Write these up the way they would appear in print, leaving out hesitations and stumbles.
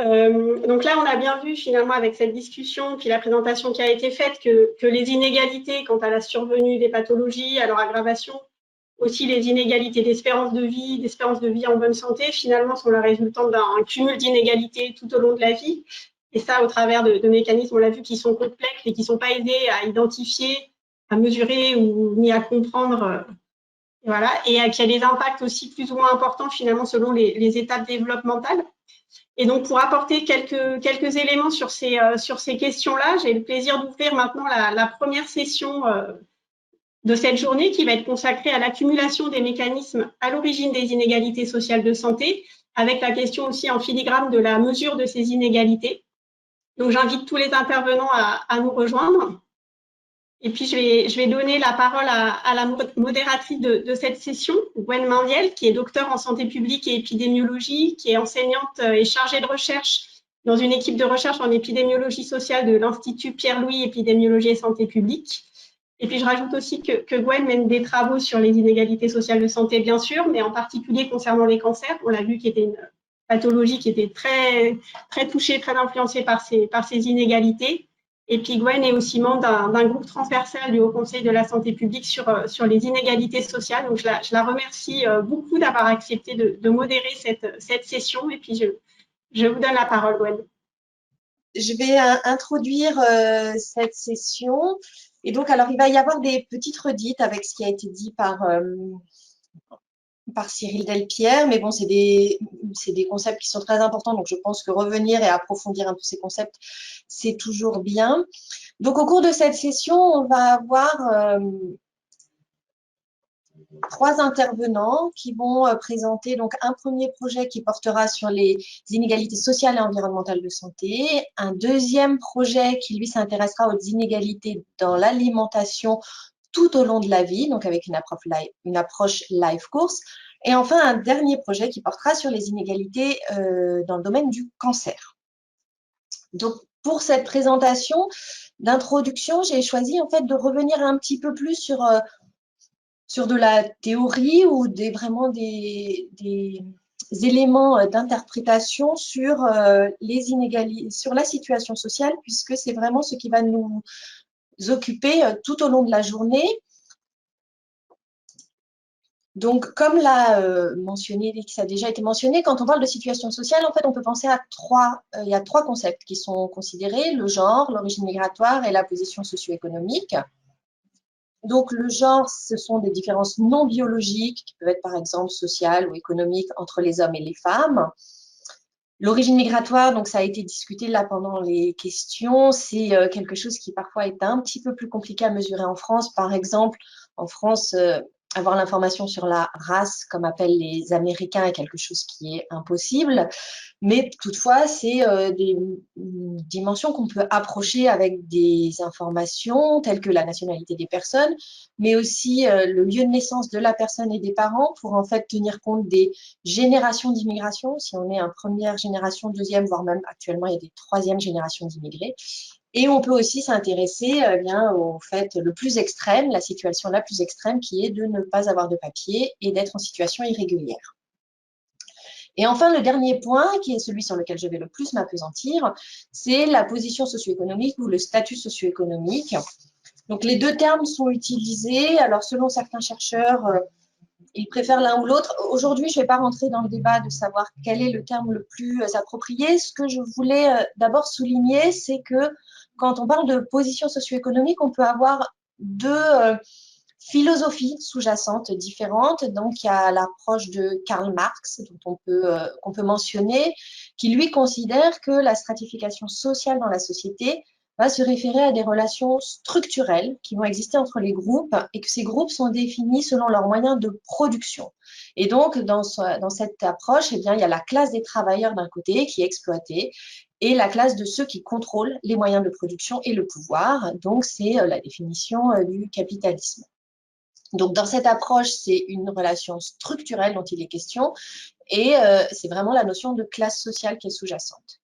Donc là, on a bien vu finalement avec cette discussion, puis la présentation qui a été faite, que les inégalités quant à la survenue des pathologies, à leur aggravation, aussi les inégalités d'espérance de vie en bonne santé, finalement sont la résultante d'un cumul d'inégalités tout au long de la vie. Et ça, au travers de mécanismes, on l'a vu, qui sont complexes et qui ne sont pas aidés à identifier, à mesurer ou ni à comprendre. Voilà, et qui a des impacts aussi plus ou moins importants finalement selon les étapes développementales. Et donc, pour apporter quelques éléments sur ces questions-là, j'ai le plaisir d'ouvrir maintenant la première session de cette journée qui va être consacrée à l'accumulation des mécanismes à l'origine des inégalités sociales de santé, avec la question aussi en filigrane de la mesure de ces inégalités. Donc, j'invite tous les intervenants à nous rejoindre. Et puis, je vais donner la parole à la modératrice de cette session, Gwen Mendiel, qui est docteure en santé publique et épidémiologie, qui est enseignante et chargée de recherche dans une équipe de recherche en épidémiologie sociale de l'Institut Pierre-Louis Épidémiologie et Santé publique. Et puis, je rajoute aussi que Gwen mène des travaux sur les inégalités sociales de santé, bien sûr, mais en particulier concernant les cancers. On l'a vu, qui était une pathologie qui était très, très touchée, très influencée par ces inégalités. Et puis Gwen est aussi membre d'un groupe transversal du Haut Conseil de la santé publique sur les inégalités sociales. Donc, je la remercie beaucoup d'avoir accepté de modérer cette session. Et puis, je vous donne la parole, Gwen. Je vais introduire cette session. Et donc, alors, il va y avoir des petites redites avec ce qui a été dit par Cyril Delpierre, mais bon, c'est des concepts qui sont très importants, donc je pense que revenir et approfondir un peu ces concepts, c'est toujours bien. Donc, au cours de cette session, on va avoir 3 intervenants qui vont présenter donc un premier projet qui portera sur les inégalités sociales et environnementales de santé, un deuxième projet qui lui s'intéressera aux inégalités dans l'alimentation tout au long de la vie, donc avec une approche life course, et enfin un dernier projet qui portera sur les inégalités dans le domaine du cancer. Donc pour cette présentation d'introduction, j'ai choisi en fait de revenir un petit peu plus sur de la théorie ou vraiment des éléments d'interprétation sur les inégalités, sur la situation sociale, puisque c'est vraiment ce qui va nous occuper tout au long de la journée. Donc, comme l'a mentionné, ça a déjà été mentionné, quand on parle de situation sociale, en fait, on peut penser à il y a 3 concepts qui sont considérés: le genre, l'origine migratoire et la position socio-économique. Donc, le genre, ce sont des différences non biologiques qui peuvent être par exemple sociales ou économiques entre les hommes et les femmes. L'origine migratoire, donc ça a été discuté là pendant les questions, c'est quelque chose qui parfois est un petit peu plus compliqué à mesurer en France. Par exemple, en France, avoir l'information sur la race, comme appellent les Américains, est quelque chose qui est impossible. Mais toutefois, c'est des dimensions qu'on peut approcher avec des informations telles que la nationalité des personnes, mais aussi le lieu de naissance de la personne et des parents pour en fait tenir compte des générations d'immigration. Si on est en première génération, deuxième, voire même actuellement, il y a des troisième générations d'immigrés. Et on peut aussi s'intéresser bien au fait le plus extrême, la situation la plus extrême qui est de ne pas avoir de papier et d'être en situation irrégulière. Et enfin, le dernier point, qui est celui sur lequel je vais le plus m'appesantir, c'est la position socio-économique ou le statut socio-économique. Donc, les 2 termes sont utilisés. Alors, selon certains chercheurs, ils préfèrent l'un ou l'autre. Aujourd'hui, je ne vais pas rentrer dans le débat de savoir quel est le terme le plus approprié. Ce que je voulais d'abord souligner, c'est que quand on parle de position socio-économique, on peut avoir 2 philosophies sous-jacentes différentes. Donc, il y a l'approche de Karl Marx, qu'on peut mentionner, qui lui considère que la stratification sociale dans la société va se référer à des relations structurelles qui vont exister entre les groupes et que ces groupes sont définis selon leurs moyens de production. Et donc, dans cette approche, eh bien, il y a la classe des travailleurs d'un côté qui est exploitée et la classe de ceux qui contrôlent les moyens de production et le pouvoir. Donc, c'est la définition du capitalisme. Donc, dans cette approche, c'est une relation structurelle dont il est question et c'est vraiment la notion de classe sociale qui est sous-jacente.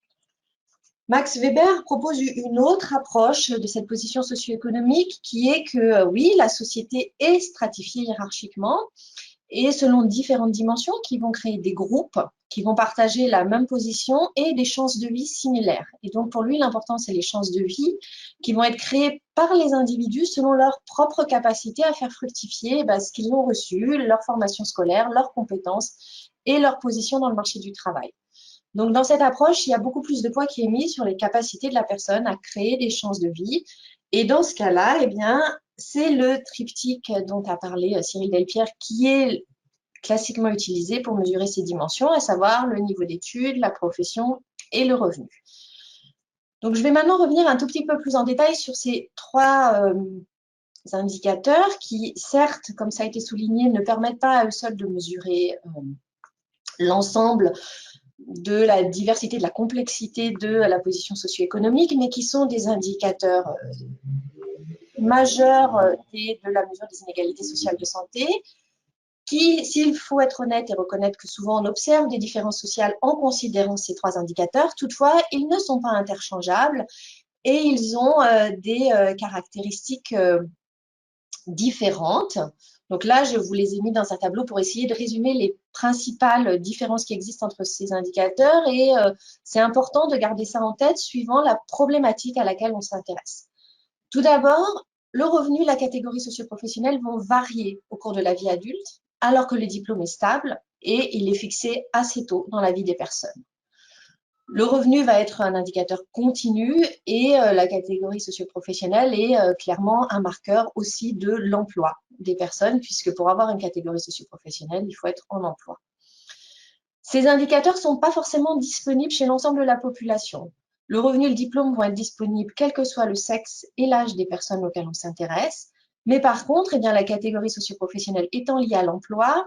Max Weber propose une autre approche de cette position socio-économique qui est que, oui, la société est stratifiée hiérarchiquement, et selon différentes dimensions qui vont créer des groupes qui vont partager la même position et des chances de vie similaires. Et donc, pour lui, l'important, c'est les chances de vie qui vont être créées par les individus selon leur propre capacité à faire fructifier ce qu'ils ont reçu, leur formation scolaire, leurs compétences et leur position dans le marché du travail. Donc, dans cette approche, il y a beaucoup plus de poids qui est mis sur les capacités de la personne à créer des chances de vie. Et dans ce cas-là, eh bien, c'est le triptyque dont a parlé Cyril Delpierre qui est classiquement utilisé pour mesurer ces dimensions, à savoir le niveau d'études, la profession et le revenu. Donc, je vais maintenant revenir un tout petit peu plus en détail sur ces trois indicateurs qui, certes, comme ça a été souligné, ne permettent pas à eux seuls de mesurer l'ensemble de la diversité, de la complexité de la position socio-économique, mais qui sont des indicateurs majeurs de la mesure des inégalités sociales de santé, qui, s'il faut être honnête et reconnaître que souvent on observe des différences sociales en considérant ces trois indicateurs, toutefois, ils ne sont pas interchangeables et ils ont des caractéristiques différentes. Donc là, je vous les ai mis dans un tableau pour essayer de résumer les principales différences qui existent entre ces indicateurs et c'est important de garder ça en tête suivant la problématique à laquelle on s'intéresse. Tout d'abord, le revenu et la catégorie socio-professionnelle vont varier au cours de la vie adulte, alors que le diplôme est stable et il est fixé assez tôt dans la vie des personnes. Le revenu va être un indicateur continu et la catégorie socio-professionnelle est clairement un marqueur aussi de l'emploi des personnes, puisque pour avoir une catégorie socio-professionnelle, il faut être en emploi. Ces indicateurs ne sont pas forcément disponibles chez l'ensemble de la population. Le revenu et le diplôme vont être disponibles quel que soit le sexe et l'âge des personnes auxquelles on s'intéresse. Mais par contre, eh bien, la catégorie socio-professionnelle étant liée à l'emploi,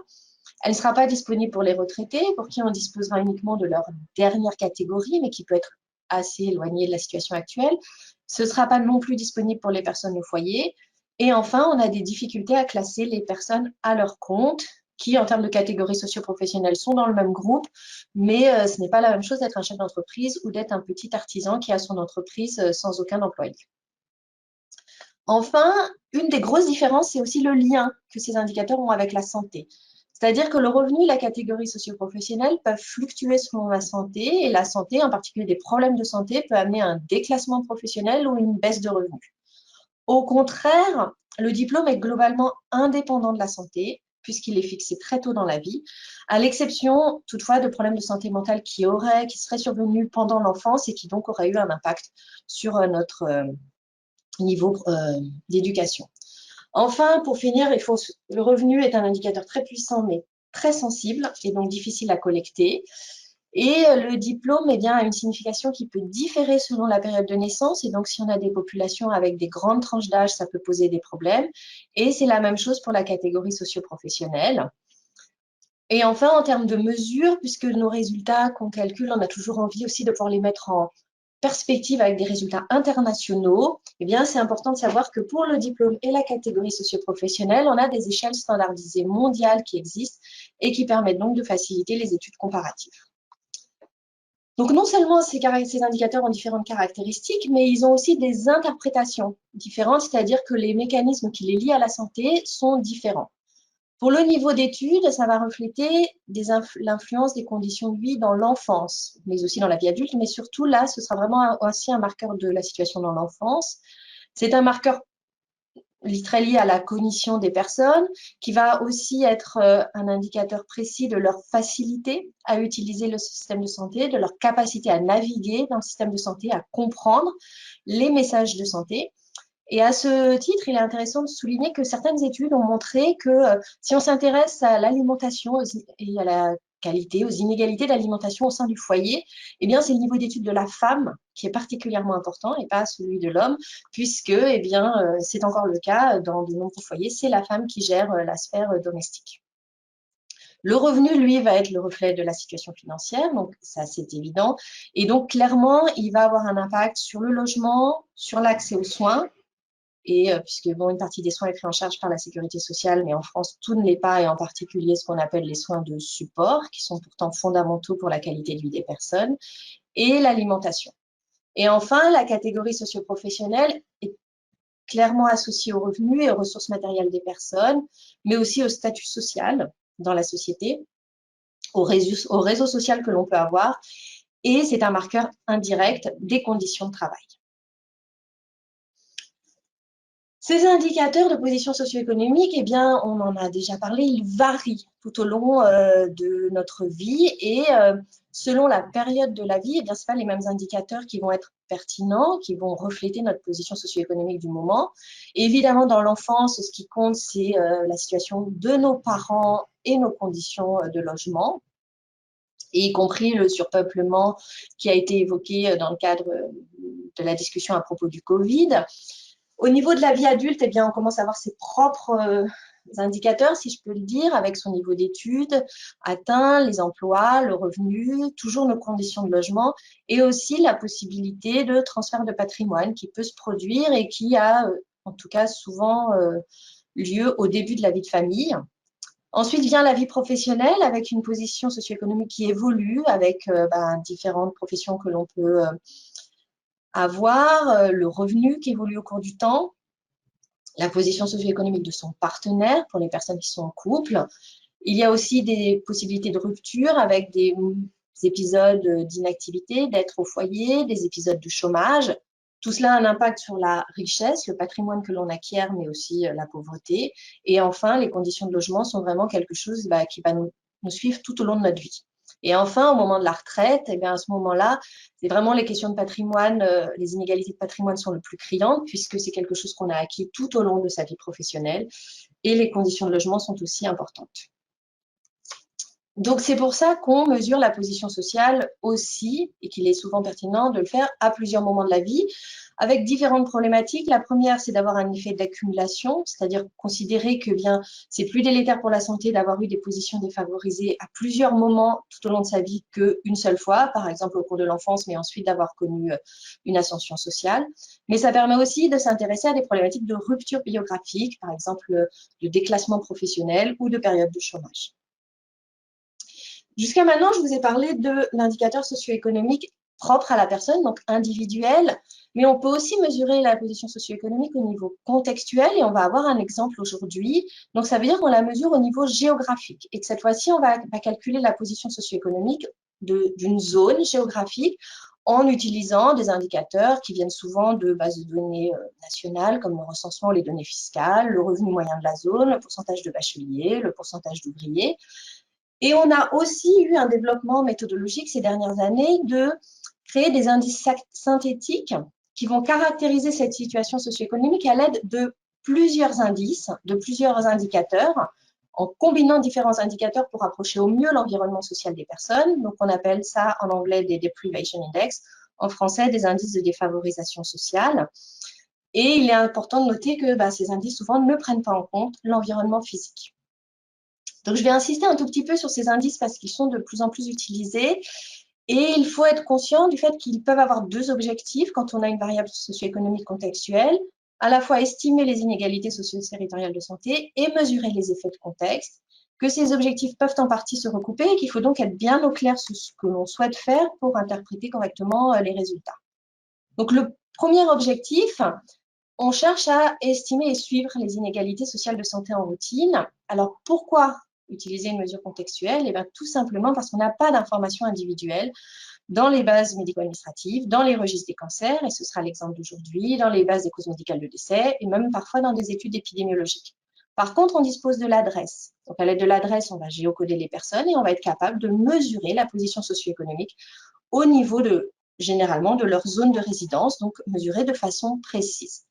elle ne sera pas disponible pour les retraités, pour qui on disposera uniquement de leur dernière catégorie, mais qui peut être assez éloignée de la situation actuelle. Ce ne sera pas non plus disponible pour les personnes au foyer. Et enfin, on a des difficultés à classer les personnes à leur compte, qui, en termes de catégorie socio-professionnelle, sont dans le même groupe, mais ce n'est pas la même chose d'être un chef d'entreprise ou d'être un petit artisan qui a son entreprise sans aucun employé. Enfin, une des grosses différences, c'est aussi le lien que ces indicateurs ont avec la santé. C'est-à-dire que le revenu et la catégorie socio-professionnelle peuvent fluctuer selon la santé, et la santé, en particulier des problèmes de santé, peut amener à un déclassement professionnel ou une baisse de revenus. Au contraire, le diplôme est globalement indépendant de la santé, puisqu'il est fixé très tôt dans la vie, à l'exception toutefois de problèmes de santé mentale qui seraient survenus pendant l'enfance et qui donc auraient eu un impact sur notre niveau d'éducation. Enfin, pour finir, le revenu est un indicateur très puissant mais très sensible et donc difficile à collecter. Et le diplôme a une signification qui peut différer selon la période de naissance. Et donc, si on a des populations avec des grandes tranches d'âge, ça peut poser des problèmes. Et c'est la même chose pour la catégorie socio-professionnelle. Et enfin, en termes de mesures, puisque nos résultats qu'on calcule, on a toujours envie aussi de pouvoir les mettre en perspective avec des résultats internationaux, c'est important de savoir que pour le diplôme et la catégorie socio-professionnelle, on a des échelles standardisées mondiales qui existent et qui permettent donc de faciliter les études comparatives. Donc, non seulement ces indicateurs ont différentes caractéristiques, mais ils ont aussi des interprétations différentes, c'est-à-dire que les mécanismes qui les lient à la santé sont différents. Pour le niveau d'études, ça va refléter l'influence des conditions de vie dans l'enfance, mais aussi dans la vie adulte, mais surtout là, ce sera vraiment aussi un marqueur de la situation dans l'enfance. C'est un marqueur très lié à la cognition des personnes, qui va aussi être un indicateur précis de leur facilité à utiliser le système de santé, de leur capacité à naviguer dans le système de santé, à comprendre les messages de santé. Et à ce titre, il est intéressant de souligner que certaines études ont montré que si on s'intéresse à l'alimentation et à la qualité, aux inégalités d'alimentation au sein du foyer, c'est le niveau d'études de la femme qui est particulièrement important et pas celui de l'homme, puisque c'est encore le cas dans de nombreux foyers, c'est la femme qui gère la sphère domestique. Le revenu, lui, va être le reflet de la situation financière, donc ça c'est évident. Et donc clairement, il va avoir un impact sur le logement, sur l'accès aux soins, et puisque une partie des soins est prise en charge par la sécurité sociale, mais en France, tout ne l'est pas, et en particulier ce qu'on appelle les soins de support, qui sont pourtant fondamentaux pour la qualité de vie des personnes, et l'alimentation. Et enfin, la catégorie socio-professionnelle est clairement associée aux revenus et aux ressources matérielles des personnes, mais aussi au statut social. dans la société, au réseau social que l'on peut avoir, et c'est un marqueur indirect des conditions de travail. Ces indicateurs de position socio-économique, eh bien, on en a déjà parlé, ils varient tout au long de notre vie et selon la période de la vie, eh bien, ce pas les mêmes indicateurs qui vont être pertinents, qui vont refléter notre position socio-économique du moment. Et évidemment, dans l'enfance, ce qui compte, c'est la situation de nos parents et nos conditions de logement, et y compris le surpeuplement qui a été évoqué dans le cadre de la discussion à propos du Covid. Au niveau de la vie adulte, eh bien, on commence à avoir ses propres indicateurs, si je peux le dire, avec son niveau d'études atteint, les emplois, le revenu, toujours nos conditions de logement et aussi la possibilité de transfert de patrimoine qui peut se produire et qui a en tout cas souvent lieu au début de la vie de famille. Ensuite vient la vie professionnelle avec une position socio-économique qui évolue, avec différentes professions que l'on peut avoir, le revenu qui évolue au cours du temps, la position socio-économique de son partenaire pour les personnes qui sont en couple. Il y a aussi des possibilités de rupture avec des épisodes d'inactivité, d'être au foyer, des épisodes de chômage. Tout cela a un impact sur la richesse, le patrimoine que l'on acquiert, mais aussi la pauvreté. Et enfin, les conditions de logement sont vraiment quelque chose qui va nous suivre tout au long de notre vie. Et enfin, au moment de la retraite, eh bien, à ce moment-là, c'est vraiment les questions de patrimoine, les inégalités de patrimoine sont le plus criantes puisque c'est quelque chose qu'on a acquis tout au long de sa vie professionnelle et les conditions de logement sont aussi importantes. Donc, c'est pour ça qu'on mesure la position sociale aussi et qu'il est souvent pertinent de le faire à plusieurs moments de la vie avec différentes problématiques. La première, c'est d'avoir un effet d'accumulation, c'est-à-dire considérer que bien c'est plus délétère pour la santé d'avoir eu des positions défavorisées à plusieurs moments tout au long de sa vie qu'une seule fois, par exemple au cours de l'enfance, mais ensuite d'avoir connu une ascension sociale. Mais ça permet aussi de s'intéresser à des problématiques de rupture biographique, par exemple de déclassement professionnel ou de période de chômage. Jusqu'à maintenant, je vous ai parlé de l'indicateur socio-économique propre à la personne, donc individuel, mais on peut aussi mesurer la position socio-économique au niveau contextuel et on va avoir un exemple aujourd'hui. Donc, ça veut dire qu'on la mesure au niveau géographique et que cette fois-ci, on va calculer la position socio-économique d'une zone géographique en utilisant des indicateurs qui viennent souvent de bases de données nationales comme le recensement, les données fiscales, le revenu moyen de la zone, le pourcentage de bacheliers, le pourcentage d'ouvriers. Et on a aussi eu un développement méthodologique ces dernières années de créer des indices synthétiques qui vont caractériser cette situation socio-économique à l'aide de plusieurs indices, de plusieurs indicateurs, en combinant différents indicateurs pour approcher au mieux l'environnement social des personnes. Donc, on appelle ça en anglais des Deprivation Index, en français des indices de défavorisation sociale. Et il est important de noter que ces indices souvent ne prennent pas en compte l'environnement physique. Donc, je vais insister un tout petit peu sur ces indices parce qu'ils sont de plus en plus utilisés et il faut être conscient du fait qu'ils peuvent avoir deux objectifs quand on a une variable socio-économique contextuelle, à la fois estimer les inégalités socio-territoriales de santé et mesurer les effets de contexte, que ces objectifs peuvent en partie se recouper et qu'il faut donc être bien au clair sur ce que l'on souhaite faire pour interpréter correctement les résultats. Donc, le premier objectif, on cherche à estimer et suivre les inégalités sociales de santé en routine. Alors, pourquoi utiliser une mesure contextuelle? Eh bien, tout simplement parce qu'on n'a pas d'informations individuelles dans les bases médico-administratives, dans les registres des cancers, et ce sera l'exemple d'aujourd'hui, dans les bases des causes médicales de décès, et même parfois dans des études épidémiologiques. Par contre, on dispose de l'adresse. Donc, à l'aide de l'adresse, on va géocoder les personnes et on va être capable de mesurer la position socio-économique au niveau généralement, de leur zone de résidence, donc mesurée de façon précise.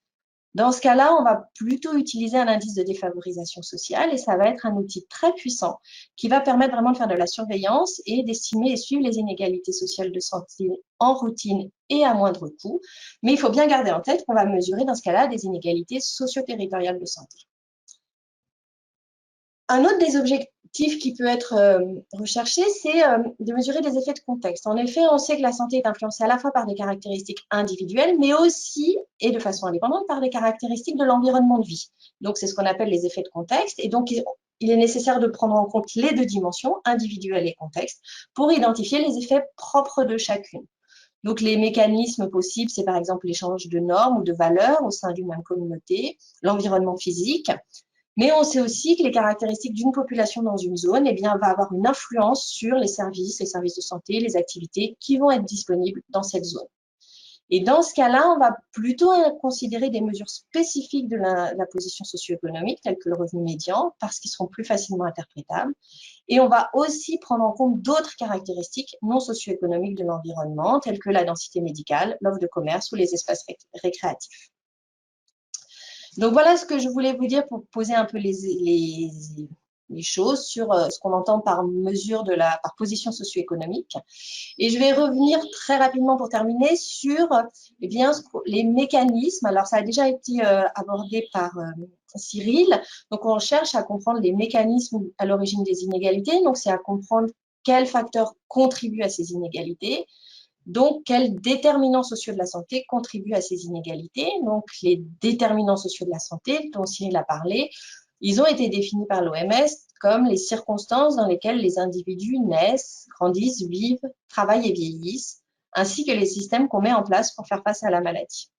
Dans ce cas-là, on va plutôt utiliser un indice de défavorisation sociale et ça va être un outil très puissant qui va permettre vraiment de faire de la surveillance et d'estimer et suivre les inégalités sociales de santé en routine et à moindre coût. Mais il faut bien garder en tête qu'on va mesurer dans ce cas-là des inégalités socio-territoriales de santé. Un autre des objectifs qui peut être recherché, c'est de mesurer des effets de contexte. En effet, on sait que la santé est influencée à la fois par des caractéristiques individuelles, mais aussi, et de façon indépendante, par des caractéristiques de l'environnement de vie. Donc, c'est ce qu'on appelle les effets de contexte. Et donc, il est nécessaire de prendre en compte les deux dimensions, individuelle et contexte, pour identifier les effets propres de chacune. Donc, les mécanismes possibles, c'est par exemple l'échange de normes ou de valeurs au sein d'une même communauté, l'environnement physique, Mais on sait aussi que les caractéristiques d'une population dans une zone, eh bien, va avoir une influence sur les services de santé, les activités qui vont être disponibles dans cette zone. Et dans ce cas-là, on va plutôt considérer des mesures spécifiques de la position socio-économique, telles que le revenu médian, parce qu'ils seront plus facilement interprétables. Et on va aussi prendre en compte d'autres caractéristiques non socio-économiques de l'environnement, telles que la densité médicale, l'offre de commerce ou les espaces récréatifs. Donc voilà ce que je voulais vous dire pour poser un peu les choses sur ce qu'on entend par mesure par position socio-économique. Et je vais revenir très rapidement pour terminer sur eh bien, les mécanismes. Alors ça a déjà été abordé par Cyril. Donc on cherche à comprendre les mécanismes à l'origine des inégalités. Donc c'est à comprendre quels facteurs contribuent à ces inégalités. Donc, quels déterminants sociaux de la santé contribuent à ces inégalités? Donc, les déterminants sociaux de la santé, dont Cyril a parlé, ils ont été définis par l'OMS comme les circonstances dans lesquelles les individus naissent, grandissent, vivent, travaillent et vieillissent, ainsi que les systèmes qu'on met en place pour faire face à la maladie.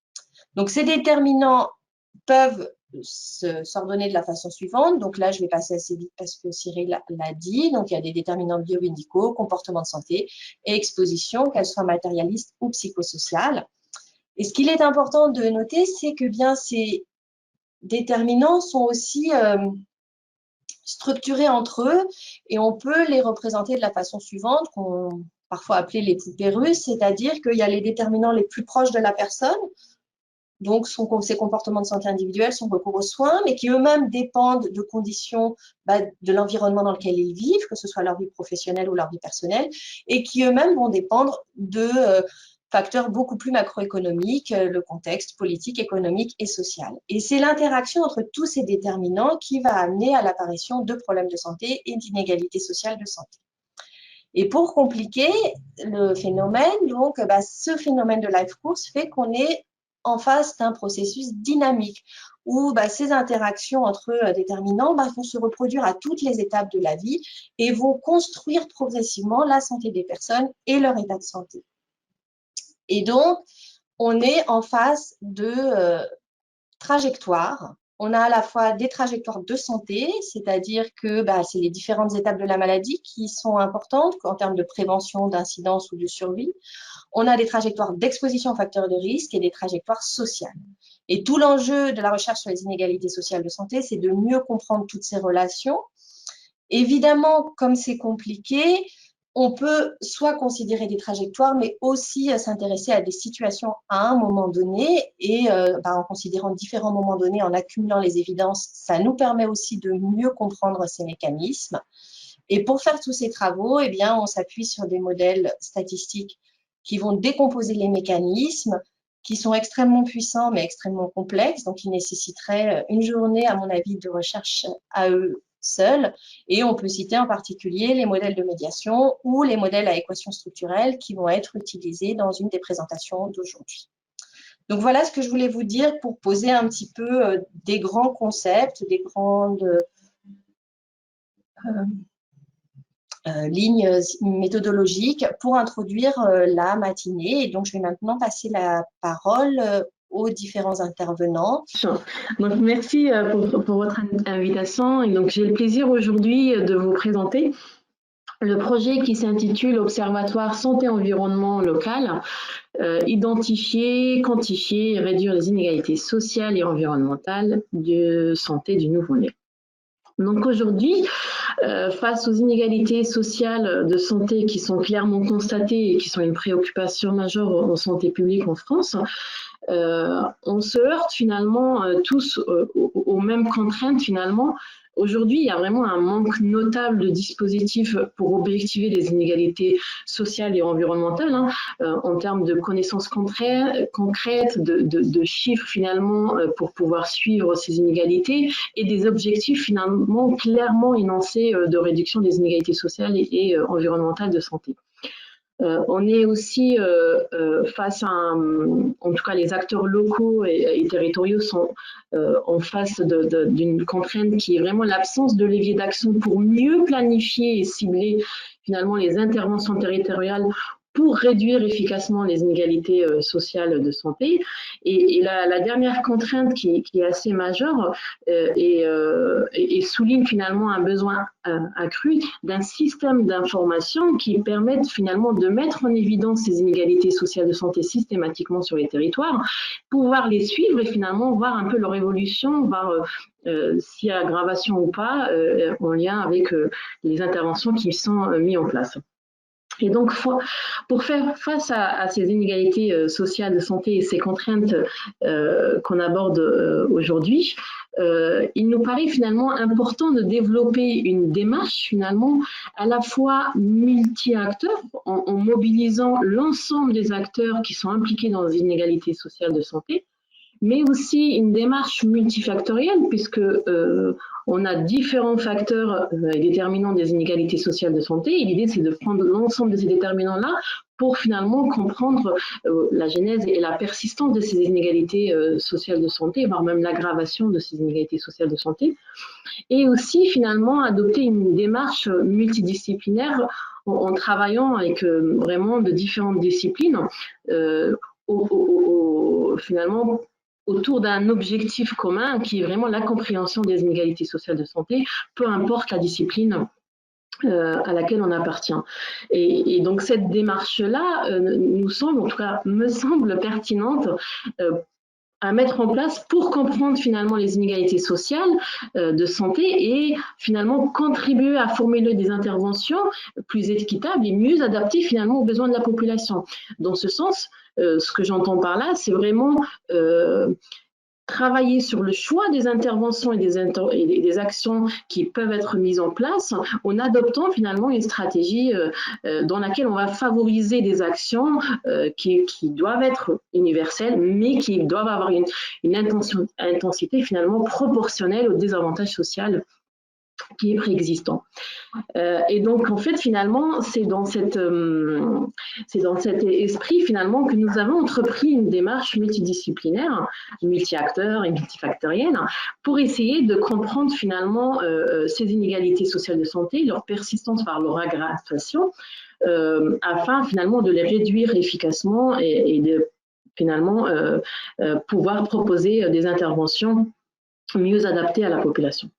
Donc, ces déterminants peuvent s'ordonner de la façon suivante. Donc là, je vais passer assez vite parce que Cyril l'a dit. Donc, il y a des déterminants biomédicaux, comportement de santé et exposition, qu'elles soient matérialistes ou psychosociales. Et ce qu'il est important de noter, c'est que bien ces déterminants sont aussi structurés entre eux et on peut les représenter de la façon suivante, qu'on parfois appelée les poupées russes, c'est-à-dire qu'il y a les déterminants les plus proches de la personne, donc ses comportements de santé individuels, son recours aux soins, mais qui eux-mêmes dépendent de conditions de l'environnement dans lequel ils vivent, que ce soit leur vie professionnelle ou leur vie personnelle, et qui eux-mêmes vont dépendre de facteurs beaucoup plus macroéconomiques, le contexte politique, économique et social. Et c'est l'interaction entre tous ces déterminants qui va amener à l'apparition de problèmes de santé et d'inégalités sociales de santé. Et pour compliquer le phénomène, donc, ce phénomène de life course fait qu'on est en face d'un processus dynamique où ces interactions entre déterminants vont se reproduire à toutes les étapes de la vie et vont construire progressivement la santé des personnes et leur état de santé. Et donc, on est en face de trajectoires. On a à la fois des trajectoires de santé, c'est-à-dire que c'est les différentes étapes de la maladie qui sont importantes en termes de prévention, d'incidence ou de survie. On a des trajectoires d'exposition aux facteurs de risque et des trajectoires sociales. Et tout l'enjeu de la recherche sur les inégalités sociales de santé, c'est de mieux comprendre toutes ces relations. Évidemment, comme c'est compliqué, on peut soit considérer des trajectoires, mais aussi s'intéresser à des situations à un moment donné et en considérant différents moments donnés, en accumulant les évidences, ça nous permet aussi de mieux comprendre ces mécanismes. Et pour faire tous ces travaux, eh bien, on s'appuie sur des modèles statistiques qui vont décomposer les mécanismes, qui sont extrêmement puissants mais extrêmement complexes, donc qui nécessiteraient une journée, à mon avis, de recherche à eux seuls. Et on peut citer en particulier les modèles de médiation ou les modèles à équation structurelle qui vont être utilisés dans une des présentations d'aujourd'hui. Donc voilà ce que je voulais vous dire pour poser un petit peu des grands concepts, des grandes lignes méthodologiques pour introduire la matinée. Et donc, je vais maintenant passer la parole aux différents intervenants. Donc, merci pour votre invitation. Et donc, j'ai le plaisir aujourd'hui de vous présenter le projet qui s'intitule Observatoire santé-environnement local, identifier, quantifier et réduire les inégalités sociales et environnementales de santé du nouveau-né. Donc aujourd'hui, face aux inégalités sociales de santé qui sont clairement constatées et qui sont une préoccupation majeure en santé publique en France, on se heurte finalement tous aux mêmes contraintes finalement. Aujourd'hui, il y a vraiment un manque notable de dispositifs pour objectiver les inégalités sociales et environnementales en termes de connaissances concrètes, de chiffres finalement pour pouvoir suivre ces inégalités et des objectifs finalement clairement énoncés de réduction des inégalités sociales et environnementales de santé. On est aussi face à, en tout cas les acteurs locaux et territoriaux sont en face d'une contrainte qui est vraiment l'absence de levier d'action pour mieux planifier et cibler finalement les interventions territoriales pour réduire efficacement les inégalités sociales de santé. Et la dernière contrainte qui est assez majeure et souligne finalement un besoin accru d'un système d'information qui permette finalement de mettre en évidence ces inégalités sociales de santé systématiquement sur les territoires, pouvoir les suivre et finalement voir un peu leur évolution, voir s'il y a aggravation ou pas en lien avec les interventions qui sont mises en place. Et donc, pour faire face à ces inégalités sociales de santé et ces contraintes qu'on aborde aujourd'hui, il nous paraît finalement important de développer une démarche finalement à la fois multi-acteurs, en mobilisant l'ensemble des acteurs qui sont impliqués dans les inégalités sociales de santé, mais aussi une démarche multifactorielle, puisque on a différents facteurs déterminants des inégalités sociales de santé, et l'idée c'est de prendre l'ensemble de ces déterminants-là pour finalement comprendre la genèse et la persistance de ces inégalités sociales de santé, voire même l'aggravation de ces inégalités sociales de santé, et aussi finalement adopter une démarche multidisciplinaire en travaillant avec vraiment de différentes disciplines, finalement autour d'un objectif commun qui est vraiment la compréhension des inégalités sociales de santé, peu importe la discipline à laquelle on appartient. Et donc cette démarche-là nous semble, en tout cas me semble pertinente à mettre en place pour comprendre finalement les inégalités sociales de santé et finalement contribuer à formuler des interventions plus équitables et mieux adaptées finalement aux besoins de la population. Dans ce sens, ce que j'entends par là, c'est vraiment travailler sur le choix des interventions et des actions qui peuvent être mises en place en adoptant finalement une stratégie dans laquelle on va favoriser des actions qui doivent être universelles, mais qui doivent avoir une intensité finalement proportionnelle au désavantage social qui est préexistant. Et donc, en fait, finalement, c'est dans cet esprit, finalement, que nous avons entrepris une démarche multidisciplinaire, multi-acteurs et multifactorielle, pour essayer de comprendre, finalement, ces inégalités sociales de santé, leur persistance par leur aggravation, afin, finalement, de les réduire efficacement et de, finalement, pouvoir proposer des interventions mieux adaptées à la population.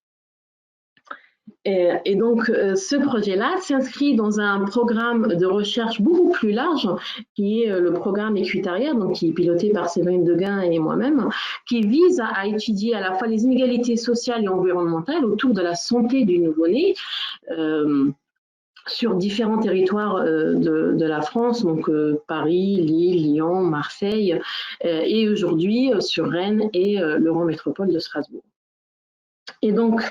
Et donc, ce projet-là s'inscrit dans un programme de recherche beaucoup plus large, qui est le programme Équitariat, donc qui est piloté par Séverine Deguin et moi-même, qui vise à étudier à la fois les inégalités sociales et environnementales autour de la santé du nouveau-né, sur différents territoires de la France, donc Paris, Lille, Lyon, Marseille, et aujourd'hui sur Rennes et l'Eurométropole de Strasbourg. Et donc,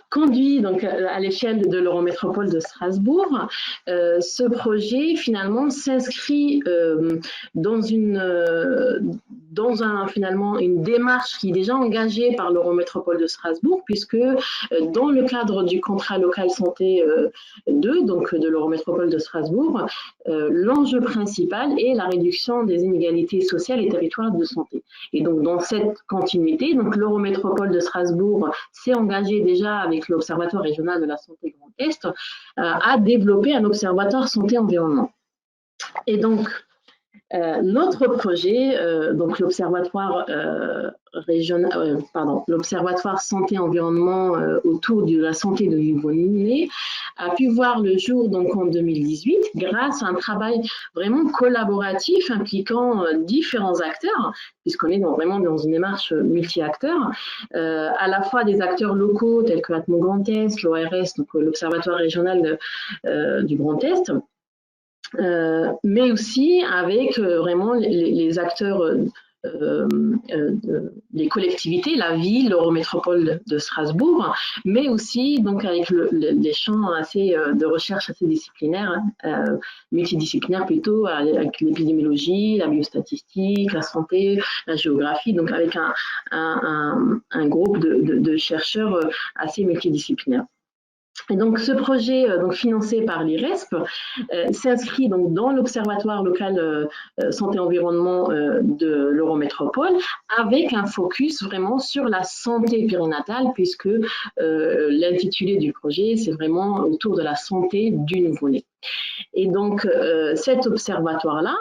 conduit donc à l'échelle de l'Eurométropole de Strasbourg, ce projet finalement s'inscrit finalement une démarche qui est déjà engagée par l'Eurométropole de Strasbourg, puisque dans le cadre du contrat local santé 2, donc de l'Eurométropole de Strasbourg, l'enjeu principal est la réduction des inégalités sociales et territoriales de santé. Et donc dans cette continuité, donc l'Eurométropole de Strasbourg s'est engagée déjà avec l'Observatoire régional de la santé Grand Est à développer un observatoire santé-environnement. Et donc, notre projet, donc l'Observatoire l'Observatoire santé-environnement autour de la santé de nouveau-né, a pu voir le jour donc en 2018 grâce à un travail vraiment collaboratif impliquant différents acteurs, puisqu'on est vraiment dans une démarche multi-acteurs, à la fois des acteurs locaux tels que Atmo Grand Est, l'ORS, donc l'Observatoire régional du Grand Est, mais aussi avec vraiment les acteurs des collectivités, la ville, l'Eurométropole de Strasbourg, mais aussi donc avec des champs de recherche assez disciplinaires, multidisciplinaires plutôt, avec l'épidémiologie, la biostatistique, la santé, la géographie, donc avec un groupe de chercheurs assez multidisciplinaires. Et donc, ce projet, financé par l'IRESP, s'inscrit donc dans l'Observatoire local santé-environnement de l'Eurométropole, avec un focus vraiment sur la santé périnatale, puisque l'intitulé du projet, c'est vraiment autour de la santé du nouveau-né. Et donc, cet observatoire-là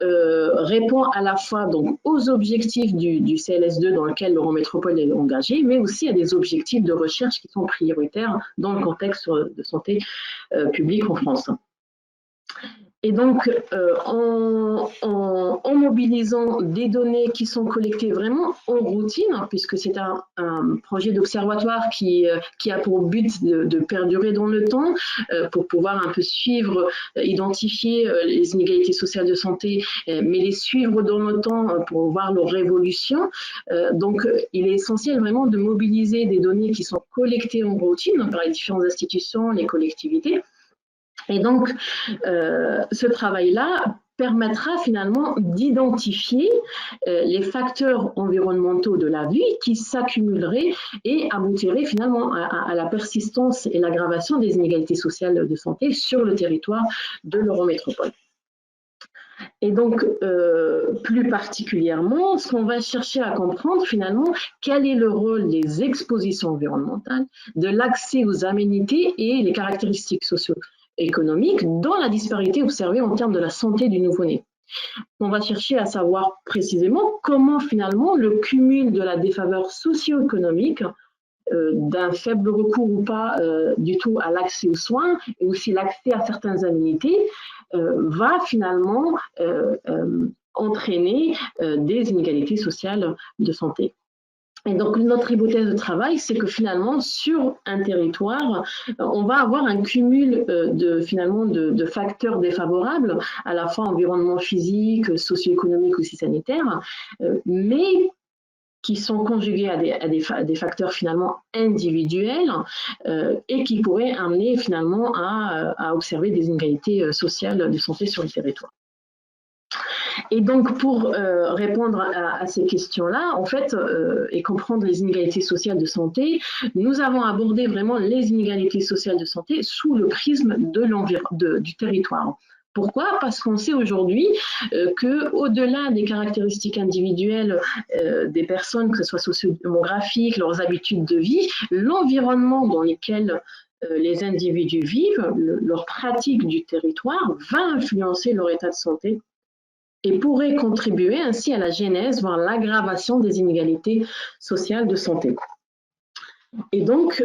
répond à la fois donc, aux objectifs du CLS2 dans lequel l'Eurométropole est engagée, mais aussi à des objectifs de recherche qui sont prioritaires dans le contexte de santé publique en France. Et donc, en mobilisant des données qui sont collectées vraiment en routine, puisque c'est un projet d'observatoire qui a pour but de perdurer dans le temps, pour pouvoir un peu suivre, identifier les inégalités sociales de santé, mais les suivre dans le temps pour voir leur évolution. Donc, il est essentiel vraiment de mobiliser des données qui sont collectées en routine par les différentes institutions, les collectivités. Et donc, ce travail-là permettra finalement d'identifier les facteurs environnementaux de la vie qui s'accumuleraient et aboutiraient finalement à la persistance et l'aggravation des inégalités sociales de santé sur le territoire de l'Eurométropole. Et donc, plus particulièrement, ce qu'on va chercher à comprendre finalement, quel est le rôle des expositions environnementales, de l'accès aux aménités et les caractéristiques socio-économiques dans la disparité observée en termes de la santé du nouveau-né. On va chercher à savoir précisément comment finalement le cumul de la défaveur socio-économique, d'un faible recours ou pas du tout à l'accès aux soins et aussi l'accès à certaines aménités va finalement entraîner des inégalités sociales de santé. Et donc, notre hypothèse de travail, c'est que finalement, sur un territoire, on va avoir un cumul de facteurs défavorables, à la fois environnement physique, socio-économique, aussi sanitaire, mais qui sont conjugués à des facteurs finalement individuels et qui pourraient amener finalement à observer des inégalités sociales de santé sur le territoire. Et donc, pour répondre à ces questions-là, en fait, et comprendre les inégalités sociales de santé, nous avons abordé vraiment les inégalités sociales de santé sous le prisme du territoire. Pourquoi? Parce qu'on sait aujourd'hui qu'au-delà des caractéristiques individuelles des personnes, que ce soit socio-démographiques, leurs habitudes de vie, l'environnement dans lequel les individus vivent, leur pratique du territoire va influencer leur état de santé et pourrait contribuer ainsi à la genèse, voire l'aggravation des inégalités sociales de santé. Et donc,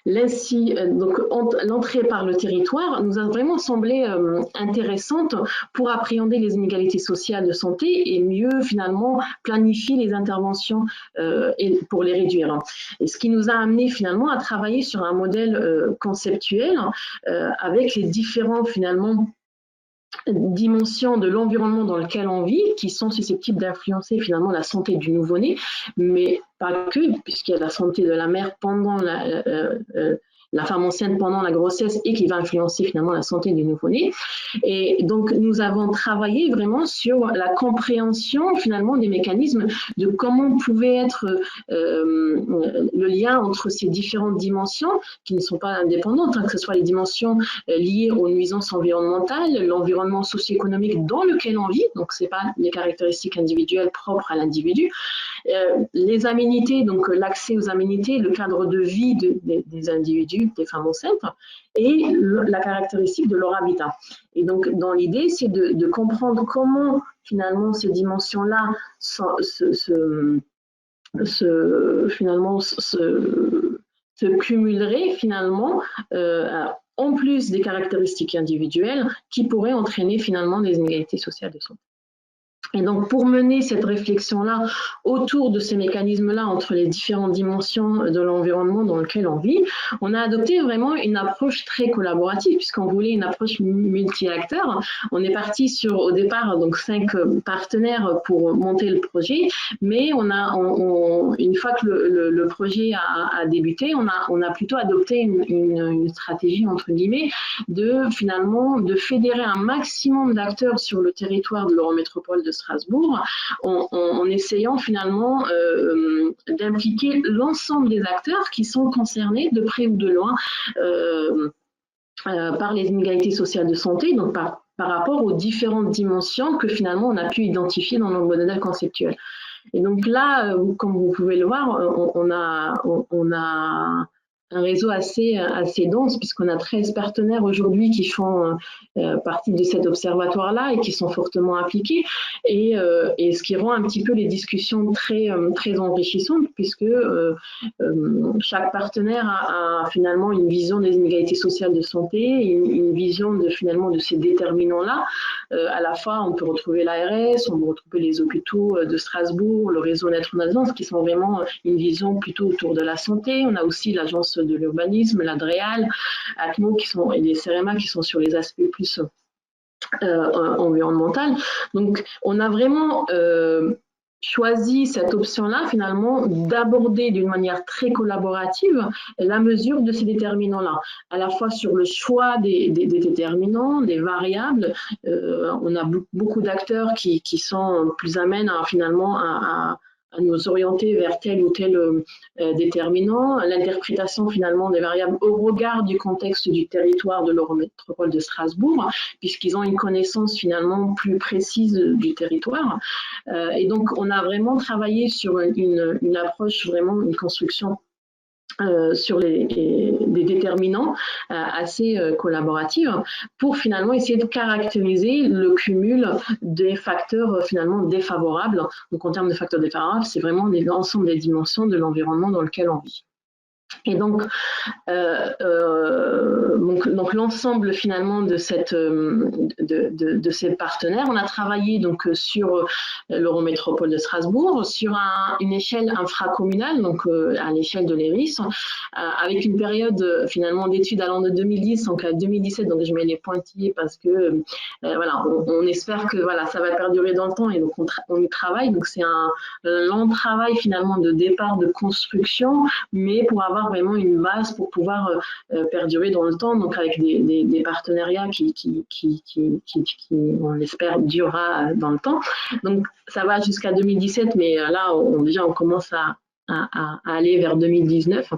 l'entrée par le territoire nous a vraiment semblé intéressante pour appréhender les inégalités sociales de santé et mieux finalement planifier les interventions pour les réduire. Et ce qui nous a amené finalement à travailler sur un modèle conceptuel avec les différents finalement dimensions de l'environnement dans lequel on vit qui sont susceptibles d'influencer finalement la santé du nouveau-né, mais pas que, puisqu'il y a la santé de la mère pendant la femme enceinte pendant la grossesse et qui va influencer finalement la santé du nouveau-né. Et donc, nous avons travaillé vraiment sur la compréhension finalement des mécanismes de comment pouvait être le lien entre ces différentes dimensions qui ne sont pas indépendantes, que ce soit les dimensions liées aux nuisances environnementales, l'environnement socio-économique dans lequel on vit, donc ce n'est pas les caractéristiques individuelles propres à l'individu, les aménités, donc l'accès aux aménités, le cadre de vie des individus, des femmes enceintes, et la caractéristique de leur habitat. Et donc, dans l'idée, c'est de comprendre comment, finalement, ces dimensions-là se cumuleraient, finalement, en plus des caractéristiques individuelles qui pourraient entraîner, finalement, des inégalités sociales de santé. Et donc, pour mener cette réflexion-là autour de ces mécanismes-là entre les différentes dimensions de l'environnement dans lequel on vit, on a adopté vraiment une approche très collaborative, puisqu'on voulait une approche multi-acteurs. On est parti sur, au départ, donc 5 partenaires pour monter le projet, mais une fois que le projet a débuté, on a plutôt adopté une stratégie, entre guillemets, de fédérer un maximum d'acteurs sur le territoire de l'Eurométropole de Strasbourg, en essayant finalement d'impliquer l'ensemble des acteurs qui sont concernés de près ou de loin par les inégalités sociales de santé, donc par rapport aux différentes dimensions que finalement on a pu identifier dans nos modèles conceptuels. Et donc là, comme vous pouvez le voir, on a un réseau assez dense, puisqu'on a 13 partenaires aujourd'hui qui font partie de cet observatoire-là et qui sont fortement impliqués, et ce qui rend un petit peu les discussions très enrichissantes, puisque chaque partenaire a finalement une vision des inégalités sociales de santé, une vision finalement de ces déterminants-là. À la fois, on peut retrouver l'ARS, on peut retrouver les hôpitaux de Strasbourg, le réseau Naître en Alsace, qui sont vraiment une vision plutôt autour de la santé. On a aussi l'agence de l'urbanisme, l'ADREAL, ACMO et les CEREMA qui sont sur les aspects plus environnementaux. Donc, on a vraiment choisi cette option-là, finalement, d'aborder d'une manière très collaborative la mesure de ces déterminants-là, à la fois sur le choix des déterminants, des variables. On a beaucoup d'acteurs qui sont plus amènes finalement à nous orienter vers tel ou tel déterminant, l'interprétation finalement des variables au regard du contexte du territoire de l'Eurométropole de Strasbourg, puisqu'ils ont une connaissance finalement plus précise du territoire. Et donc, on a vraiment travaillé sur une approche, vraiment une construction sur des déterminants assez collaboratifs pour finalement essayer de caractériser le cumul des facteurs finalement défavorables. Donc en termes de facteurs défavorables, c'est vraiment l'ensemble des dimensions de l'environnement dans lequel on vit. Et donc l'ensemble finalement de ces partenaires, on a travaillé donc sur l'Eurométropole de Strasbourg, sur une échelle infracommunale, donc à l'échelle de l'ERIS, avec une période finalement d'études allant de 2010 donc à 2017. Donc je mets les pointillés parce que voilà, on espère que voilà, ça va perdurer dans le temps et donc on y travaille. Donc c'est un long travail finalement de départ de construction, mais pour avoir vraiment une base pour pouvoir perdurer dans le temps, donc avec des partenariats qui on l'espère durera dans le temps. Donc ça va jusqu'à 2017, mais là déjà on commence à aller vers 2019.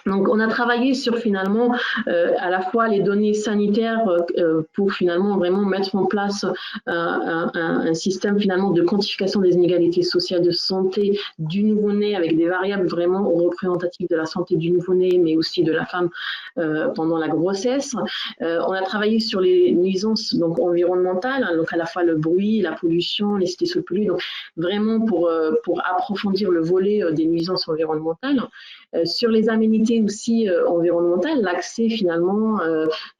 Donc, on a travaillé sur finalement à la fois les données sanitaires pour finalement vraiment mettre en place un système finalement de quantification des inégalités sociales de santé du nouveau-né avec des variables vraiment représentatives de la santé du nouveau-né, mais aussi de la femme pendant la grossesse. On a travaillé sur les nuisances donc environnementales, hein, donc à la fois le bruit, la pollution, les cités sous-polluées, donc vraiment pour approfondir le volet des nuisances environnementales. Sur les aménités aussi environnementales, l'accès finalement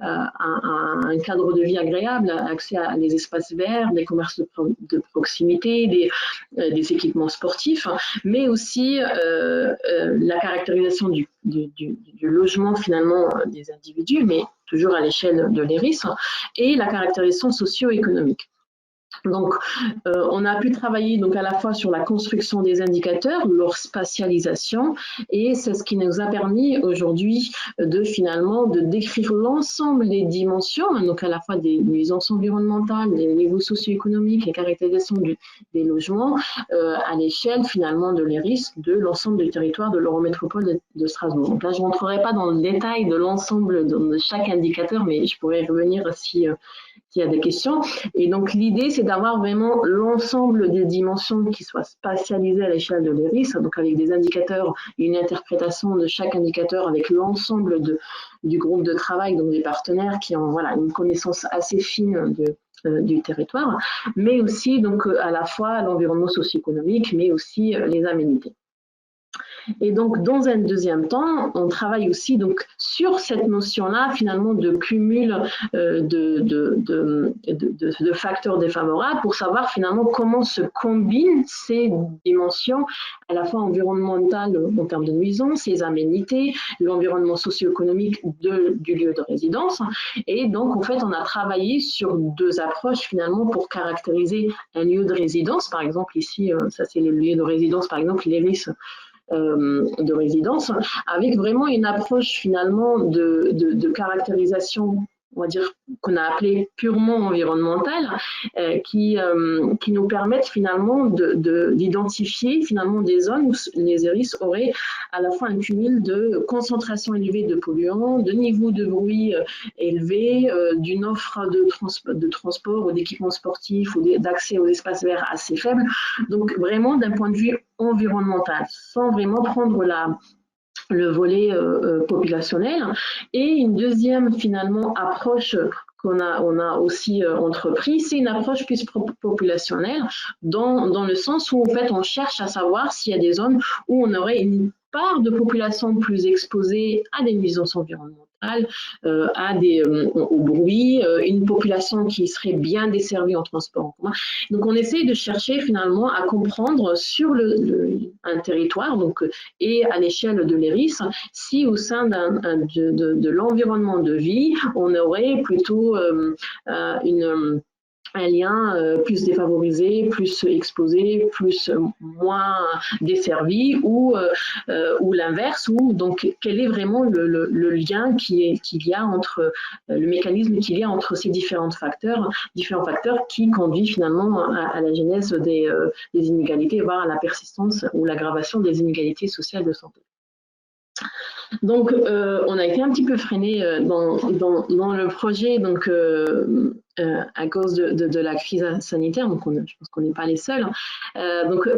à un cadre de vie agréable, accès à des espaces verts, des commerces de proximité, des équipements sportifs, mais aussi la caractérisation du logement finalement des individus, mais toujours à l'échelle de l'ERIS, et la caractérisation socio-économique. Donc, on a pu travailler donc à la fois sur la construction des indicateurs, leur spatialisation, et c'est ce qui nous a permis aujourd'hui finalement de décrire l'ensemble des dimensions, donc à la fois des nuisances environnementales, des niveaux socio-économiques, les caractérisations des logements, à l'échelle finalement de l'ERIS, de l'ensemble du territoire de l'Eurométropole de Strasbourg. Donc là, je ne rentrerai pas dans le détail de l'ensemble de chaque indicateur, mais je pourrais y revenir s'il y a des questions. Et donc l'idée, c'est d'avoir vraiment l'ensemble des dimensions qui soient spatialisées à l'échelle de l'ERIS, donc avec des indicateurs et une interprétation de chaque indicateur avec l'ensemble du groupe de travail, donc des partenaires qui ont voilà, une connaissance assez fine du territoire, mais aussi donc à la fois l'environnement socio-économique, mais aussi les aménités. Et donc, dans un deuxième temps, on travaille aussi donc sur cette notion-là, finalement, de cumul de facteurs défavorables pour savoir finalement comment se combinent ces dimensions à la fois environnementales en termes de nuisances, les aménités, l'environnement socio-économique du lieu de résidence. Et donc, en fait, on a travaillé sur deux approches finalement pour caractériser un lieu de résidence. Par exemple, ici, ça c'est le lieu de résidence, par exemple, l'ERIS de résidence, avec vraiment une approche finalement de caractérisation on va dire, qu'on a appelé purement environnementales, qui nous permettent finalement d'identifier finalement des zones où les iris auraient à la fois un cumul de concentration élevée de polluants, de niveau de bruit élevé, d'une offre de transport ou d'équipements sportifs ou d'accès aux espaces verts assez faible. Donc vraiment d'un point de vue environnemental, sans vraiment prendre le volet populationnel. Et une deuxième finalement approche qu'on a aussi entrepris, c'est une approche plus populationnelle dans le sens où en fait on cherche à savoir s'il y a des zones où on aurait une part de population plus exposée à des nuisances environnementales, au bruit, une population qui serait bien desservie en transport en commun. Donc on essaie de chercher finalement à comprendre sur un territoire donc, et à l'échelle de l'ERIS si au sein de l'environnement de vie on aurait plutôt un lien plus défavorisé, plus exposé, moins desservi ou l'inverse, ou donc quel est vraiment le lien qu'il y a entre le mécanisme qu'il y a entre ces différents facteurs qui conduit finalement à la genèse des inégalités, voire à la persistance ou l'aggravation des inégalités sociales de santé. Donc, on a été un petit peu freiné dans le projet, donc à cause de la crise sanitaire, donc je pense qu'on n'est pas les seuls. Donc,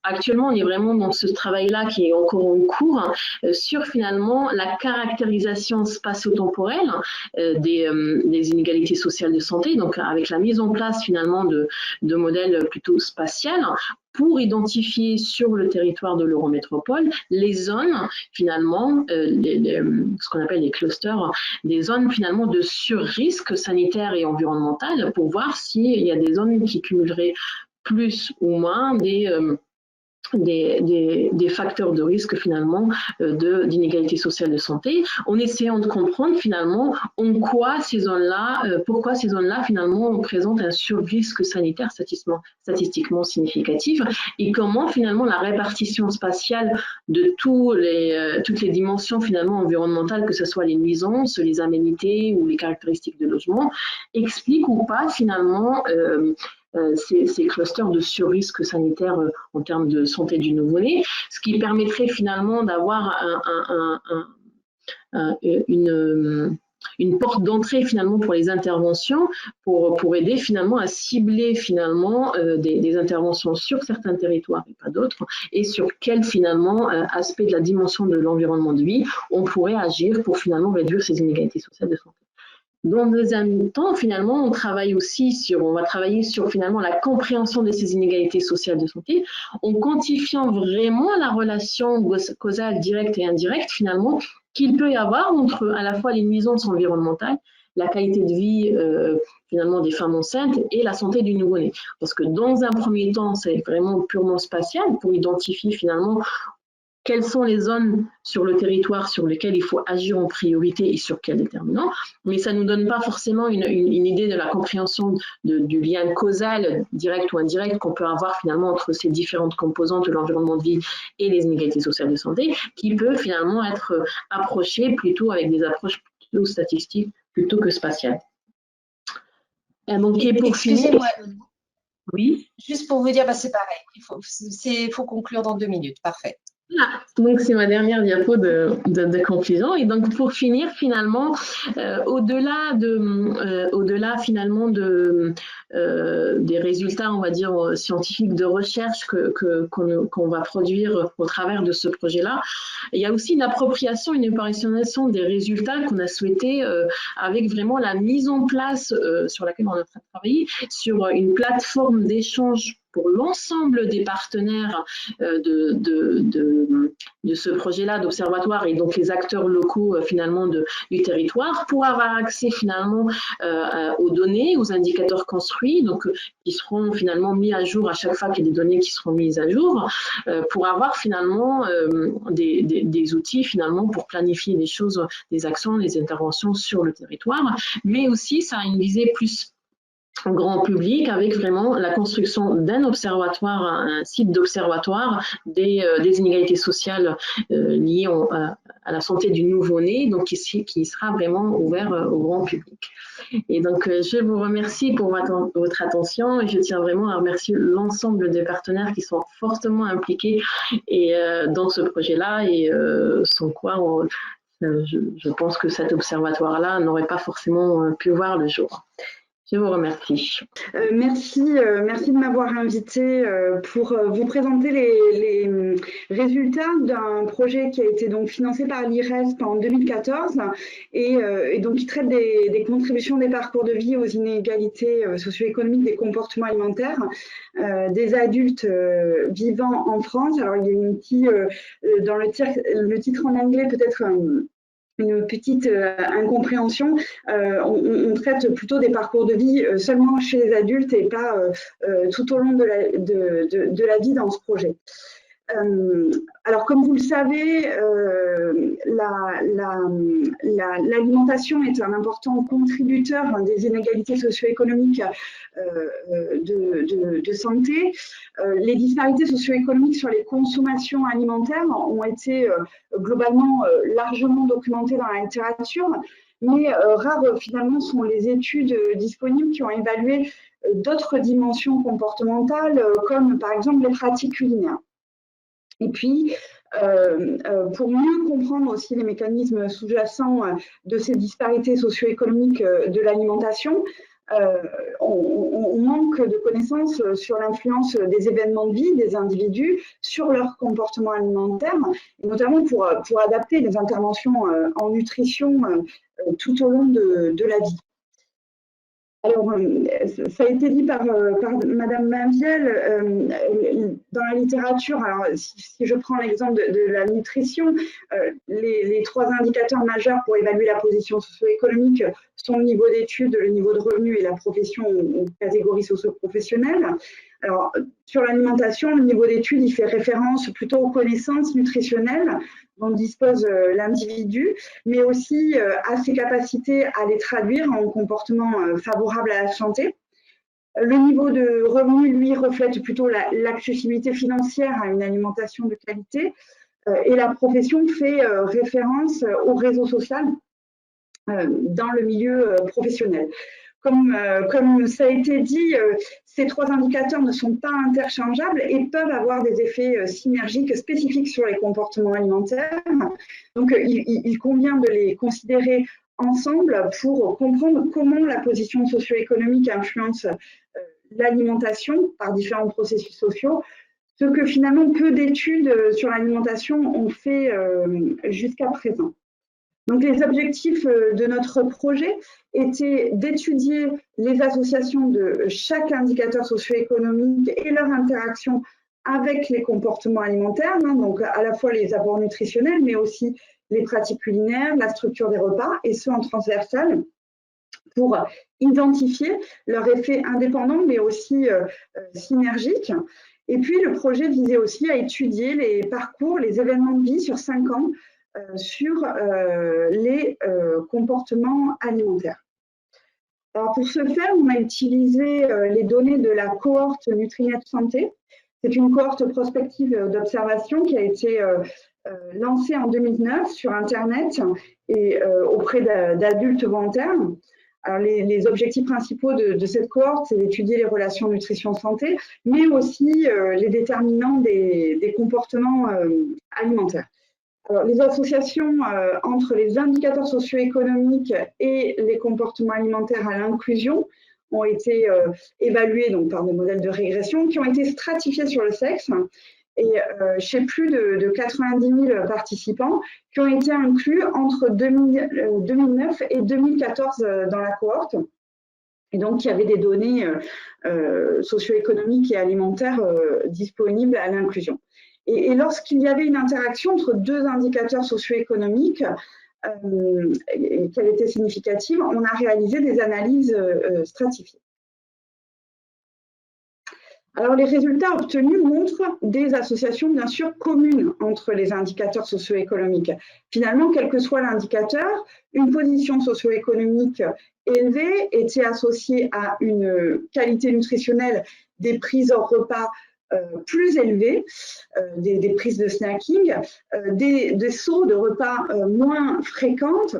actuellement, on est vraiment dans ce travail-là qui est encore en cours sur finalement la caractérisation spatio-temporelle des inégalités sociales de santé, donc avec la mise en place finalement de modèles plutôt spatials pour identifier sur le territoire de l'Eurométropole les zones finalement, ce qu'on appelle les clusters, des zones finalement de sur-risque sanitaire et environnemental pour voir s'il y a des zones qui cumuleraient plus ou moins des facteurs de risque finalement d'inégalité sociale de santé, en essayant de comprendre finalement pourquoi ces zones-là finalement présentent un sur-risque sanitaire statistiquement significatif et comment finalement la répartition spatiale de toutes les dimensions finalement environnementales, que ce soit les nuisances, les aménités ou les caractéristiques de logement, explique ou pas finalement ces clusters de sur-risque sanitaire en termes de santé du nouveau-né, ce qui permettrait finalement d'avoir une porte d'entrée finalement pour les interventions, pour aider finalement à cibler finalement des interventions sur certains territoires et pas d'autres, et sur quel finalement aspect de la dimension de l'environnement de vie on pourrait agir pour finalement réduire ces inégalités sociales de santé. Dans le deuxième temps, finalement, on va travailler sur finalement la compréhension de ces inégalités sociales de santé, en quantifiant vraiment la relation causale directe et indirecte, finalement, qu'il peut y avoir entre à la fois les nuisances environnementales, la qualité de vie finalement des femmes enceintes et la santé du nouveau-né. Parce que dans un premier temps, c'est vraiment purement spatial pour identifier finalement quelles sont les zones sur le territoire sur lesquelles il faut agir en priorité et sur quels déterminants, mais ça ne nous donne pas forcément une idée de la compréhension du lien causal, direct ou indirect, qu'on peut avoir finalement entre ces différentes composantes de l'environnement de vie et les inégalités sociales de santé, qui peut finalement être approché plutôt avec des approches plutôt statistiques plutôt que spatiales. Donc, pour finir, oui. Juste pour vous dire, c'est pareil, il faut conclure dans 2 minutes, parfait. Ah, donc c'est ma dernière diapo de conclusion. Et donc pour finir, finalement, au-delà finalement des résultats, on va dire scientifiques de recherche qu'on va produire au travers de ce projet-là, il y a aussi une appropriation, une opérationnalisation des résultats qu'on a souhaité avec vraiment la mise en place sur laquelle on est en train de travailler sur une plateforme d'échange pour l'ensemble des partenaires de ce projet-là d'observatoire et donc les acteurs locaux finalement du territoire pour avoir accès finalement aux données, aux indicateurs construits, donc qui seront finalement mis à jour à chaque fois qu'il y a des données qui seront mises à jour, pour avoir finalement des outils finalement pour planifier des choses, des actions, des interventions sur le territoire, mais aussi ça a une visée plus grand public avec vraiment la construction d'un observatoire, un site d'observatoire des inégalités sociales liées la santé du nouveau-né, donc qui sera vraiment ouvert au grand public. Et donc, je vous remercie pour votre attention et je tiens vraiment à remercier l'ensemble des partenaires qui sont fortement impliqués dans ce projet-là et sans quoi je pense que cet observatoire-là n'aurait pas forcément pu voir le jour. Je vous remercie. Merci de m'avoir invité pour vous présenter les résultats d'un projet qui a été donc financé par l'IRESP en 2014 et donc qui traite des contributions des parcours de vie aux inégalités socio-économiques des comportements alimentaires des adultes vivant en France. Alors il y a une petite, dans le titre en anglais peut-être une petite incompréhension. On traite plutôt des parcours de vie seulement chez les adultes et pas tout au long de la vie dans ce projet. Alors, comme vous le savez, l'alimentation est un important contributeur des inégalités socio-économiques de santé. Les disparités socio-économiques sur les consommations alimentaires ont été globalement largement documentées dans la littérature, mais rares finalement sont les études disponibles qui ont évalué d'autres dimensions comportementales, comme par exemple les pratiques culinaires. Et puis, pour mieux comprendre aussi les mécanismes sous-jacents de ces disparités socio-économiques de l'alimentation, on manque de connaissances sur l'influence des événements de vie des individus sur leur comportement alimentaire, et notamment pour adapter les interventions en nutrition tout au long de la vie. Alors, ça a été dit par Madame Mainvielle, dans la littérature, alors si je prends l'exemple de la nutrition, les trois indicateurs majeurs pour évaluer la position socio-économique sont le niveau d'études, le niveau de revenu et la profession ou catégorie socio-professionnelle. Alors, sur l'alimentation, le niveau d'études, il fait référence plutôt aux connaissances nutritionnelles dont dispose l'individu, mais aussi à ses capacités à les traduire en comportements favorables à la santé. Le niveau de revenu, lui, reflète plutôt l'accessibilité financière à une alimentation de qualité, et la profession fait référence au réseau social dans le milieu professionnel. Comme ça a été dit, ces trois indicateurs ne sont pas interchangeables et peuvent avoir des effets synergiques spécifiques sur les comportements alimentaires. Donc, il convient de les considérer ensemble pour comprendre comment la position socio-économique influence l'alimentation par différents processus sociaux, ce que finalement peu d'études sur l'alimentation ont fait jusqu'à présent. Donc, les objectifs de notre projet étaient d'étudier les associations de chaque indicateur socio-économique et leur interaction avec les comportements alimentaires, donc à la fois les apports nutritionnels, mais aussi les pratiques culinaires, la structure des repas, et ce en transversal, pour identifier leur effet indépendant, mais aussi synergique. Et puis, le projet visait aussi à étudier les parcours, les événements de vie sur 5 ans, sur les comportements alimentaires. Alors pour ce faire, on a utilisé les données de la cohorte Nutrinet Santé. C'est une cohorte prospective d'observation qui a été lancée en 2009 sur Internet et auprès d'adultes volontaires. Alors les objectifs principaux de cette cohorte, c'est d'étudier les relations nutrition-santé, mais aussi les déterminants des comportements alimentaires. Alors, les associations entre les indicateurs socio-économiques et les comportements alimentaires à l'inclusion ont été évaluées donc, par des modèles de régression qui ont été stratifiés sur le sexe et chez plus de 90 000 participants qui ont été inclus entre 2009 et 2014 dans la cohorte. Et donc, il y avait des données socio-économiques et alimentaires disponibles à l'inclusion. Et lorsqu'il y avait une interaction entre deux indicateurs socio-économiques qui avait été significative, on a réalisé des analyses stratifiées. Alors, les résultats obtenus montrent des associations, bien sûr, communes entre les indicateurs socio-économiques. Finalement, quel que soit l'indicateur, une position socio-économique élevée était associée à une qualité nutritionnelle des prises hors repas plus élevés, des prises de snacking, des sauts de repas moins fréquentes,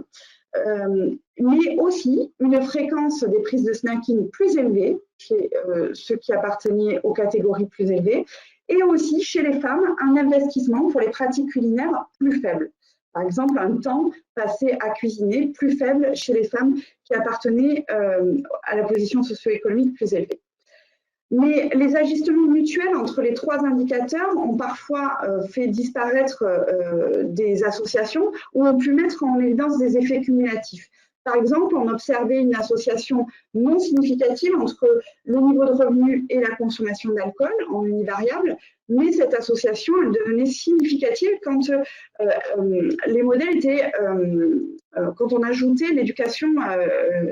mais aussi une fréquence des prises de snacking plus élevée chez ceux qui appartenaient aux catégories plus élevées, et aussi chez les femmes, un investissement pour les pratiques culinaires plus faible. Par exemple, un temps passé à cuisiner plus faible chez les femmes qui appartenaient à la position socio-économique plus élevée. Mais les ajustements mutuels entre les trois indicateurs ont parfois fait disparaître des associations ou ont pu mettre en évidence des effets cumulatifs. Par exemple, on observait une association non significative entre le niveau de revenu et la consommation d'alcool en univariable, mais cette association elle devenait significative quand les modèles étaient, quand on ajoutait l'éducation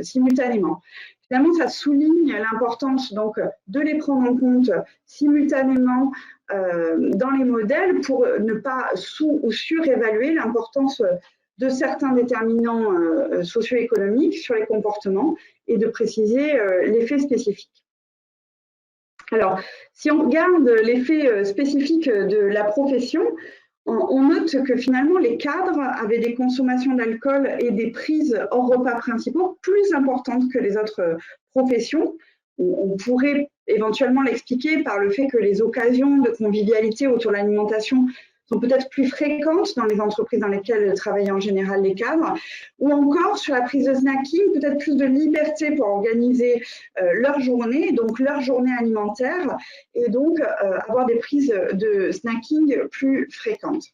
simultanément. Finalement, ça souligne l'importance donc de les prendre en compte simultanément dans les modèles pour ne pas sous- ou surévaluer l'importance de certains déterminants socio-économiques sur les comportements et de préciser l'effet spécifique. Alors, si on regarde l'effet spécifique de la profession, on note que finalement les cadres avaient des consommations d'alcool et des prises hors repas principaux plus importantes que les autres professions. On pourrait éventuellement l'expliquer par le fait que les occasions de convivialité autour de l'alimentation sont peut-être plus fréquentes dans les entreprises dans lesquelles travaillent en général les cadres, ou encore sur la prise de snacking, peut-être plus de liberté pour organiser leur journée, donc leur journée alimentaire, et donc avoir des prises de snacking plus fréquentes.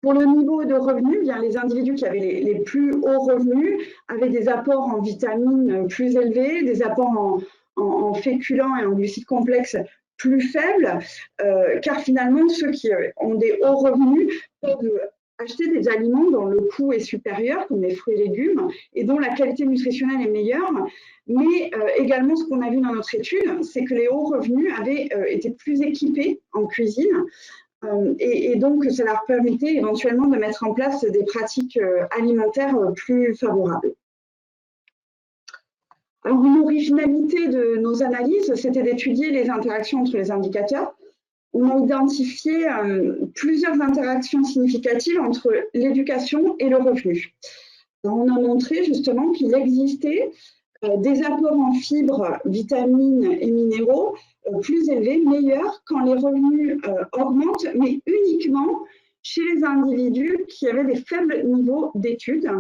Pour le niveau de revenus, bien, les individus qui avaient les plus hauts revenus avaient des apports en vitamines plus élevés, des apports en féculents et en glucides complexes plus faibles, car finalement, ceux qui ont des hauts revenus peuvent acheter des aliments dont le coût est supérieur, comme les fruits et légumes, et dont la qualité nutritionnelle est meilleure. Mais également, ce qu'on a vu dans notre étude, c'est que les hauts revenus avaient été plus équipés en cuisine, et donc ça leur permettait éventuellement de mettre en place des pratiques alimentaires plus favorables. Alors, une originalité de nos analyses, c'était d'étudier les interactions entre les indicateurs. On a identifié plusieurs interactions significatives entre l'éducation et le revenu. Alors, on a montré justement qu'il existait des apports en fibres, vitamines et minéraux plus élevés, meilleurs quand les revenus augmentent, mais uniquement chez les individus qui avaient des faibles niveaux d'études,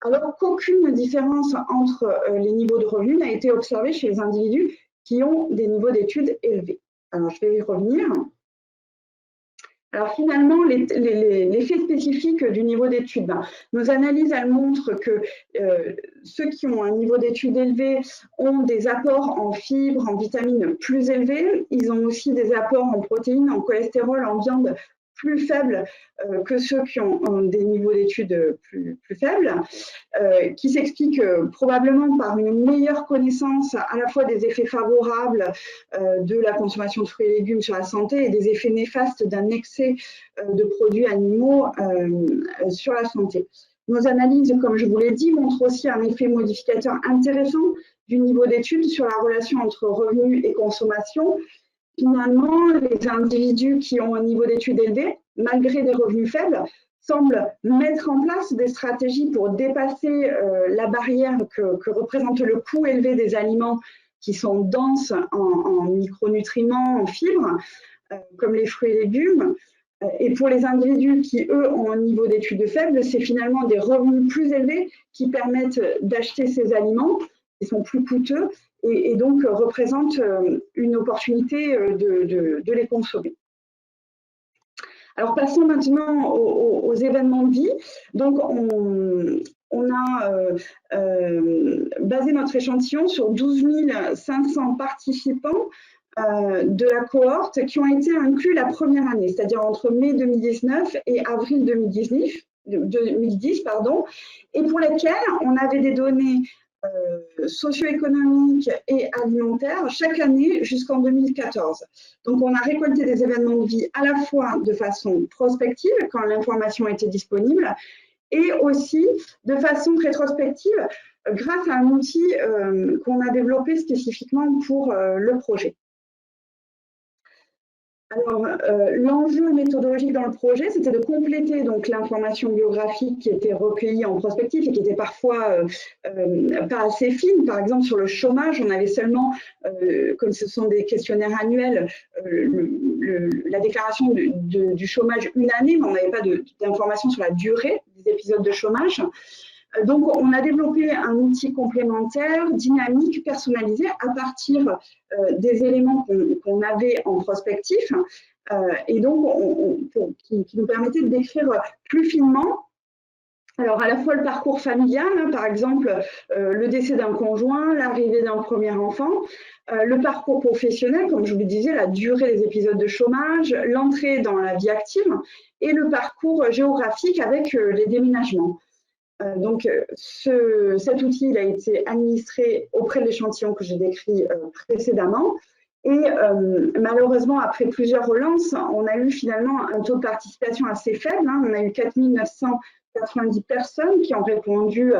alors qu'aucune différence entre les niveaux de revenus n'a été observée chez les individus qui ont des niveaux d'études élevés. Alors, je vais y revenir. Alors finalement, l'effet spécifique du niveau d'études, nos analyses elles montrent que ceux qui ont un niveau d'études élevé ont des apports en fibres, en vitamines plus élevés. Ils ont aussi des apports en protéines, en cholestérol, en viande plus faibles que ceux qui ont des niveaux d'études plus faibles, qui s'expliquent probablement par une meilleure connaissance à la fois des effets favorables de la consommation de fruits et légumes sur la santé et des effets néfastes d'un excès de produits animaux sur la santé. Nos analyses, comme je vous l'ai dit, montrent aussi un effet modificateur intéressant du niveau d'études sur la relation entre revenus et consommation. Finalement, les individus qui ont un niveau d'études élevé, malgré des revenus faibles, semblent mettre en place des stratégies pour dépasser la barrière que représente le coût élevé des aliments qui sont denses en micronutriments, en fibres, comme les fruits et légumes. Et pour les individus qui, eux, ont un niveau d'études faible, c'est finalement des revenus plus élevés qui permettent d'acheter ces aliments, qui sont plus coûteux, et donc représentent une opportunité de les consommer. Alors passons maintenant aux événements de vie. Donc on a basé notre échantillon sur 12 500 participants de la cohorte qui ont été inclus la première année, c'est-à-dire entre mai 2019 et avril 2010, et pour lesquels on avait des données socio-économiques et alimentaires chaque année jusqu'en 2014. Donc, on a récolté des événements de vie à la fois de façon prospective, quand l'information était disponible, et aussi de façon rétrospective, grâce à un outil qu'on a développé spécifiquement pour le projet. Alors, l'enjeu méthodologique dans le projet, c'était de compléter donc l'information biographique qui était recueillie en prospectif et qui était parfois pas assez fine. Par exemple, sur le chômage, on avait seulement, comme ce sont des questionnaires annuels, la déclaration du chômage une année, mais on n'avait pas d'informations sur la durée des épisodes de chômage. Donc, on a développé un outil complémentaire, dynamique, personnalisé à partir des éléments qu'on avait en prospectif et donc qui nous permettait de décrire plus finement. Alors, à la fois le parcours familial, hein, par exemple, le décès d'un conjoint, l'arrivée d'un premier enfant, le parcours professionnel, comme je vous le disais, la durée des épisodes de chômage, l'entrée dans la vie active et le parcours géographique avec les déménagements. Donc, cet outil il a été administré auprès de l'échantillon que j'ai décrit précédemment. Et malheureusement, après plusieurs relances, on a eu finalement un taux de participation assez faible. Hein. On a eu 4 990 personnes qui ont répondu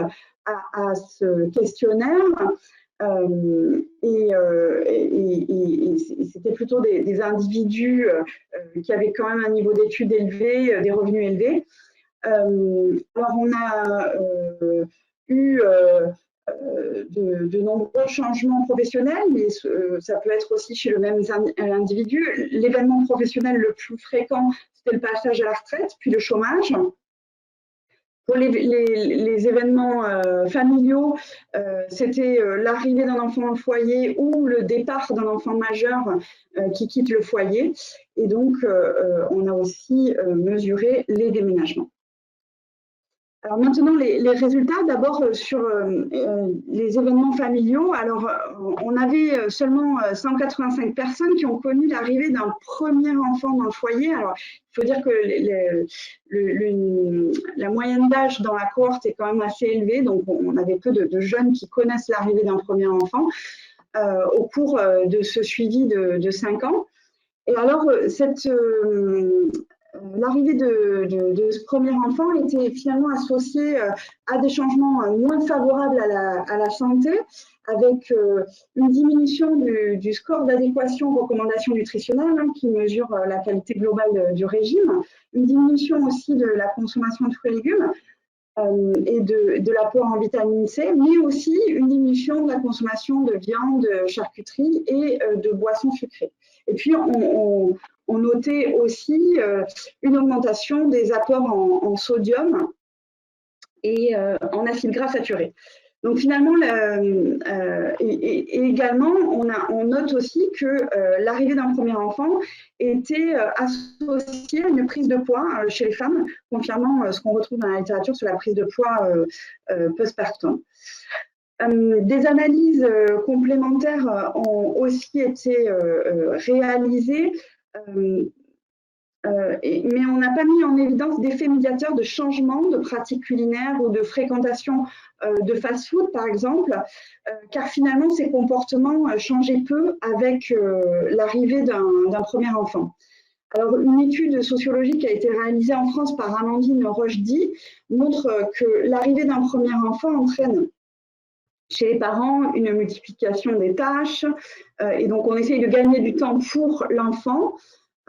à ce questionnaire. Et c'était plutôt des individus qui avaient quand même un niveau d'études élevé, des revenus élevés. Alors, on a eu de nombreux changements professionnels, mais ça peut être aussi chez le même individu. L'événement professionnel le plus fréquent, c'était le passage à la retraite, puis le chômage. Pour les événements familiaux, c'était l'arrivée d'un enfant dans le foyer ou le départ d'un enfant majeur qui quitte le foyer. Et donc, on a aussi mesuré les déménagements. Alors maintenant, les résultats, d'abord sur les événements familiaux. Alors, on avait seulement 185 personnes qui ont connu l'arrivée d'un premier enfant dans le foyer. Alors, il faut dire que la moyenne d'âge dans la cohorte est quand même assez élevée, donc on avait peu de jeunes qui connaissent l'arrivée d'un premier enfant au cours de ce suivi de 5 ans. Et alors, l'arrivée de ce premier enfant était finalement associée à des changements moins favorables à la santé, avec une diminution du score d'adéquation recommandation nutritionnelle hein, qui mesure la qualité globale du régime, une diminution aussi de la consommation de fruits et légumes et de l'apport en vitamine C, mais aussi une diminution de la consommation de viande, charcuterie et de boissons sucrées. Et puis, on notait aussi une augmentation des apports en sodium et en acides gras saturés. Donc finalement, et également, on note aussi que l'arrivée d'un premier enfant était associée à une prise de poids chez les femmes, confirmant ce qu'on retrouve dans la littérature sur la prise de poids postpartum. Des analyses complémentaires ont aussi été réalisées, mais on n'a pas mis en évidence d'effets médiateurs de changement de pratiques culinaires ou de fréquentation de fast-food, par exemple, car finalement, ces comportements changeaient peu avec l'arrivée d'un premier enfant. Alors, une étude sociologique qui a été réalisée en France par Amandine Rochdy montre que l'arrivée d'un premier enfant entraîne chez les parents une multiplication des tâches, et donc on essaye de gagner du temps pour l'enfant.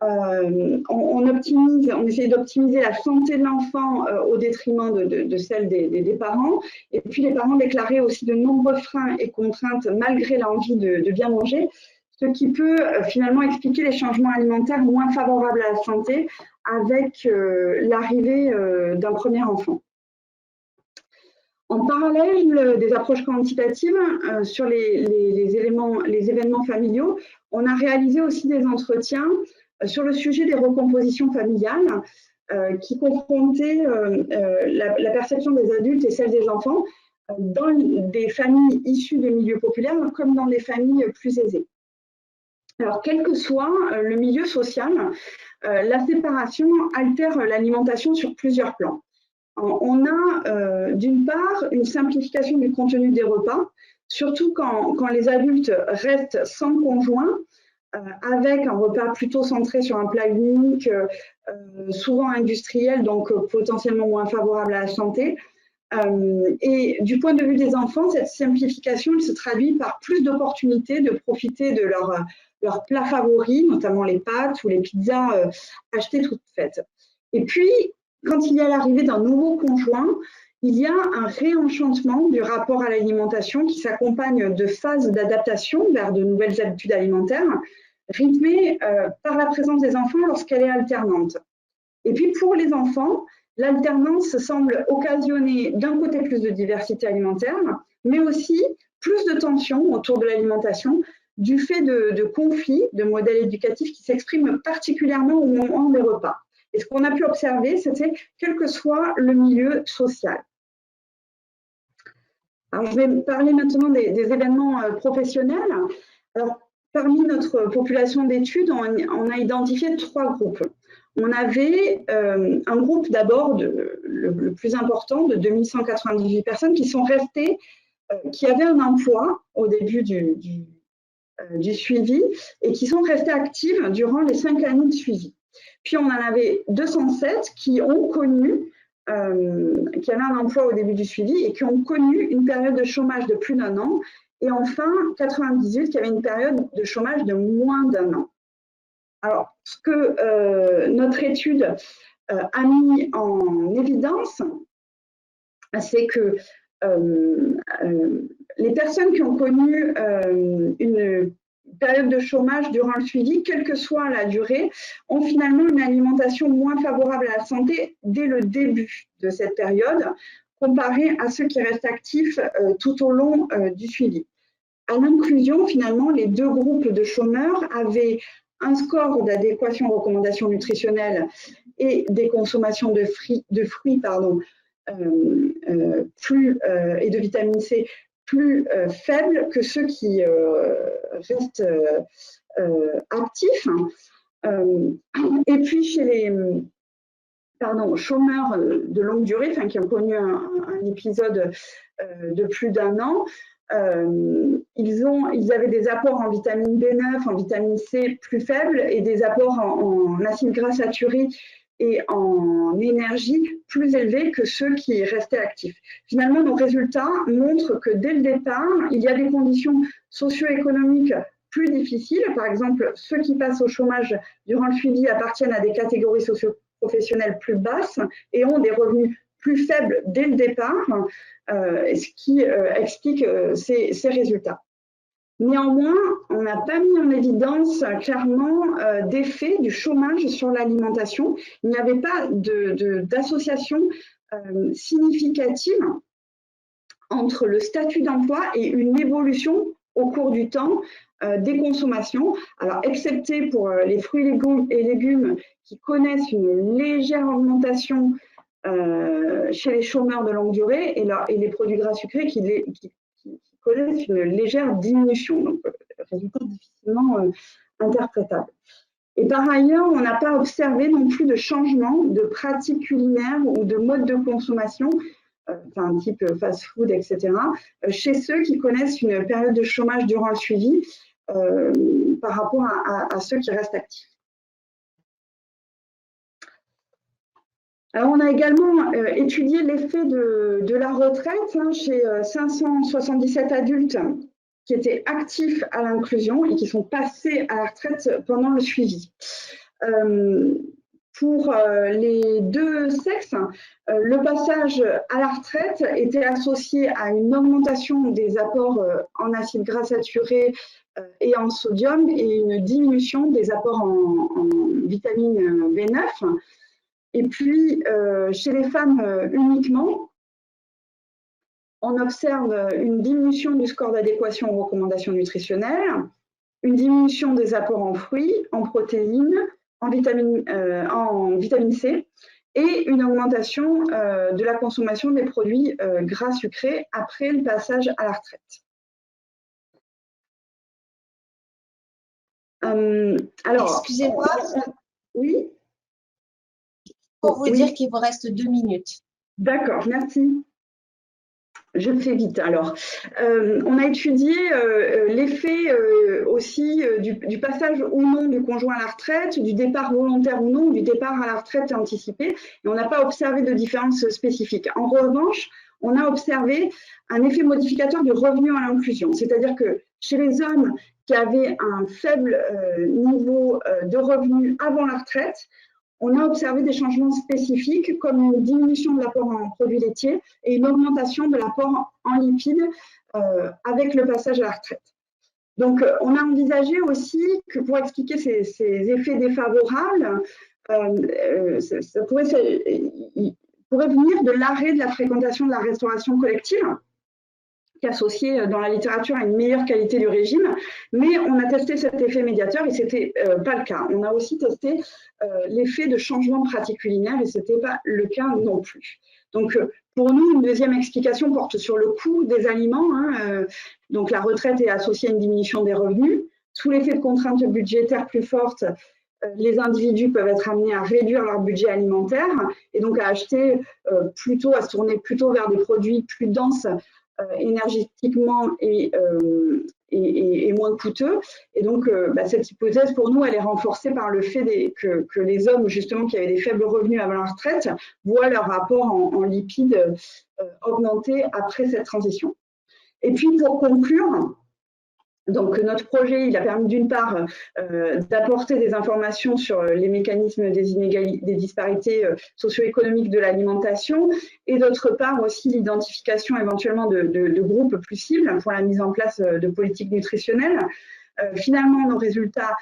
On essaie d'optimiser la santé de l'enfant au détriment de celle des parents. Et puis les parents déclaraient aussi de nombreux freins et contraintes malgré l'envie de bien manger, ce qui peut finalement expliquer les changements alimentaires moins favorables à la santé avec l'arrivée d'un premier enfant. En parallèle des approches quantitatives sur les événements familiaux, on a réalisé aussi des entretiens sur le sujet des recompositions familiales qui confrontaient la perception des adultes et celle des enfants dans des familles issues de milieux populaires comme dans des familles plus aisées. Alors, quel que soit le milieu social, la séparation altère l'alimentation sur plusieurs plans. On a d'une part une simplification du contenu des repas, surtout quand les adultes restent sans conjoint, avec un repas plutôt centré sur un plat unique, souvent industriel, donc potentiellement moins favorable à la santé. Et du point de vue des enfants, cette simplification elle se traduit par plus d'opportunités de profiter de leurs plats favoris, notamment les pâtes ou les pizzas achetées toutes faites. Et puis, quand il y a l'arrivée d'un nouveau conjoint, il y a un réenchantement du rapport à l'alimentation qui s'accompagne de phases d'adaptation vers de nouvelles habitudes alimentaires, rythmées par la présence des enfants lorsqu'elle est alternante. Et puis pour les enfants, l'alternance semble occasionner d'un côté plus de diversité alimentaire, mais aussi plus de tensions autour de l'alimentation du fait de conflits de modèles éducatifs qui s'expriment particulièrement au moment des repas. Et ce qu'on a pu observer, c'était quel que soit le milieu social. Alors, je vais parler maintenant des événements professionnels. Alors, parmi notre population d'études, on a identifié 3 groupes. On avait un groupe d'abord, le plus important, de 2198 personnes qui sont restées, qui avaient un emploi au début du suivi et qui sont restées actives durant les 5 années de suivi. Puis on en avait 207 qui ont connu, qui avaient un emploi au début du suivi et qui ont connu une période de chômage de plus d'1 an. Et enfin, 98 qui avaient une période de chômage de moins d'1 an. Alors, ce que notre étude a mis en évidence, c'est que les personnes qui ont connu une période de chômage durant le suivi, quelle que soit la durée, ont finalement une alimentation moins favorable à la santé dès le début de cette période, comparé à ceux qui restent actifs tout au long du suivi. À l'inclusion, finalement, les 2 groupes de chômeurs avaient un score d'adéquation aux recommandations nutritionnelles et des consommations de fruits et de vitamine C plus faibles que ceux qui restent actifs. Et puis chez les chômeurs de longue durée, qui ont connu un épisode de plus d'1 an, ils avaient des apports en vitamine B9, en vitamine C plus faibles et des apports en acides gras saturés et en énergie plus élevés que ceux qui restaient actifs. Finalement, nos résultats montrent que dès le départ, il y a des conditions socio-économiques plus difficiles. Par exemple, ceux qui passent au chômage durant le suivi appartiennent à des catégories socio-professionnelles plus basses et ont des revenus plus faibles dès le départ, ce qui explique ces résultats. Néanmoins, on n'a pas mis en évidence clairement d'effet du chômage sur l'alimentation. Il n'y avait pas d'association significative entre le statut d'emploi et une évolution au cours du temps des consommations. Alors, excepté pour les fruits et légumes qui connaissent une légère augmentation chez les chômeurs de longue durée et les produits gras sucrés qui connaissent une légère diminution, donc résultat difficilement interprétable. Et par ailleurs, on n'a pas observé non plus de changement de pratiques culinaires ou de mode de consommation, type fast-food, etc., chez ceux qui connaissent une période de chômage durant le suivi par rapport à ceux qui restent actifs. Alors, on a également étudié l'effet de la retraite chez 577 adultes qui étaient actifs à l'inclusion et qui sont passés à la retraite pendant le suivi. Pour les 2 sexes, le passage à la retraite était associé à une augmentation des apports en acides gras saturés et en sodium et une diminution des apports en vitamine B9. Et puis, chez les femmes uniquement, on observe une diminution du score d'adéquation aux recommandations nutritionnelles, une diminution des apports en fruits, en protéines, en vitamine C et une augmentation de la consommation des produits gras sucrés après le passage à la retraite. Alors, excusez-moi. Oui. Pour vous dire qu'il vous reste 2 minutes. D'accord, merci. Je fais vite. Alors, on a étudié l'effet aussi du passage ou non du conjoint à la retraite, du départ volontaire ou non, du départ à la retraite anticipée, et on n'a pas observé de différence spécifique. En revanche, on a observé un effet modificateur du revenu à l'inclusion. C'est-à-dire que chez les hommes qui avaient un faible niveau de revenu avant la retraite, on a observé des changements spécifiques comme une diminution de l'apport en produits laitiers et une augmentation de l'apport en lipides avec le passage à la retraite. Donc, on a envisagé aussi que pour expliquer ces effets défavorables, ça pourrait venir de l'arrêt de la fréquentation de la restauration collective, qui est associée dans la littérature à une meilleure qualité du régime, mais on a testé cet effet médiateur et ce n'était pas le cas. On a aussi testé l'effet de changement de pratique culinaire et ce n'était pas le cas non plus. Donc, pour nous, une deuxième explication porte sur le coût des aliments. Donc, la retraite est associée à une diminution des revenus. Sous l'effet de contraintes budgétaires plus fortes, les individus peuvent être amenés à réduire leur budget alimentaire et donc à acheter à se tourner plutôt vers des produits plus denses énergétiquement et moins coûteux. Et donc, cette hypothèse, pour nous, elle est renforcée par le fait que les hommes, justement, qui avaient des faibles revenus avant la retraite, voient leur rapport en lipides augmenter après cette transition. Et puis, pour conclure, donc, notre projet, il a permis d'une part d'apporter des informations sur les mécanismes des disparités socio-économiques de l'alimentation et d'autre part aussi l'identification éventuellement de groupes plus cibles pour la mise en place de politiques nutritionnelles. Finalement, nos résultats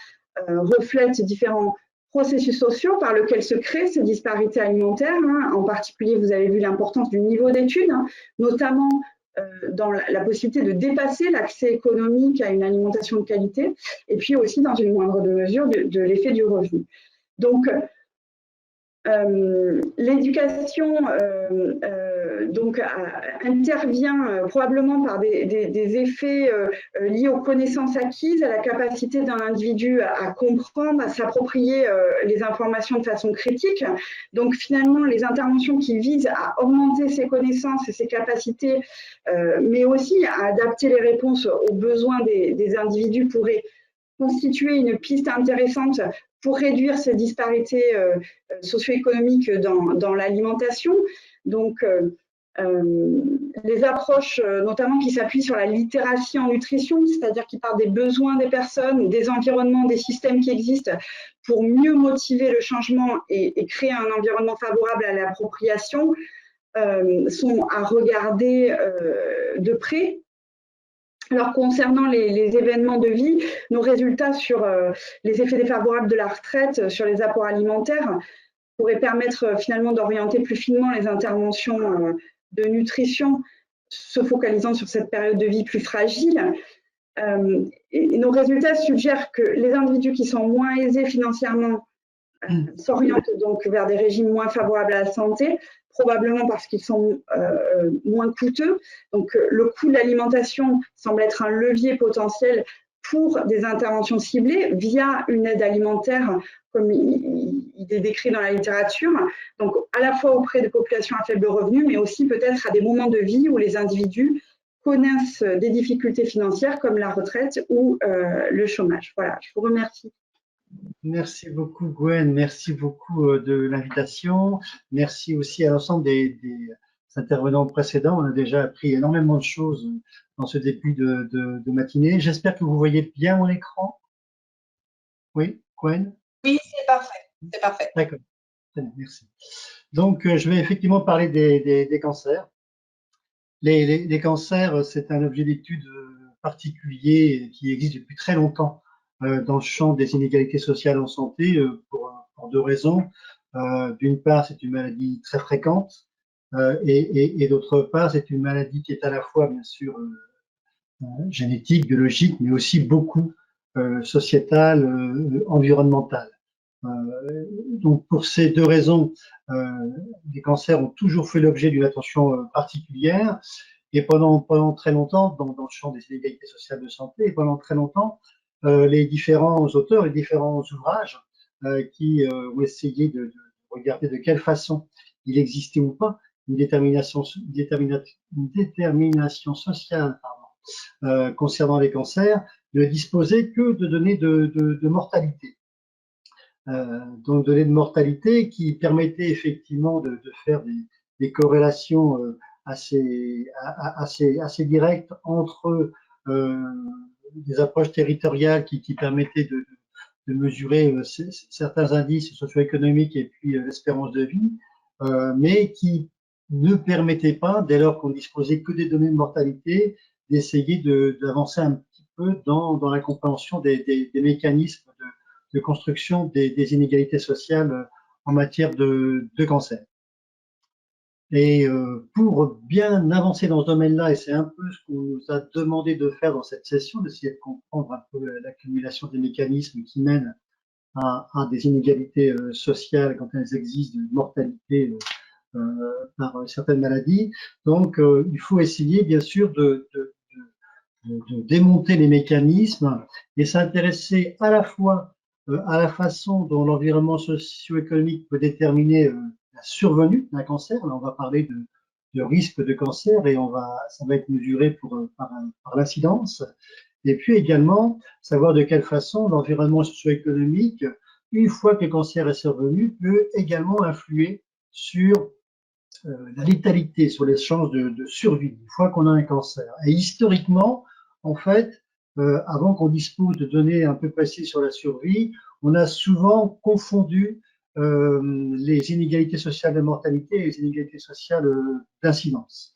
reflètent différents processus sociaux par lesquels se créent ces disparités alimentaires. En particulier, vous avez vu l'importance du niveau d'études, notamment dans la possibilité de dépasser l'accès économique à une alimentation de qualité, et puis aussi dans une moindre mesure de l'effet du revenu. Donc, l'éducation intervient probablement par des effets liés aux connaissances acquises, à la capacité d'un individu à comprendre, à s'approprier les informations de façon critique. Donc finalement, les interventions qui visent à augmenter ses connaissances et ses capacités, mais aussi à adapter les réponses aux besoins des individus pourraient constituer une piste intéressante pour réduire ces disparités socio-économiques dans l'alimentation. Donc, les approches, notamment qui s'appuient sur la littératie en nutrition, c'est-à-dire qui partent des besoins des personnes, des environnements, des systèmes qui existent pour mieux motiver le changement et créer un environnement favorable à l'appropriation, sont à regarder de près. Alors, concernant les événements de vie, nos résultats sur les effets défavorables de la retraite sur les apports alimentaires pourraient permettre finalement d'orienter plus finement les interventions de nutrition, se focalisant sur cette période de vie plus fragile. Et nos résultats suggèrent que les individus qui sont moins aisés financièrement s'orientent donc vers des régimes moins favorables à la santé, probablement parce qu'ils sont moins coûteux. Donc, le coût de l'alimentation semble être un levier potentiel pour des interventions ciblées via une aide alimentaire, comme il est décrit dans la littérature, donc à la fois auprès des populations à faible revenu, mais aussi peut-être à des moments de vie où les individus connaissent des difficultés financières comme la retraite ou le chômage. Voilà, je vous remercie. Merci beaucoup Gwen, merci beaucoup de l'invitation, merci aussi à l'ensemble des intervenants précédents. On a déjà appris énormément de choses dans ce début de matinée. J'espère que vous voyez bien mon écran. Oui, Gwen? Oui, c'est parfait. C'est parfait. D'accord, merci. Donc, je vais effectivement parler des cancers. Les cancers, c'est un objet d'étude particulier qui existe depuis très longtemps dans le champ des inégalités sociales en santé pour deux raisons. D'une part, c'est une maladie très fréquente et d'autre part, c'est une maladie qui est à la fois, bien sûr, génétique, biologique, mais aussi beaucoup sociétale, environnementale. Donc, pour ces deux raisons, les cancers ont toujours fait l'objet d'une attention particulière et pendant très longtemps, dans le champ des inégalités sociales de santé, et pendant très longtemps, les différents auteurs, les différents ouvrages qui ont essayé de regarder de quelle façon il existait ou pas une détermination sociale concernant les cancers, ne disposaient que de données de mortalité. Donc données de mortalité qui permettaient effectivement de faire des corrélations assez directe entre des approches territoriales qui permettaient de mesurer certains indices socio-économiques et puis l'espérance de vie, mais qui ne permettaient pas, dès lors qu'on disposait que des données de mortalité, d'essayer d'avancer un petit peu dans la compréhension des mécanismes de construction des inégalités sociales en matière de cancer. Et pour bien avancer dans ce domaine-là, et c'est un peu ce qu'on nous a demandé de faire dans cette session, d'essayer de comprendre un peu l'accumulation des mécanismes qui mènent à des inégalités sociales quand elles existent, de mortalité par certaines maladies. Donc, il faut essayer, bien sûr, de démonter les mécanismes et s'intéresser à la fois à la façon dont l'environnement socio-économique peut déterminer la survenue d'un cancer. Là, on va parler de risque de cancer et ça va être mesuré par l'incidence. Et puis également, savoir de quelle façon l'environnement socio-économique, une fois que le cancer est survenu, peut également influer sur la létalité, sur les chances de survie, une fois qu'on a un cancer. Et historiquement, en fait, avant qu'on dispose de données un peu précises sur la survie, on a souvent confondu les inégalités sociales de mortalité et les inégalités sociales d'incidence.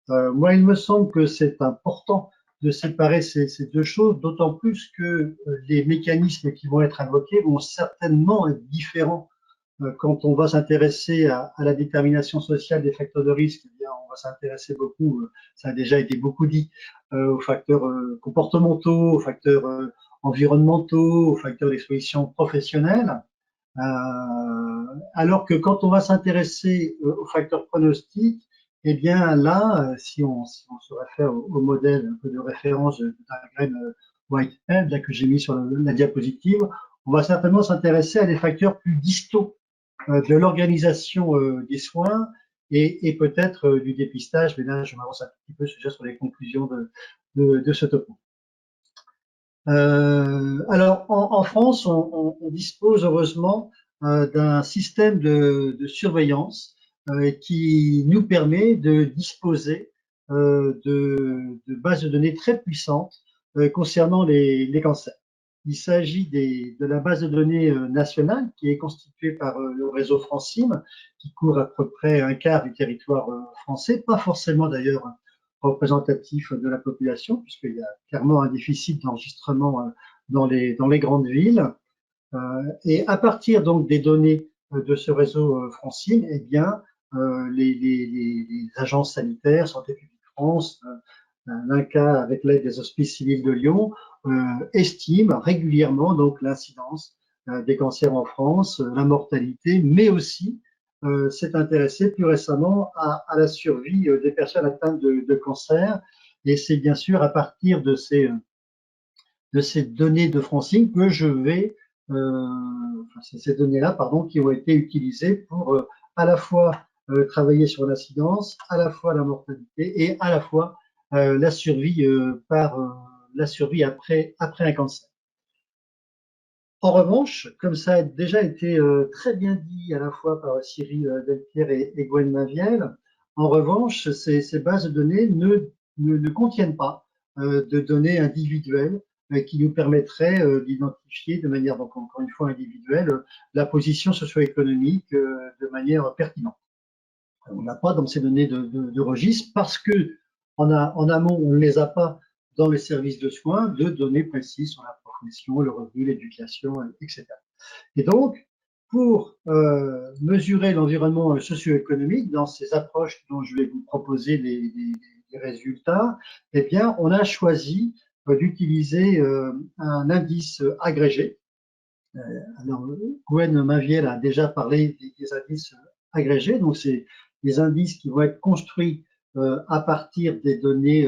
Moi, il me semble que c'est important de séparer ces deux choses, d'autant plus que les mécanismes qui vont être invoqués vont certainement être différents. Quand on va s'intéresser à la détermination sociale des facteurs de risque, eh bien, on va s'intéresser beaucoup, ça a déjà été beaucoup dit, aux facteurs comportementaux, aux facteurs environnementaux, aux facteurs d'exposition professionnelle. Alors que quand on va s'intéresser aux facteurs pronostiques, eh bien là, si on se réfère au modèle un peu de référence de Dahlgren Whitehead, là que j'ai mis sur la diapositive, on va certainement s'intéresser à des facteurs plus distaux de l'organisation des soins et peut-être du dépistage, mais là je m'avance un petit peu déjà sur les conclusions de ce topo. Alors en France, on dispose heureusement d'un système de surveillance qui nous permet de disposer de bases de données très puissantes concernant les cancers. Il s'agit de la base de données nationale qui est constituée par le réseau Francim, qui couvre à peu près un quart du territoire français, pas forcément d'ailleurs représentatif de la population, puisqu'il y a clairement un déficit d'enregistrement dans les grandes villes. Et à partir donc des données de ce réseau Francim, eh bien, les agences sanitaires, Santé publique France, l'INCa avec l'aide des Hospices civils de Lyon, estime régulièrement donc l'incidence des cancers en France, la mortalité, mais aussi s'est intéressé plus récemment à la survie des personnes atteintes de cancer. Et c'est bien sûr à partir de ces données de Francim que je vais, ces données-là, pardon, qui ont été utilisées pour à la fois travailler sur l'incidence, à la fois la mortalité et à la fois la survie la survie après un cancer. En revanche, comme ça a déjà été très bien dit à la fois par Cyril Delpierre et Gwen Maviel, en revanche, ces bases de données ne contiennent pas de données individuelles qui nous permettraient d'identifier de manière, donc encore une fois individuelle, la position socio-économique de manière pertinente. On n'a pas dans ces données de registre parce que en amont, on ne les a pas dans les services de soins de données précises sur la profession, le revenu, l'éducation, etc. Et donc, pour mesurer l'environnement socio-économique dans ces approches dont je vais vous proposer les résultats, eh bien, on a choisi d'utiliser un indice agrégé. Alors, Gwen Maviel a déjà parlé des indices agrégés, donc c'est des indices qui vont être construits à partir des données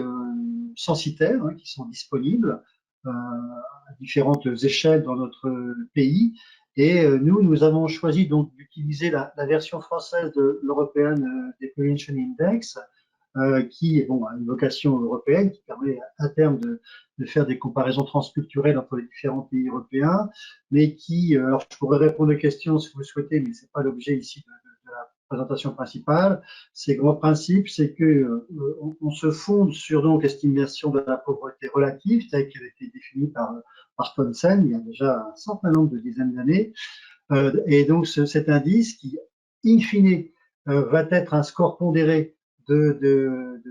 censitaires qui sont disponibles à différentes échelles dans notre pays. Et nous avons choisi donc d'utiliser la version française de l'European Depopulation Index, qui a une vocation européenne, qui permet à terme de faire des comparaisons transculturelles entre les différents pays européens, mais qui, alors je pourrais répondre aux questions si vous le souhaitez, mais c'est pas l'objet ici de présentation principale. Ces grands principes, c'est que on se fonde sur donc l'estimation de la pauvreté relative, telle qu'elle a été définie par Thomson il y a déjà un certain nombre de dizaines d'années. Et donc cet indice qui, in fine, va être un score pondéré de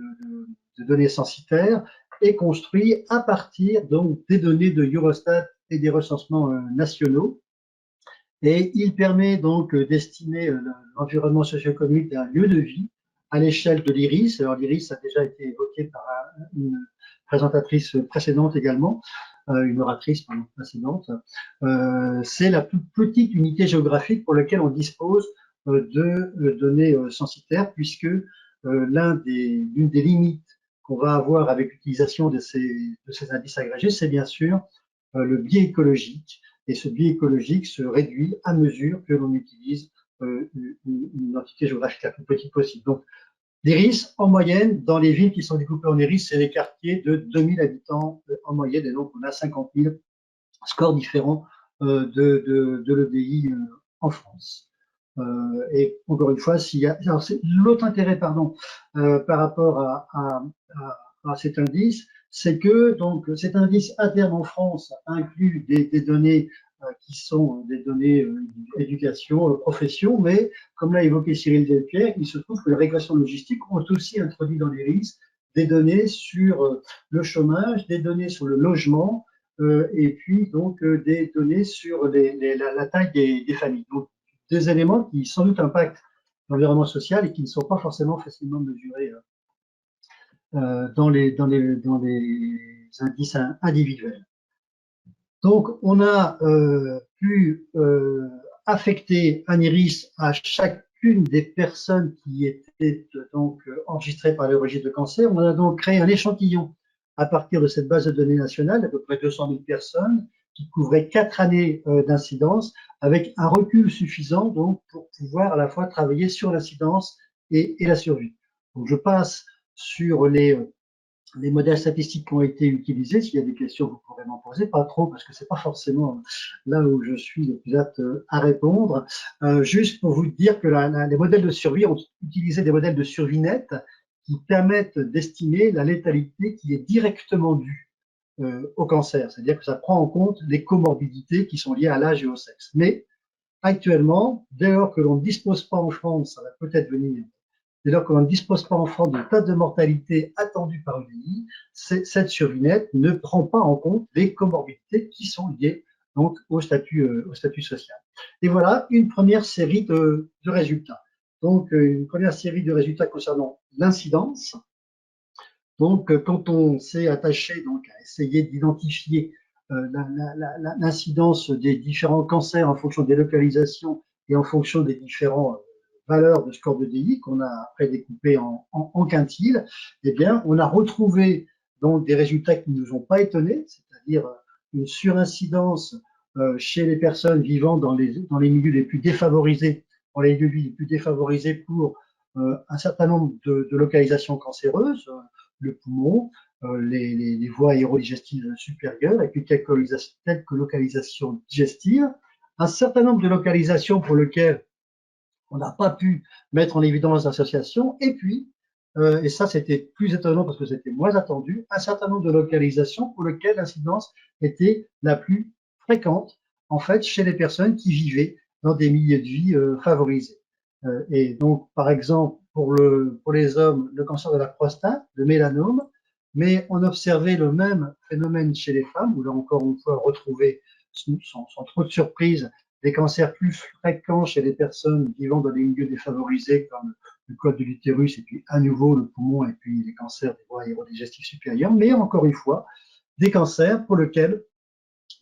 données censitaires est construit à partir donc des données de Eurostat et des recensements nationaux. Et il permet donc d'estimer l'environnement socio-économique d'un lieu de vie à l'échelle de l'IRIS. Alors l'IRIS a déjà été évoqué par une présentatrice précédente également, une oratrice précédente. C'est la plus petite unité géographique pour laquelle on dispose de données censitaires, puisque l'une des limites qu'on va avoir avec l'utilisation de ces indices agrégés, c'est bien sûr le biais écologique. Et ce biais écologique se réduit à mesure que l'on utilise une entité géographique la plus petite possible. Donc, l'IRIS, en moyenne, dans les villes qui sont découpées en IRIS, c'est des quartiers de 2000 habitants en moyenne, et donc on a 50 000 scores différents de l'EDI en France. Et encore une fois, s'il y a, alors l'autre intérêt, pardon, par rapport à cet indice, c'est que donc cet indice interne en France inclut des données qui sont des données éducation, profession, mais comme l'a évoqué Cyril Delpierre, il se trouve que les régulations logistiques ont aussi introduit dans l'IRIS des données sur le chômage, des données sur le logement, et puis donc des données sur la taille des familles. Donc, des éléments qui sans doute impactent l'environnement social et qui ne sont pas forcément facilement mesurés dans les indices individuels. Donc, on a pu affecter un iris à chacune des personnes qui étaient donc enregistrées par les registres de cancer. On a donc créé un échantillon à partir de cette base de données nationale, d'à peu près 200 000 personnes, qui couvrait 4 années d'incidence, avec un recul suffisant donc pour pouvoir à la fois travailler sur l'incidence et la survie. Donc, je passe sur les modèles statistiques qui ont été utilisés. S'il y a des questions, vous pourrez m'en poser, pas trop, parce que c'est pas forcément là où je suis le plus apte à répondre. Juste pour vous dire que les modèles de survie ont utilisé des modèles de survie nette qui permettent d'estimer la létalité qui est directement due au cancer. C'est-à-dire que ça prend en compte les comorbidités qui sont liées à l'âge et au sexe. Mais actuellement, dès lors que l'on ne dispose pas en France, ça va peut-être venir, dès lors que l'on ne dispose pas en France de tas de mortalité attendue par l'UDI, cette survie nette ne prend pas en compte les comorbidités qui sont liées donc au statut social. Et voilà une première série de résultats. Donc, une première série de résultats concernant l'incidence. Donc, quand on s'est attaché donc à essayer d'identifier l'incidence des différents cancers en fonction des localisations et en fonction des différents valeurs de score de DI qu'on a après découpé en quintiles, eh bien, on a retrouvé donc des résultats qui ne nous ont pas étonnés, c'est-à-dire une surincidence chez les personnes vivant dans les milieux les plus défavorisés, dans les lieux de vie les plus défavorisés pour un certain nombre de localisations cancéreuses, le poumon, les voies aérodigestives supérieures, et puis quelques localisations digestives, un certain nombre de localisations pour lesquelles on n'a pas pu mettre en évidence l'association, et puis, et ça c'était plus étonnant parce que c'était moins attendu, un certain nombre de localisations pour lesquelles l'incidence était la plus fréquente, en fait, chez les personnes qui vivaient dans des milieux de vie favorisés. Et donc, par exemple, pour les hommes, le cancer de la prostate, le mélanome, mais on observait le même phénomène chez les femmes, où là encore une fois retrouver sans trop de surprise des cancers plus fréquents chez les personnes vivant dans des milieux défavorisés comme le col de l'utérus et puis à nouveau le poumon et puis les cancers des voies aérodigestives supérieures, mais encore une fois des cancers pour lesquels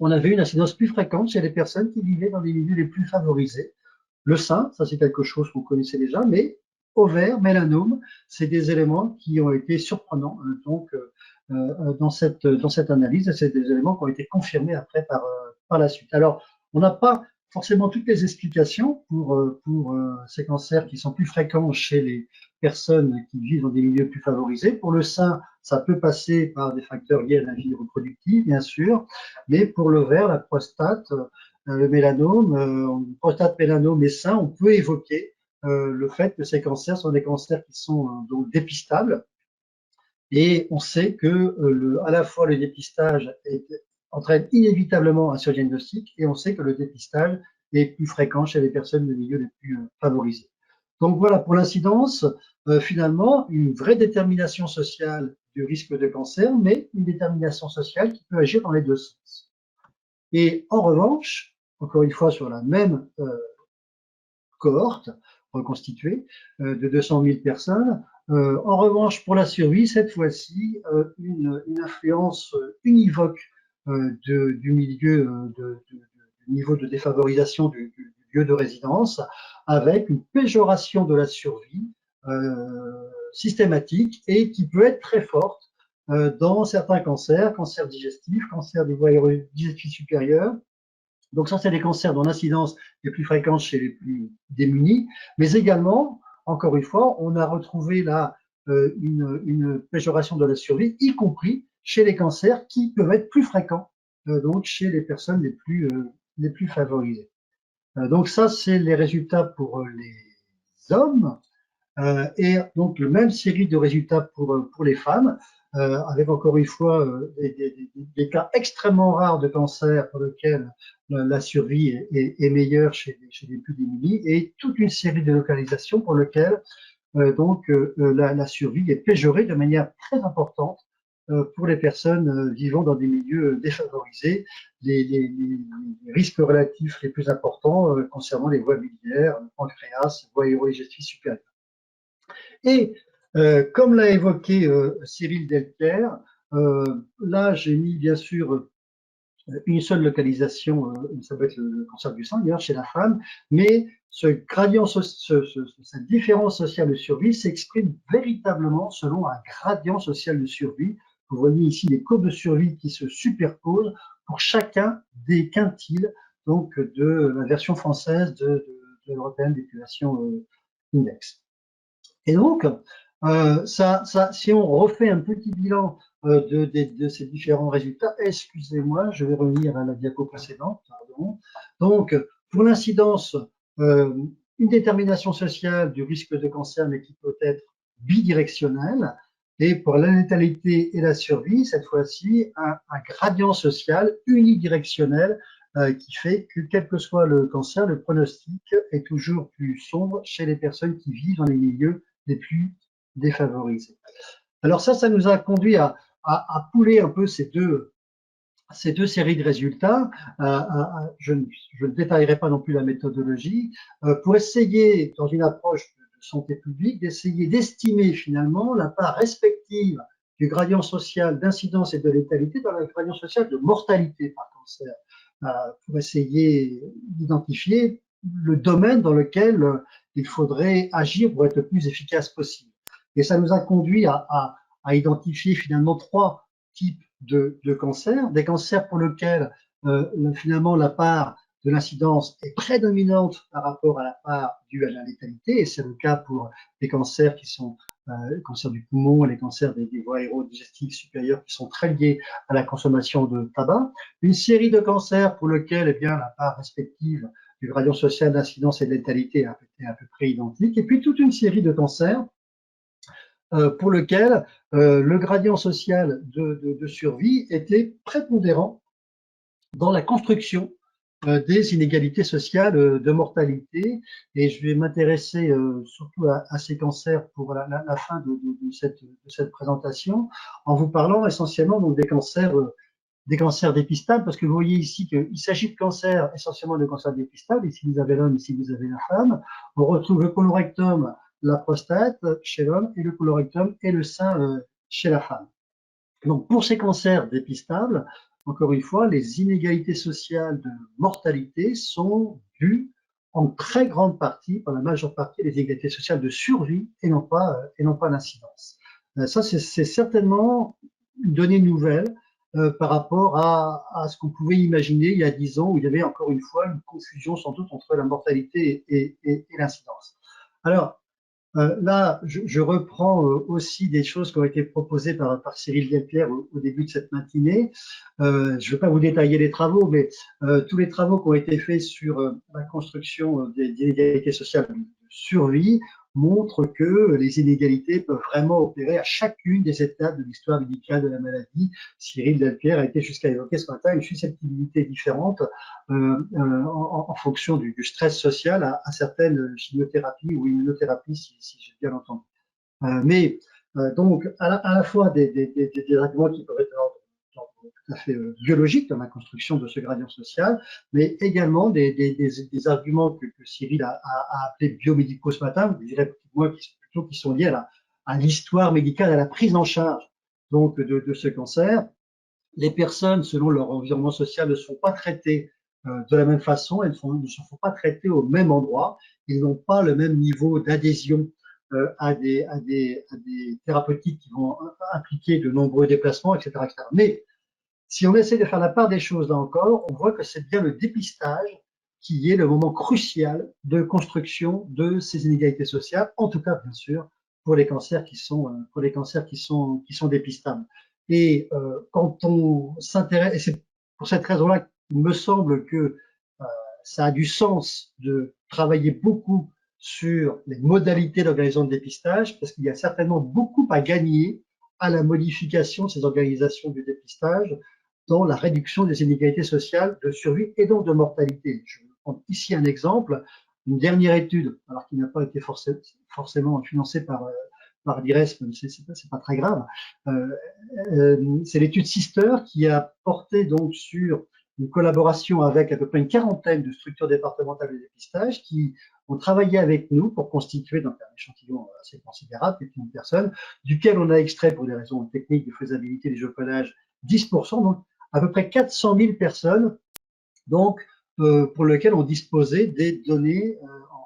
on avait une incidence plus fréquente chez les personnes qui vivaient dans des milieux les plus favorisés. Le sein, ça c'est quelque chose qu'on connaissait déjà, mais ovaire, mélanome, c'est des éléments qui ont été surprenants donc dans cette analyse, et c'est des éléments qui ont été confirmés après par la suite. Alors, on n'a pas forcément toutes les explications pour ces cancers qui sont plus fréquents chez les personnes qui vivent dans des milieux plus favorisés. Pour le sein, ça peut passer par des facteurs liés à la vie reproductive, bien sûr, mais pour l'ovaire, la prostate, le mélanome, prostate, mélanome et sein, on peut évoquer le fait que ces cancers sont des cancers qui sont donc dépistables. Et on sait que à la fois le dépistage entraîne inévitablement un surdiagnostic et on sait que le dépistage est plus fréquent chez les personnes de milieux les plus favorisés. Donc voilà pour l'incidence, finalement, une vraie détermination sociale du risque de cancer, mais une détermination sociale qui peut agir dans les deux sens. Et en revanche, encore une fois sur la même cohorte reconstituée de 200 000 personnes, en revanche, pour la survie, cette fois-ci, une influence univoque du milieu, du niveau de défavorisation du lieu de résidence, avec une péjoration de la survie systématique et qui peut être très forte dans certains cancers, cancers digestifs, cancers des voies aérodigestives supérieures. Donc ça, c'est des cancers dont l'incidence est plus fréquente chez les plus démunis, mais également, encore une fois, on a retrouvé là une péjoration de la survie, y compris chez les cancers qui peuvent être plus fréquents, donc chez les personnes les plus favorisées. Donc ça, c'est les résultats pour les hommes, et donc la même série de résultats pour les femmes, avec encore une fois des cas extrêmement rares de cancer pour lesquels la survie est meilleure chez les plus démunis, et toute une série de localisations pour lesquelles la survie est péjorée de manière très importante pour les personnes vivant dans des milieux défavorisés. Les risques relatifs les plus importants concernant les voies biliaires, le pancréas, les voies aérodigestives supérieures. Et comme l'a évoqué Cyril Delpierre, là j'ai mis bien sûr une seule localisation, ça peut être le cancer du sein d'ailleurs chez la femme, mais ce gradient, cette différence sociale de survie s'exprime véritablement selon un gradient social de survie. Vous voyez ici les courbes de survie qui se superposent pour chacun des quintiles donc de la version française de l'Européenne d'épuration index. Et donc, si on refait un petit bilan de ces différents résultats, excusez-moi, je vais revenir à la diapo précédente, pardon. Donc, pour l'incidence, une détermination sociale du risque de cancer, mais qui peut être bidirectionnelle, et pour la létalité et la survie, cette fois-ci, un gradient social unidirectionnel qui fait que, quel que soit le cancer, le pronostic est toujours plus sombre chez les personnes qui vivent dans les milieux les plus défavorisés. Alors ça nous a conduit à pouler un peu ces deux séries de résultats. Je ne détaillerai pas non plus la méthodologie, pour essayer, dans une approche de santé publique, d'essayer d'estimer finalement la part respective du gradient social d'incidence et de létalité dans le gradient social de mortalité par cancer, pour essayer d'identifier le domaine dans lequel il faudrait agir pour être le plus efficace possible. Et ça nous a conduit à identifier finalement trois types de cancers, des cancers pour lesquels finalement la part de l'incidence est prédominante par rapport à la part due à la létalité, et c'est le cas pour les cancers qui sont les cancers du poumon et les cancers des voies aérodigestives supérieures qui sont très liés à la consommation de tabac. Une série de cancers pour lesquels eh bien, la part respective du gradient social d'incidence et de létalité est à peu près identique, et puis toute une série de cancers pour lequel le gradient social de survie était prépondérant dans la construction des inégalités sociales de mortalité. Et je vais m'intéresser surtout à ces cancers pour la fin de cette présentation, en vous parlant essentiellement donc, des cancers dépistables, parce que vous voyez ici qu'il s'agit de cancers, essentiellement de cancers dépistables. Ici vous avez l'homme, ici vous avez la femme. On retrouve le colorectum, la prostate chez l'homme, et le colorectum et le sein chez la femme. Donc pour ces cancers dépistables, encore une fois, les inégalités sociales de mortalité sont dues en très grande partie, par la majeure partie, les inégalités sociales de survie et non pas d'incidence. Ça, c'est certainement une donnée nouvelle par rapport à ce qu'on pouvait imaginer il y a 10 ans, où il y avait encore une fois une confusion sans doute entre la mortalité et l'incidence. Alors, là, je reprends aussi des choses qui ont été proposées par Cyril Delpierre au début de cette matinée. Je ne vais pas vous détailler les travaux, mais tous les travaux qui ont été faits sur la construction des inégalités sociales survie montre que les inégalités peuvent vraiment opérer à chacune des étapes de l'histoire médicale de la maladie. Cyril Delpierre a été jusqu'à évoquer ce matin une susceptibilité différente en fonction du stress social à certaines chimiothérapies ou immunothérapies, si j'ai bien entendu. Donc, à la fois des arguments qui peuvent être tout à fait biologiques dans la construction de ce gradient social, mais également des arguments que Cyril a appelés biomédicaux ce matin, je dirais moi plutôt qui sont liés à l'histoire médicale, à la prise en charge donc de ce cancer. Les personnes, selon leur environnement social, ne sont pas traitées de la même façon, elles ne se font pas traiter au même endroit, ils n'ont pas le même niveau d'adhésion à des thérapeutiques qui vont impliquer de nombreux déplacements, etc., etc. Mais si on essaie de faire la part des choses là encore, on voit que c'est bien le dépistage qui est le moment crucial de construction de ces inégalités sociales, en tout cas bien sûr pour les cancers qui sont dépistables. Et quand on s'intéresse, et c'est pour cette raison-là qu'il me semble que ça a du sens de travailler beaucoup sur les modalités d'organisation de dépistage, parce qu'il y a certainement beaucoup à gagner à la modification de ces organisations du dépistage dans la réduction des inégalités sociales de survie et donc de mortalité. Je vais prendre ici un exemple, une dernière étude, alors qui n'a pas été forcément financée par l'IRES, c'est pas très grave. C'est l'étude Sister qui a porté donc sur une collaboration avec à peu près une quarantaine de structures départementales de dépistage qui ont travaillé avec nous pour constituer donc un échantillon assez considérable, quelques personnes, duquel on a extrait pour des raisons techniques de faisabilité des géocodage 10%, donc à peu près 400 000 personnes, donc pour lesquelles on disposait des données,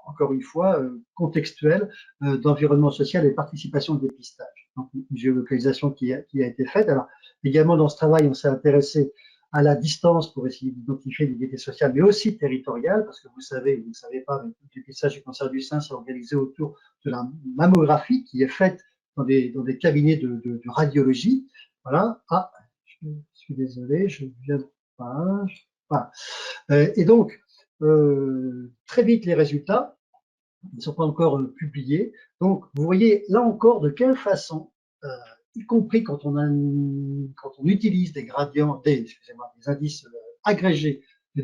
encore une fois, contextuelles d'environnement social et participation au dépistage. Donc une géolocalisation qui a été faite. Alors également dans ce travail, on s'est intéressé à la distance pour essayer d'identifier l'égalité sociale, mais aussi territoriale, parce que vous savez, vous ne savez pas, le dépistage du cancer du sein s'est organisé autour de la mammographie qui est faite dans des cabinets de radiologie. Voilà. Ah, je suis désolé, je viens de page. Voilà. Et donc, très vite les résultats ne sont pas encore publiés. Donc, vous voyez là encore de quelle façon, y compris quand on utilise des gradients, des indices agrégés de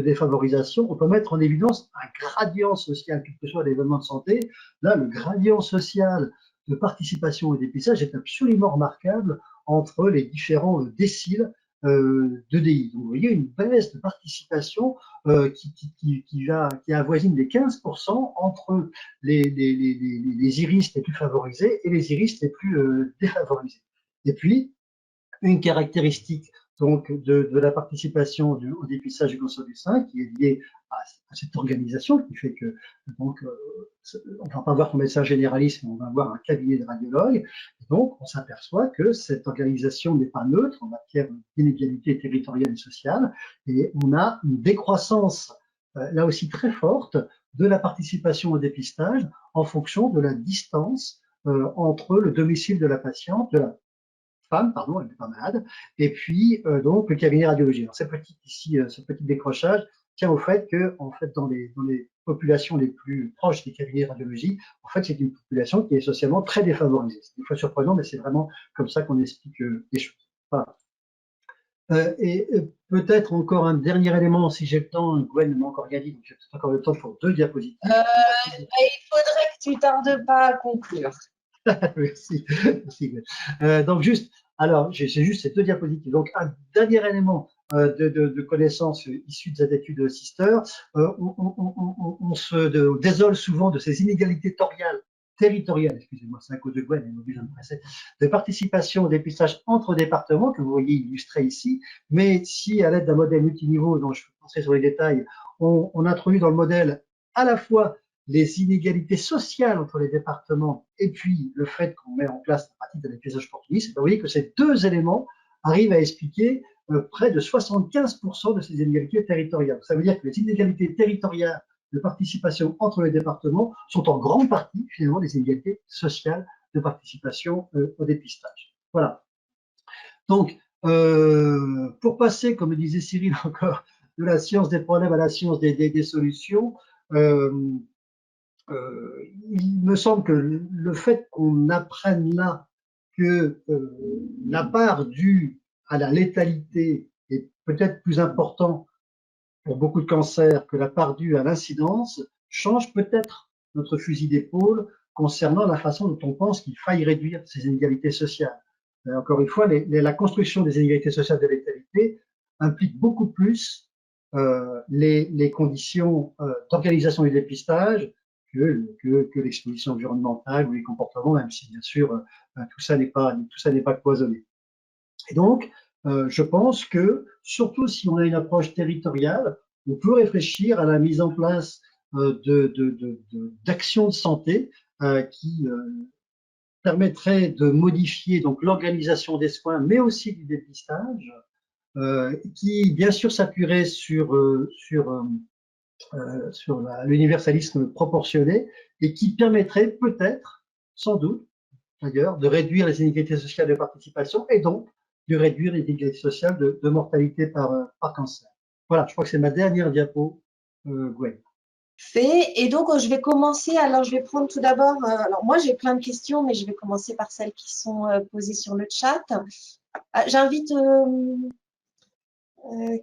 défavorisation, on peut mettre en évidence un gradient social, quel que soit l'événement de santé. Là, le gradient social de participation au dépistage est absolument remarquable entre les différents déciles d'EDI. Donc, vous voyez une baisse de participation qui avoisine les 15% entre les iris les plus favorisés et les iris les plus défavorisés. Et puis, une caractéristique donc de la participation au dépistage du cancer du sein qui est liée à cette organisation qui fait que donc on ne va pas voir un médecin généraliste, mais on va avoir un cabinet de radiologues. Et donc on s'aperçoit que cette organisation n'est pas neutre en matière d'inégalité territoriale et sociale, et on a une décroissance là aussi très forte de la participation au dépistage en fonction de la distance entre le domicile de la patiente, de la femme, pardon, elle n'est pas malade, et puis donc le cabinet radiologique. Alors, ce petit décrochage tient au fait que, en fait, dans les populations les plus proches des cabinets de radiologie, en fait, c'est une population qui est socialement très défavorisée. C'est des fois surprenant, mais c'est vraiment comme ça qu'on explique les choses. Voilà. Et peut-être encore un dernier élément, si j'ai le temps, Gwen ne m'a encore rien dit, donc j'ai peut-être encore le temps pour 2 diapositives. Il faudrait que tu tardes pas à conclure. Merci. Donc juste, alors j'ai juste ces 2 diapositives. Donc un dernier élément de connaissances issues de cette étude Sister, on se désole souvent de ces inégalités territoriales, excusez-moi, c'est à cause de Gwen, elle m'oblige à me presser, de participation au dépistage entre départements que vous voyez illustré ici. Mais si à l'aide d'un modèle multiniveau dont je passerai sur les détails, on introduit dans le modèle à la fois les inégalités sociales entre les départements et puis le fait qu'on met en place la pratique de dépistage opportuniste, vous voyez que ces 2 éléments arrivent à expliquer près de 75% de ces inégalités territoriales. Ça veut dire que les inégalités territoriales de participation entre les départements sont en grande partie finalement des inégalités sociales de participation au dépistage. Voilà. Donc, pour passer, comme le disait Cyril encore, de la science des problèmes à la science des solutions, il me semble que le fait qu'on apprenne là que la part due à la létalité est peut-être plus importante pour beaucoup de cancers que la part due à l'incidence, change peut-être notre fusil d'épaule concernant la façon dont on pense qu'il faille réduire ces inégalités sociales. Encore une fois, la construction des inégalités sociales de létalité implique beaucoup plus les conditions d'organisation du dépistage que l'exposition environnementale ou les comportements, même si bien sûr tout ça n'est pas cloisonné. Et donc, je pense que surtout si on a une approche territoriale, on peut réfléchir à la mise en place d'actions de santé qui permettraient de modifier donc l'organisation des soins, mais aussi du dépistage, qui bien sûr s'appuierait sur l'universalisme proportionné et qui permettrait peut-être, sans doute d'ailleurs, de réduire les inégalités sociales de participation et donc de réduire les inégalités sociales de mortalité par cancer. Voilà, je crois que c'est ma dernière diapo, Gwen. Fait. Et donc, je vais commencer. Alors, je vais prendre tout d'abord. Alors, moi, j'ai plein de questions, mais je vais commencer par celles qui sont posées sur le chat. J'invite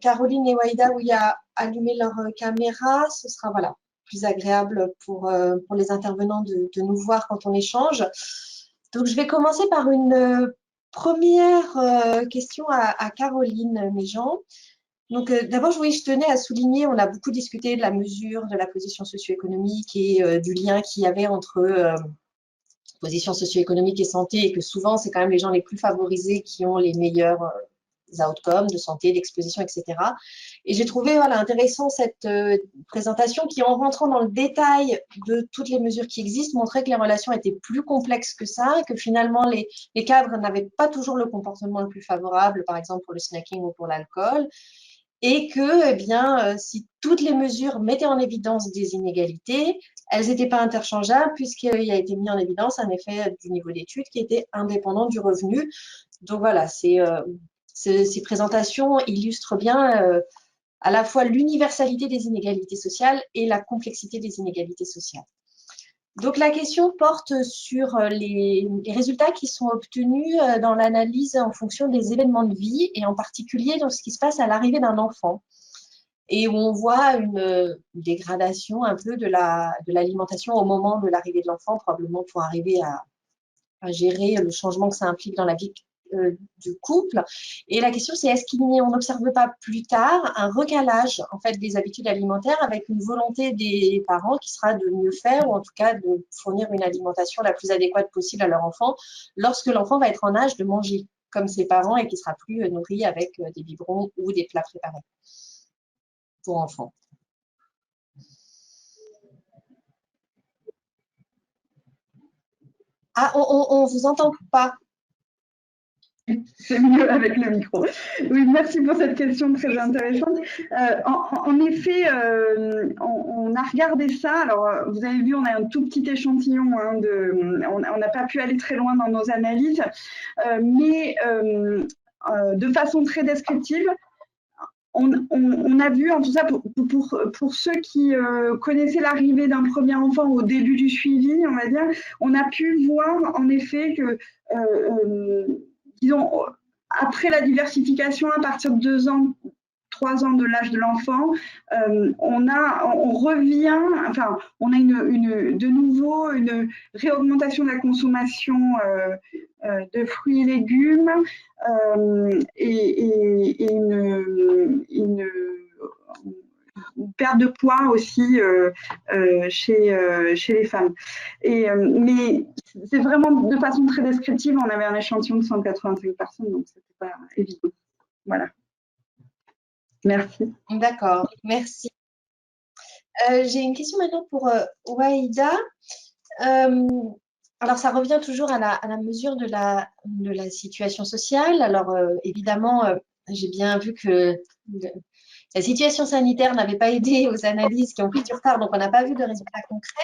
Caroline et Waïda, oui, à allumer leur caméra. Ce sera voilà, plus agréable pour les intervenants de nous voir quand on échange. Donc, je vais commencer par une première question à Caroline Méjean. Donc, d'abord, je tenais à souligner, on a beaucoup discuté de la mesure de la position socio-économique et du lien qu'il y avait entre position socio-économique et santé, et que souvent, c'est quand même les gens les plus favorisés qui ont les meilleurs outcomes de santé, d'exposition, etc. Et j'ai trouvé voilà, intéressant cette présentation qui, en rentrant dans le détail de toutes les mesures qui existent, montrait que les relations étaient plus complexes que ça, et que finalement, les cadres n'avaient pas toujours le comportement le plus favorable, par exemple pour le snacking ou pour l'alcool, et que, eh bien, si toutes les mesures mettaient en évidence des inégalités, elles n'étaient pas interchangeables puisqu'il a été mis en évidence un effet du niveau d'études qui était indépendant du revenu. Donc voilà, ces présentations illustrent bien à la fois l'universalité des inégalités sociales et la complexité des inégalités sociales. Donc la question porte sur les résultats qui sont obtenus dans l'analyse en fonction des événements de vie et en particulier dans ce qui se passe à l'arrivée d'un enfant et où on voit une dégradation un peu de l'alimentation au moment de l'arrivée de l'enfant, probablement pour arriver à gérer le changement que ça implique dans la vie du couple. Et la question, c'est est-ce qu'on n'observe pas plus tard un recalage en fait des habitudes alimentaires avec une volonté des parents qui sera de mieux faire ou en tout cas de fournir une alimentation la plus adéquate possible à leur enfant lorsque l'enfant va être en âge de manger comme ses parents et qui sera plus nourri avec des biberons ou des plats préparés pour enfants. Ah, on vous entend pas. C'est mieux avec le micro. Oui, merci pour cette question très intéressante. En effet, on a regardé ça. Alors, vous avez vu, on a un tout petit échantillon. Hein, on n'a pas pu aller très loin dans nos analyses, mais de façon très descriptive, on a vu, en tout cas pour ceux qui connaissaient l'arrivée d'un premier enfant au début du suivi, on va dire, on a pu voir en effet que disons, après la diversification, à partir de 2 ans, 3 ans de l'âge de l'enfant, on revient, enfin, on a de nouveau une réaugmentation de la consommation de fruits et légumes et une perte de poids aussi chez les femmes. Mais c'est vraiment de façon très descriptive. On avait un échantillon de 185 personnes, donc c'était pas évident. Voilà. Merci. D'accord, merci. J'ai une question maintenant pour Waïda. Alors, ça revient toujours à la mesure de la situation sociale. Alors, évidemment, j'ai bien vu que la situation sanitaire n'avait pas aidé aux analyses qui ont pris du retard, donc on n'a pas vu de résultats concrets.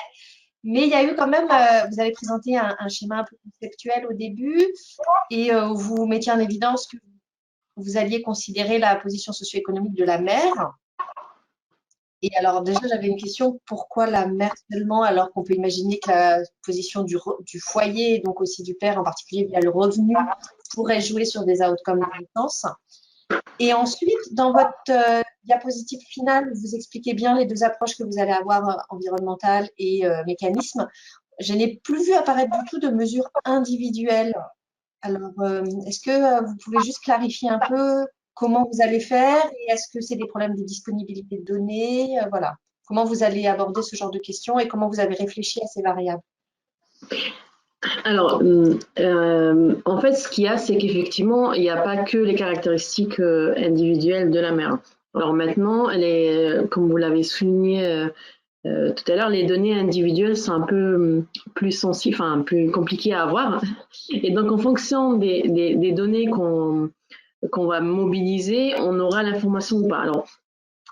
Mais il y a eu quand même, vous avez présenté un schéma un peu conceptuel au début et vous mettiez en évidence que vous alliez considérer la position socio-économique de la mère Et alors déjà, j'avais une question, pourquoi la mère seulement, alors qu'on peut imaginer que la position du foyer, donc aussi du père en particulier via le revenu, pourrait jouer sur des outcomes d'intense. Et ensuite, dans votre diapositive finale, vous expliquez bien les deux approches que vous allez avoir, environnementale et mécanisme. Je n'ai plus vu apparaître du tout de mesures individuelles. Alors, est-ce que vous pouvez juste clarifier un peu comment vous allez faire et est-ce que c'est des problèmes de disponibilité de données? Voilà. Comment vous allez aborder ce genre de questions et comment vous avez réfléchi à ces variables? Alors, en fait, ce qu'il y a, c'est qu'effectivement, il n'y a pas que les caractéristiques individuelles de la mère. Alors maintenant, comme vous l'avez souligné tout à l'heure, les données individuelles sont un peu plus sensibles, enfin plus compliquées à avoir. Et donc, en fonction des données qu'on va mobiliser, on aura l'information ou pas. Alors,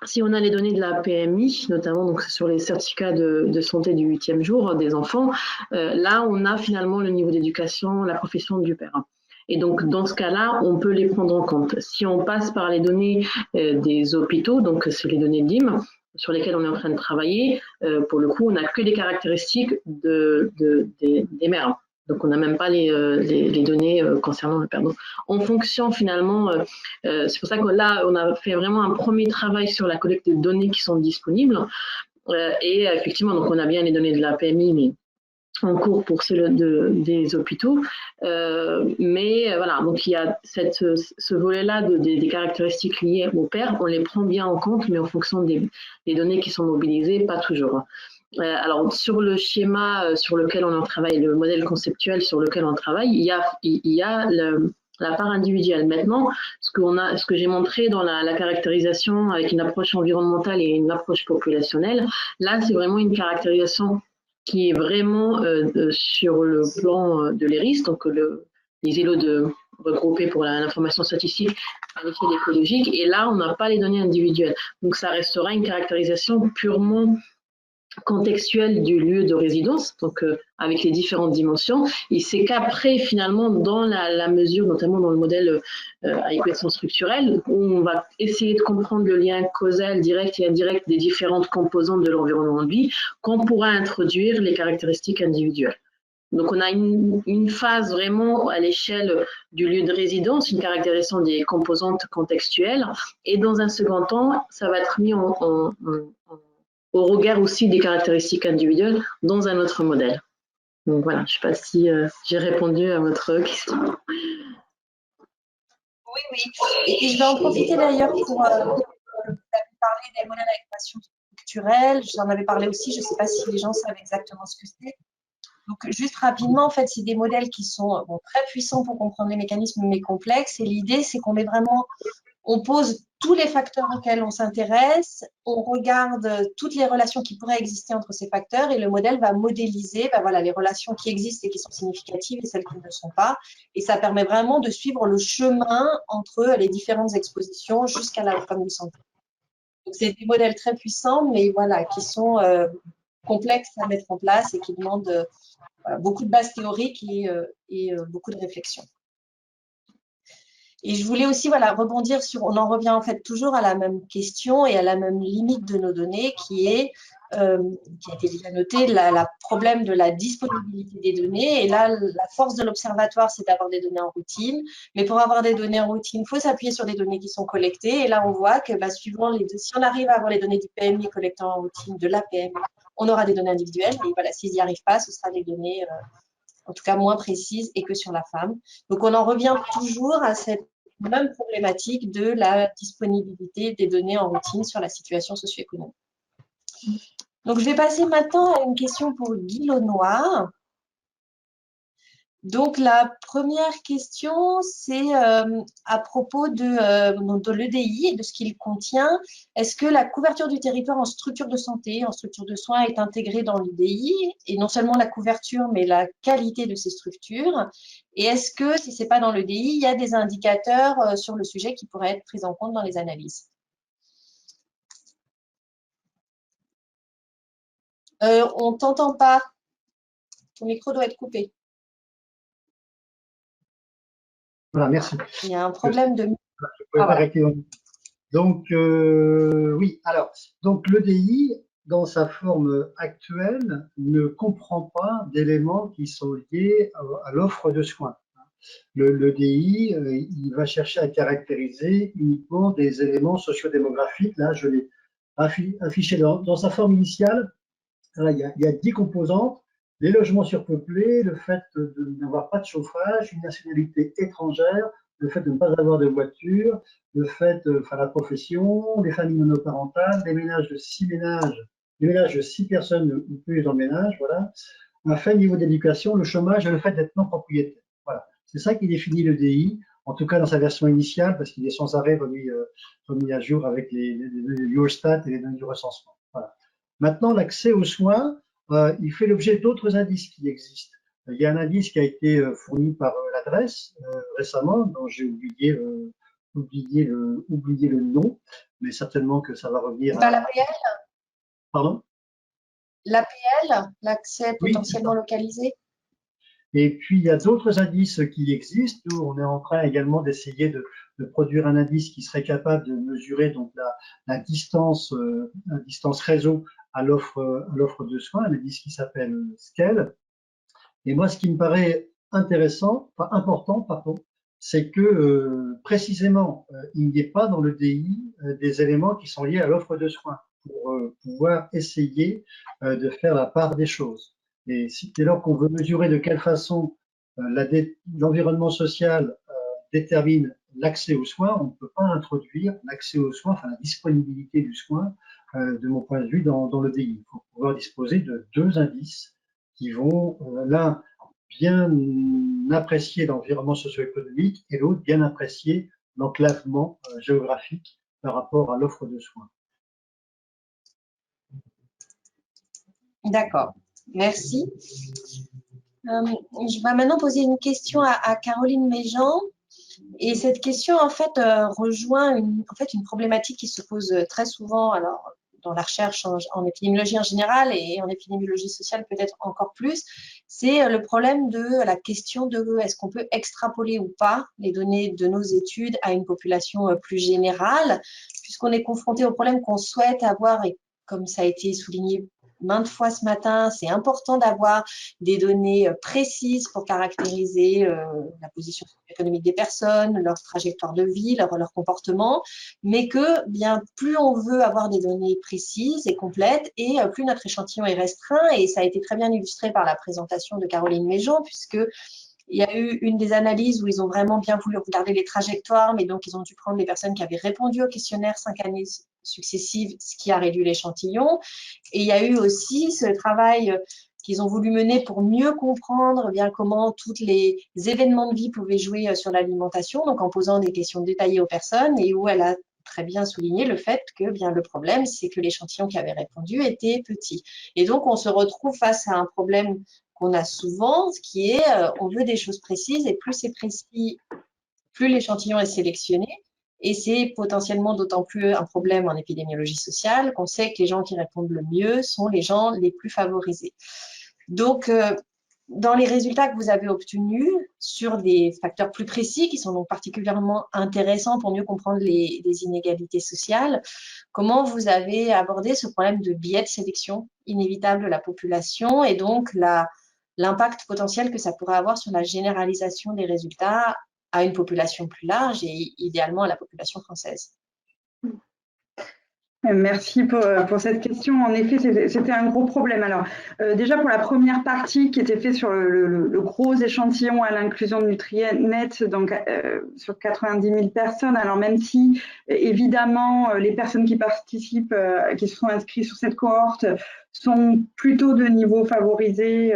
si on a les données de la PMI, notamment donc sur les certificats de santé du 8e jour des enfants, là, on a finalement le niveau d'éducation, la profession du père. Et donc, dans ce cas-là, on peut les prendre en compte. Si on passe par les données des hôpitaux, donc c'est les données DIM, sur lesquelles on est en train de travailler, pour le coup, on n'a que les caractéristiques des mères. Donc, on n'a même pas les données concernant le père. Donc, en fonction, finalement, c'est pour ça que là, on a fait vraiment un premier travail sur la collecte de données qui sont disponibles. Et effectivement, donc on a bien les données de la PMI, mais en cours pour ceux des hôpitaux. Mais voilà, donc il y a ce volet-là des caractéristiques liées au père, on les prend bien en compte, mais en fonction des données qui sont mobilisées, pas toujours. Alors, sur le schéma sur lequel on en travaille, le modèle conceptuel sur lequel on travaille, il y a la part individuelle. Maintenant, ce que j'ai montré dans la caractérisation avec une approche environnementale et une approche populationnelle, là, c'est vraiment une caractérisation qui est vraiment sur le plan de l'ERIS, donc les îlots regroupés pour l'information statistique à l'échelle écologique. Et là, on n'a pas les données individuelles. Donc, ça restera une caractérisation purement contextuelle du lieu de résidence, donc avec les différentes dimensions. Et c'est qu'après, finalement, dans la mesure, notamment dans le modèle à équation structurelle, où on va essayer de comprendre le lien causal direct et indirect des différentes composantes de l'environnement de vie, qu'on pourra introduire les caractéristiques individuelles. Donc, on a une phase vraiment à l'échelle du lieu de résidence, une caractérisation des composantes contextuelles, et dans un second temps, ça va être mis au regard aussi des caractéristiques individuelles dans un autre modèle. Donc voilà, je ne sais pas si j'ai répondu à votre question. Oui, oui. Et je vais en profiter d'ailleurs pour parler des modèles à équation structurelle. J'en avais parlé aussi, je ne sais pas si les gens savent exactement ce que c'est. Donc, juste rapidement, en fait, c'est des modèles qui sont très puissants pour comprendre les mécanismes, mais complexes. Et l'idée, c'est qu'on on pose tous les facteurs auxquels on s'intéresse, on regarde toutes les relations qui pourraient exister entre ces facteurs et le modèle va modéliser voilà, les relations qui existent et qui sont significatives et celles qui ne le sont pas. Et ça permet vraiment de suivre le chemin entre les différentes expositions jusqu'à l'outcome de santé. Donc, c'est des modèles très puissants, mais voilà, qui sont complexes à mettre en place et qui demandent beaucoup de bases théoriques et beaucoup de réflexion. Et je voulais aussi rebondir sur, on en revient en fait toujours à la même question et à la même limite de nos données qui a été déjà noté, le problème de la disponibilité des données. Et là, la force de l'observatoire, c'est d'avoir des données en routine. Mais pour avoir des données en routine, il faut s'appuyer sur des données qui sont collectées. Et là, on voit que suivant si on arrive à avoir les données du PMI collectées en routine, de l'APM, on aura des données individuelles. Et voilà, s'ils n'y arrivent pas, ce sera des données en tout cas moins précises et que sur la femme. Donc, on en revient toujours à cette même problématique de la disponibilité des données en routine sur la situation socio-économique. Donc, je vais passer maintenant à une question pour Guy Launois. Donc, la première question, c'est à propos de l'EDI et de ce qu'il contient. Est-ce que la couverture du territoire en structure de santé, en structure de soins est intégrée dans l'EDI? Et non seulement la couverture, mais la qualité de ces structures. Et est-ce que, si ce n'est pas dans l'EDI, il y a des indicateurs sur le sujet qui pourraient être pris en compte dans les analyses? On ne t'entend pas. Ton micro doit être coupé. Voilà, merci. Il y a un problème de... Je pouvais pas arrêter. Donc, oui, alors, donc l'EDI, dans sa forme actuelle, ne comprend pas d'éléments qui sont liés à l'offre de soins. L'EDI, il va chercher à caractériser uniquement des éléments sociodémographiques. Là, je l'ai affiché dans sa forme initiale. Là, il y a 10 composantes. Les logements surpeuplés, le fait de n'avoir pas de chauffage, une nationalité étrangère, le fait de ne pas avoir de voiture, le fait, enfin la profession, les familles monoparentales, les ménages de 6 personnes ou plus dans le ménage, voilà. Un faible niveau d'éducation, le chômage et le fait d'être non propriétaire. Voilà. C'est ça qui définit le DI, en tout cas dans sa version initiale, parce qu'il est sans arrêt remis à jour avec les Eurostat et les données du recensement. Voilà. Maintenant, l'accès aux soins, il fait l'objet d'autres indices qui existent. Il y a un indice qui a été fourni par l'adresse récemment, dont j'ai oublié le nom, mais certainement que ça va revenir à l'APL. Pardon? L'APL, l'accès Oui, potentiellement localisé. Et puis, il y a d'autres indices qui existent. Nous, on est en train également d'essayer de produire un indice qui serait capable de mesurer donc la distance réseau à l'offre de soins, un indice qui s'appelle Scale. Et moi, ce qui me paraît important, c'est que précisément, il n'y ait pas dans le DI des éléments qui sont liés à l'offre de soins pour pouvoir essayer de faire la part des choses. Et dès lors qu'on veut mesurer de quelle façon l'environnement social détermine l'accès aux soins, on ne peut pas introduire l'accès aux soins, enfin la disponibilité du soin, de mon point de vue, dans le DI. Il faut pouvoir disposer de deux indices qui vont, l'un, bien apprécier l'environnement socio-économique et l'autre, bien apprécier l'enclavement géographique par rapport à l'offre de soins. D'accord, merci. Je vais maintenant poser une question à Caroline Méjean. Et cette question, en fait, rejoint une problématique qui se pose très souvent alors, dans la recherche en épidémiologie en général et en épidémiologie sociale peut-être encore plus. C'est le problème de la question de est-ce qu'on peut extrapoler ou pas les données de nos études à une population plus générale, puisqu'on est confronté au problème qu'on souhaite avoir, et comme ça a été souligné maintes fois ce matin, c'est important d'avoir des données précises pour caractériser la position économique des personnes, leur trajectoire de vie, leur comportement, mais que bien plus on veut avoir des données précises et complètes, et plus notre échantillon est restreint, et ça a été très bien illustré par la présentation de Caroline Méjean, puisque il y a eu une des analyses où ils ont vraiment bien voulu regarder les trajectoires, mais donc ils ont dû prendre les personnes qui avaient répondu au questionnaire 5 années successives, ce qui a réduit l'échantillon. Et il y a eu aussi ce travail qu'ils ont voulu mener pour mieux comprendre bien comment tous les événements de vie pouvaient jouer sur l'alimentation, donc en posant des questions détaillées aux personnes, et où elle a très bien souligné le fait que bien le problème, c'est que l'échantillon qui avait répondu était petit. Et donc, on se retrouve face à un problème qu'on a souvent, ce qui est on veut des choses précises, et plus c'est précis, plus l'échantillon est sélectionné. Et c'est potentiellement d'autant plus un problème en épidémiologie sociale qu'on sait que les gens qui répondent le mieux sont les gens les plus favorisés. Donc, dans les résultats que vous avez obtenus sur des facteurs plus précis, qui sont donc particulièrement intéressants pour mieux comprendre les inégalités sociales, comment vous avez abordé ce problème de biais de sélection inévitable de la population et donc l'impact potentiel que ça pourrait avoir sur la généralisation des résultats à une population plus large et idéalement à la population française? Merci pour cette question. En effet, c'était un gros problème. Alors, déjà pour la première partie qui était faite sur le gros échantillon à l'inclusion de Nutrinet, donc sur 90 000 personnes. Alors même si évidemment les personnes qui participent, qui se sont inscrites sur cette cohorte, sont plutôt de niveau favorisé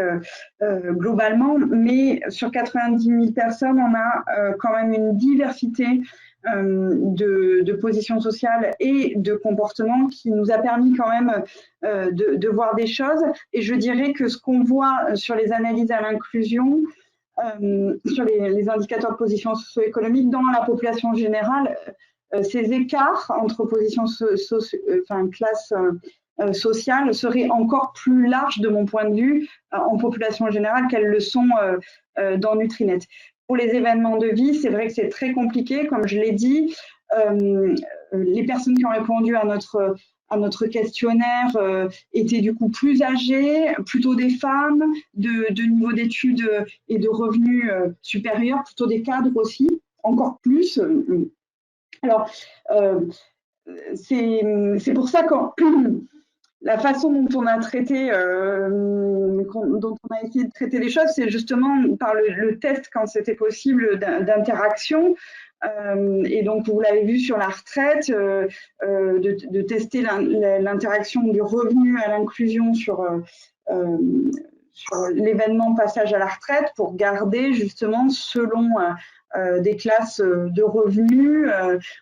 globalement, mais sur 90 000 personnes, on a quand même une diversité de positions sociales et de comportements qui nous a permis quand même de voir des choses. Et je dirais que ce qu'on voit sur les analyses à l'inclusion, sur les indicateurs de position socio-économique dans la population générale, ces écarts entre positions classes sociales seraient encore plus larges de mon point de vue en population générale qu'elles le sont dans Nutrinet. Pour les événements de vie, c'est vrai que c'est très compliqué, comme je l'ai dit. les personnes qui ont répondu à notre questionnaire étaient du coup plus âgées, plutôt des femmes, de niveau d'études et de revenus supérieurs, plutôt des cadres aussi, encore plus. Alors, c'est pour ça que la façon dont on a traité, dont on a essayé de traiter les choses, c'est justement par le test quand c'était possible d'interaction. Et donc, vous l'avez vu sur la retraite, de tester l'interaction du revenu à l'inclusion sur l'événement passage à la retraite pour garder justement selon des classes de revenus.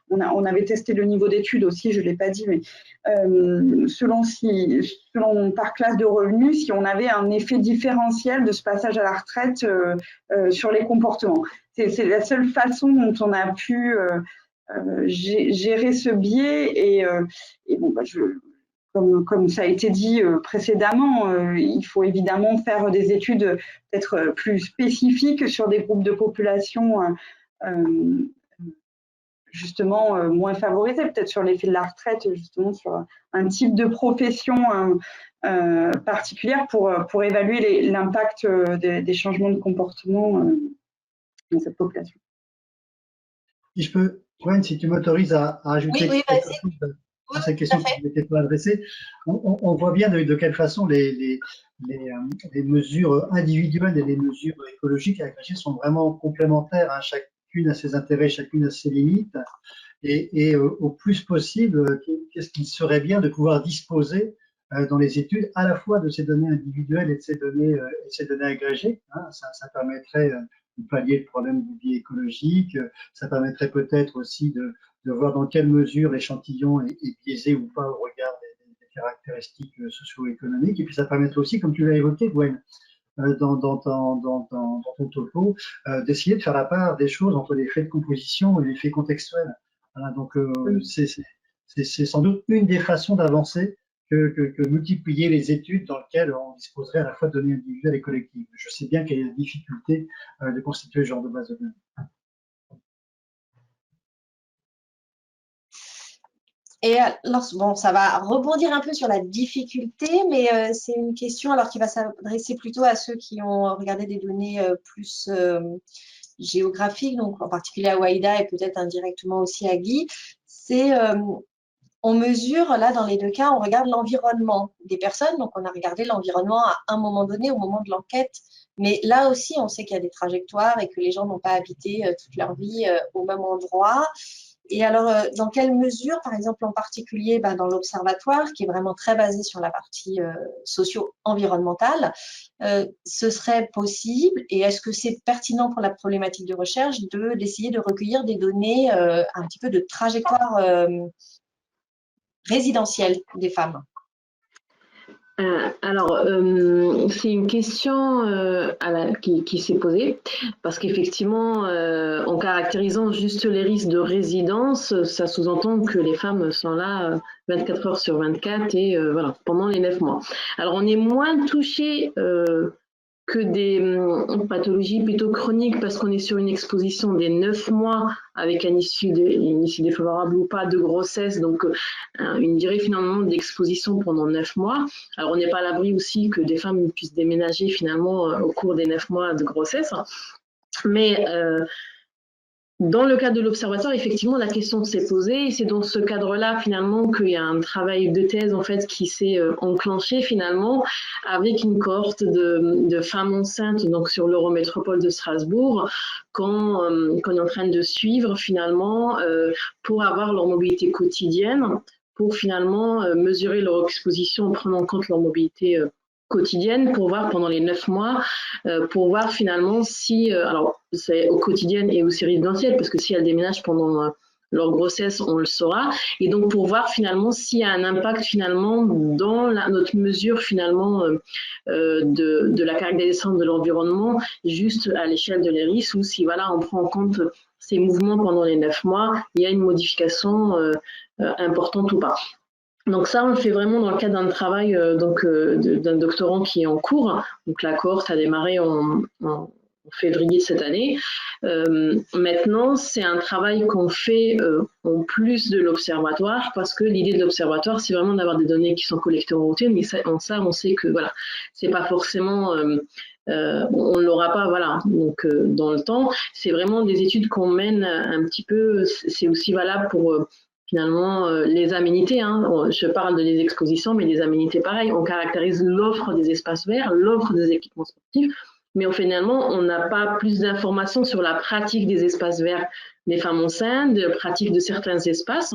On avait testé le niveau d'études aussi, je ne l'ai pas dit, mais selon par classe de revenus, si on avait un effet différentiel de ce passage à la retraite sur les comportements. C'est la seule façon dont on a pu gérer ce biais. Et bon, bah, comme ça a été dit précédemment, il faut évidemment faire des études peut-être plus spécifiques sur des groupes de population justement moins favorisés, peut-être sur l'effet de la retraite, justement sur un type de profession particulière pour évaluer l'impact des changements de comportement dans cette population. Si je peux, Gwen, si tu m'autorises à ajouter quelque chose à cette question qui n'était pas adressée, on voit bien de quelle façon les mesures individuelles et les mesures écologiques et agrégées sont vraiment complémentaires, hein. Chacune a ses intérêts, chacune a ses limites. Et au plus possible, qu'est-ce qu'il serait bien de pouvoir disposer dans les études à la fois de ces données individuelles et de ces données agrégées, hein. Ça permettrait de pallier le problème du biais écologique. Ça permettrait peut-être aussi de voir dans quelle mesure l'échantillon est biaisé ou pas au regard des caractéristiques socio-économiques. Et puis ça permettrait aussi, comme tu l'as évoqué, Gwen, dans ton topo, d'essayer de faire la part des choses entre les faits de composition et les faits contextuels. Voilà, donc c'est sans doute une des façons d'avancer que multiplier les études dans lesquelles on disposerait à la fois de données individuelles et collectives. Je sais bien qu'il y a des difficultés de constituer ce genre de base de données. Et alors, bon, ça va rebondir un peu sur la difficulté, mais c'est une question alors qui va s'adresser plutôt à ceux qui ont regardé des données plus géographiques, donc en particulier à Waïda et peut-être indirectement aussi à Guy. C'est on mesure, là, dans les deux cas, on regarde l'environnement des personnes. Donc, on a regardé l'environnement à un moment donné, au moment de l'enquête. Mais là aussi, on sait qu'il y a des trajectoires et que les gens n'ont pas habité toute leur vie au même endroit. Et alors, dans quelle mesure, par exemple, en particulier dans l'observatoire, qui est vraiment très basé sur la partie socio-environnementale, ce serait possible, et est-ce que c'est pertinent pour la problématique de recherche d'essayer de recueillir des données un petit peu de trajectoire résidentielle des femmes? Alors, c'est une question qui s'est posée, parce qu'effectivement, en caractérisant juste les risques de résidence, ça sous-entend que les femmes sont là 24 heures sur 24 et voilà, pendant les 9 mois. Alors, on est moins touché que des pathologies plutôt chroniques parce qu'on est sur une exposition des 9 mois avec une issue défavorable ou pas de grossesse, donc une durée finalement d'exposition pendant 9 mois. Alors on n'est pas à l'abri aussi que des femmes puissent déménager finalement au cours des 9 mois de grossesse, mais dans le cadre de l'observatoire, effectivement, la question s'est posée et c'est dans ce cadre-là, finalement, qu'il y a un travail de thèse, en fait, qui s'est enclenché, finalement, avec une cohorte de femmes enceintes, donc sur l'Eurométropole de Strasbourg, qu'on est en train de suivre, finalement, pour avoir leur mobilité quotidienne, pour finalement mesurer leur exposition en prenant en compte leur mobilité quotidienne, pour voir pendant les 9 mois, pour voir finalement si, alors c'est au quotidien et aussi résidentiel, parce que si elles déménagent pendant leur grossesse, on le saura, et donc pour voir finalement s'il y a un impact finalement dans notre mesure finalement de la caractérisation de l'environnement, juste à l'échelle de l'ERIS, ou si voilà, on prend en compte ces mouvements pendant les 9 mois, il y a une modification importante ou pas. Donc ça, on le fait vraiment dans le cadre d'un travail d'un doctorant qui est en cours. Donc la cohorte a démarré en février de cette année. Maintenant, c'est un travail qu'on fait en plus de l'observatoire, parce que l'idée de l'observatoire, c'est vraiment d'avoir des données qui sont collectées en routine, mais ça, on sait que voilà, c'est pas forcément, on ne l'aura pas, voilà, donc dans le temps, c'est vraiment des études qu'on mène un petit peu, c'est aussi valable pour finalement les aménités, hein. Je parle de les expositions, mais les aménités pareil, on caractérise l'offre des espaces verts, l'offre des équipements sportifs, mais finalement, on n'a pas plus d'informations sur la pratique des espaces verts des femmes enceintes, de pratique de certains espaces.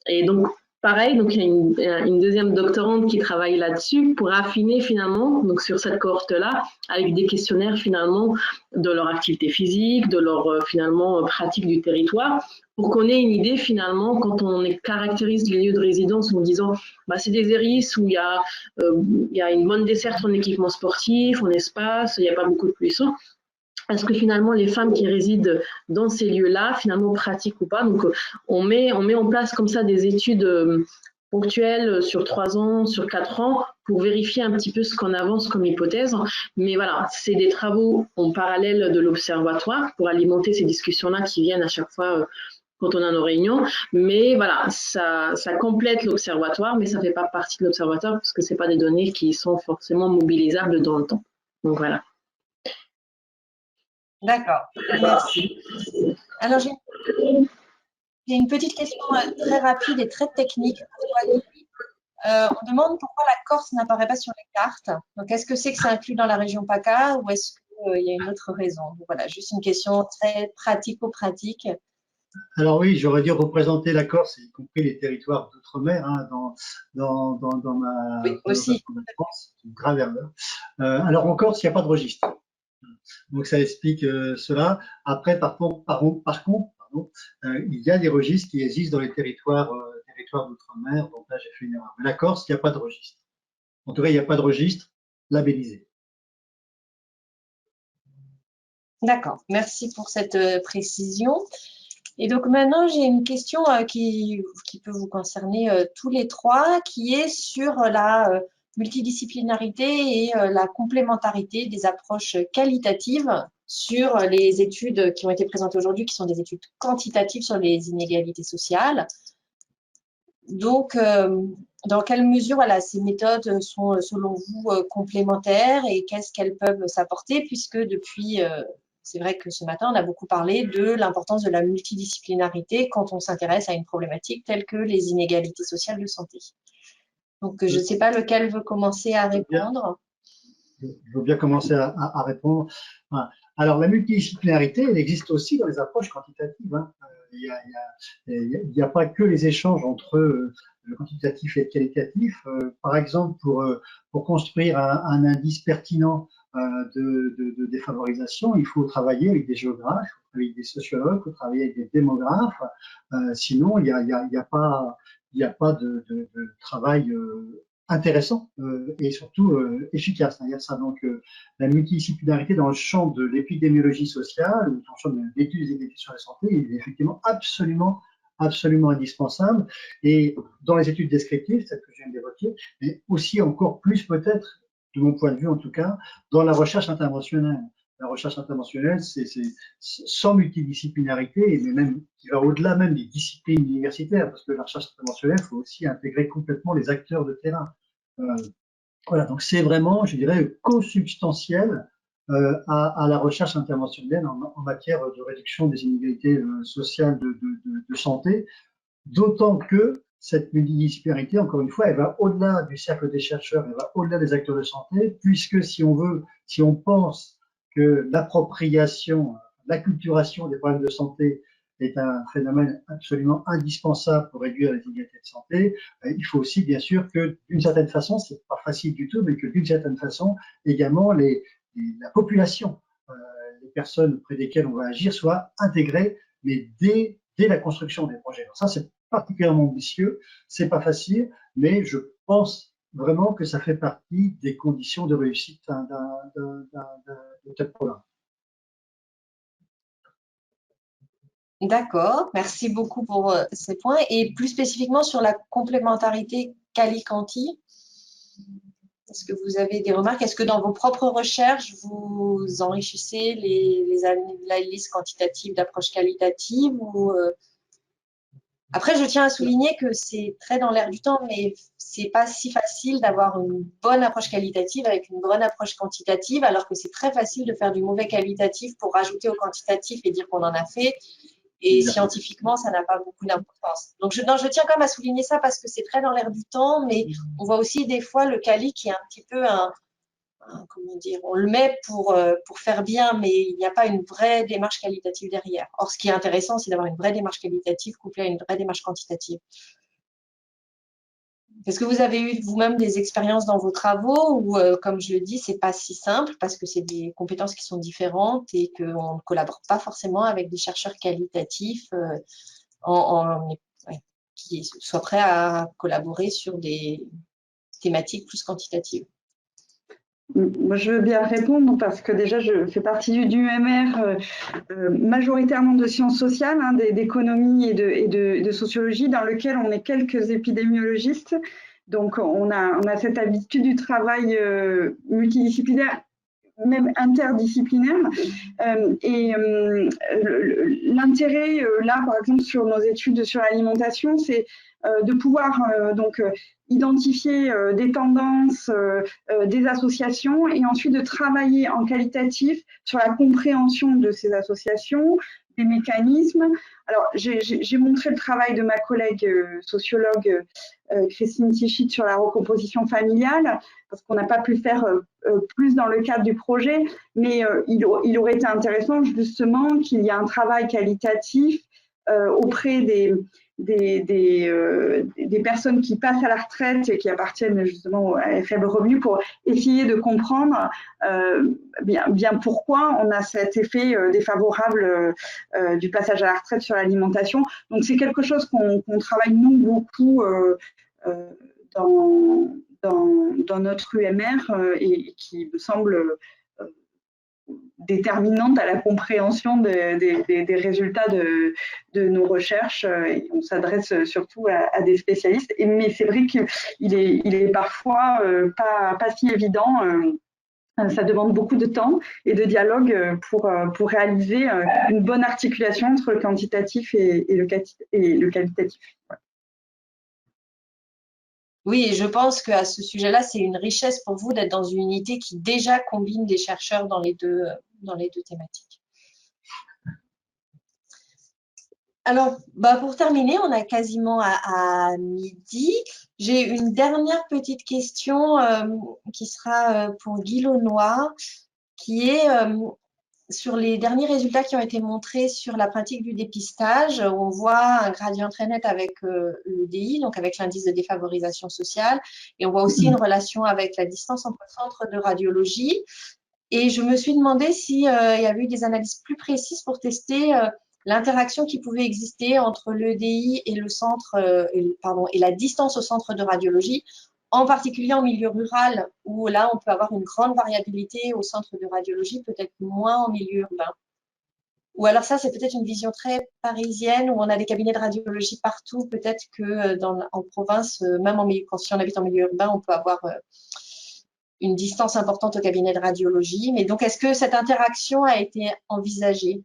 Et donc, pareil, donc il y a une deuxième doctorante qui travaille là-dessus pour affiner finalement, donc sur cette cohorte-là, avec des questionnaires finalement de leur activité physique, de leur finalement pratique du territoire, pour qu'on ait une idée finalement quand on caractérise les lieux de résidence en disant bah, c'est des ERIS où il y a une bonne desserte en équipement sportif, en espace, il n'y a pas beaucoup de pollution. Est-ce que finalement les femmes qui résident dans ces lieux-là finalement pratiquent ou pas? Donc on met en place comme ça des études ponctuelles sur 3 ans, sur 4 ans pour vérifier un petit peu ce qu'on avance comme hypothèse. Mais voilà, c'est des travaux en parallèle de l'observatoire pour alimenter ces discussions-là qui viennent à chaque fois quand on a nos réunions. Mais voilà, ça complète l'observatoire, mais ça ne fait pas partie de l'observatoire parce que ce n'est pas des données qui sont forcément mobilisables dans le temps. Donc voilà. D'accord, merci. Alors, j'ai une petite question très rapide et très technique. On demande pourquoi la Corse n'apparaît pas sur les cartes. Donc, est-ce que c'est inclus dans la région PACA ou est-ce qu'il y a une autre raison? Donc, voilà, juste une question très pratico-pratique. Alors oui, j'aurais dû représenter la Corse, y compris les territoires d'outre-mer, hein, dans ma oui, aussi. France, c'est une grave erreur. Alors en Corse, il n'y a pas de registre. Donc ça explique cela. Après, par contre, il y a des registres qui existent dans les territoires d'outre-mer. Donc là, j'ai fait une erreur. Mais la Corse, il n'y a pas de registre. En tout cas, il n'y a pas de registre labellisé. D'accord. Merci pour cette précision. Et donc maintenant, j'ai une question qui peut vous concerner tous les trois, qui est sur la multidisciplinarité et la complémentarité des approches qualitatives sur les études qui ont été présentées aujourd'hui, qui sont des études quantitatives sur les inégalités sociales. Donc, dans quelle mesure voilà, ces méthodes sont, selon vous, complémentaires et qu'est-ce qu'elles peuvent s'apporter, puisque depuis, c'est vrai que ce matin, on a beaucoup parlé de l'importance de la multidisciplinarité quand on s'intéresse à une problématique telle que les inégalités sociales de santé. Donc, je ne sais pas lequel veut commencer à répondre. Je veux bien commencer à répondre. Voilà. Alors, la multidisciplinarité, elle existe aussi dans les approches quantitatives. Hein. Il n'y a pas que les échanges entre le quantitatif et le qualitatif. Par exemple, pour construire un indice pertinent de défavorisation, il faut travailler avec des géographes, il faut travailler avec des sociologues, il faut travailler avec des démographes. Sinon, il n'y a pas de travail intéressant et surtout efficace. C'est-à-dire ça. Donc, la multidisciplinarité dans le champ de l'épidémiologie sociale ou dans le champ de l'étude des inégalités sur la santé est effectivement absolument indispensable. Et dans les études descriptives, celles que je viens d'évoquer, mais aussi encore plus peut-être, de mon point de vue en tout cas, dans la recherche interventionnelle. La recherche interventionnelle, c'est sans multidisciplinarité, mais même qui va au-delà même des disciplines universitaires, parce que la recherche interventionnelle, il faut aussi intégrer complètement les acteurs de terrain. Voilà, donc c'est vraiment, je dirais, consubstantiel à la recherche interventionnelle en matière de réduction des inégalités sociales de santé, d'autant que cette multidisciplinarité, encore une fois, elle va au-delà du cercle des chercheurs, elle va au-delà des acteurs de santé, puisque si on pense que l'appropriation, l'acculturation des problèmes de santé est un phénomène absolument indispensable pour réduire les inégalités de santé, il faut aussi bien sûr que d'une certaine façon, c'est pas facile du tout, mais que d'une certaine façon également la population, les personnes auprès desquelles on va agir soient intégrées, mais dès la construction des projets. Alors ça, c'est particulièrement ambitieux, c'est pas facile, mais je pense vraiment que ça fait partie des conditions de réussite de tel programme. D'accord, merci beaucoup pour ces points. Et plus spécifiquement sur la complémentarité quali-quanti, Est-ce que vous avez des remarques? Est-ce que dans vos propres recherches, vous enrichissez les analyses quantitatives d'approche qualitative ou Après, je tiens à souligner que c'est très dans l'air du temps, mais c'est pas si facile d'avoir une bonne approche qualitative avec une bonne approche quantitative, alors que c'est très facile de faire du mauvais qualitatif pour rajouter au quantitatif et dire qu'on en a fait. Et scientifiquement, ça n'a pas beaucoup d'importance. Donc, je tiens quand même à souligner ça parce que c'est très dans l'air du temps, mais on voit aussi des fois le quali qui est un petit peu comment dire, on le met pour faire bien, mais il n'y a pas une vraie démarche qualitative derrière. Or, ce qui est intéressant, c'est d'avoir une vraie démarche qualitative couplée à une vraie démarche quantitative. Est-ce que vous avez eu vous-même des expériences dans vos travaux où, comme je le dis, c'est pas si simple parce que c'est des compétences qui sont différentes et qu'on ne collabore pas forcément avec des chercheurs qualitatifs qui soient prêts à collaborer sur des thématiques plus quantitatives? Moi, je veux bien répondre parce que déjà, je fais partie du UMR, majoritairement de sciences sociales, hein, d'économie et de sociologie, dans lequel on est quelques épidémiologistes. Donc, on a cette habitude du travail multidisciplinaire, même interdisciplinaire. L'intérêt, là, par exemple, sur nos études sur l'alimentation, c'est de pouvoir identifier des tendances, des associations et ensuite de travailler en qualitatif sur la compréhension de ces associations, des mécanismes. Alors, j'ai montré le travail de ma collègue sociologue Christine Tichit sur la recomposition familiale, parce qu'on n'a pas pu faire plus dans le cadre du projet, mais il aurait été intéressant justement qu'il y ait un travail qualitatif auprès des personnes qui passent à la retraite et qui appartiennent justement à faible revenu pour essayer de comprendre bien pourquoi on a cet effet défavorable du passage à la retraite sur l'alimentation. Donc c'est quelque chose qu'on travaille nous beaucoup dans notre UMR et qui me semble déterminante à la compréhension des résultats de nos recherches. Et on s'adresse surtout à des spécialistes. Mais c'est vrai qu'il est parfois pas si évident. Ça demande beaucoup de temps et de dialogue pour réaliser une bonne articulation entre le quantitatif et le qualitatif. Ouais. Oui, et je pense qu'à ce sujet-là, c'est une richesse pour vous d'être dans une unité qui déjà combine des chercheurs dans les deux thématiques. Alors, pour terminer, on a quasiment à midi. J'ai une dernière petite question qui sera pour Guy Launois, qui est sur les derniers résultats qui ont été montrés sur la pratique du dépistage. On voit un gradient très net avec l'EDI, donc avec l'indice de défavorisation sociale, et on voit aussi une relation avec la distance entre centres de radiologie. Et je me suis demandé s'il y avait eu des analyses plus précises pour tester l'interaction qui pouvait exister entre l'EDI et le centre, et la distance au centre de radiologie, en particulier en milieu rural, où là, on peut avoir une grande variabilité au centre de radiologie, peut-être moins en milieu urbain. Ou alors ça, c'est peut-être une vision très parisienne, où on a des cabinets de radiologie partout. Peut-être que en province, même si on habite en milieu urbain, on peut avoir une distance importante au cabinet de radiologie. Mais donc, est-ce que cette interaction a été envisagée?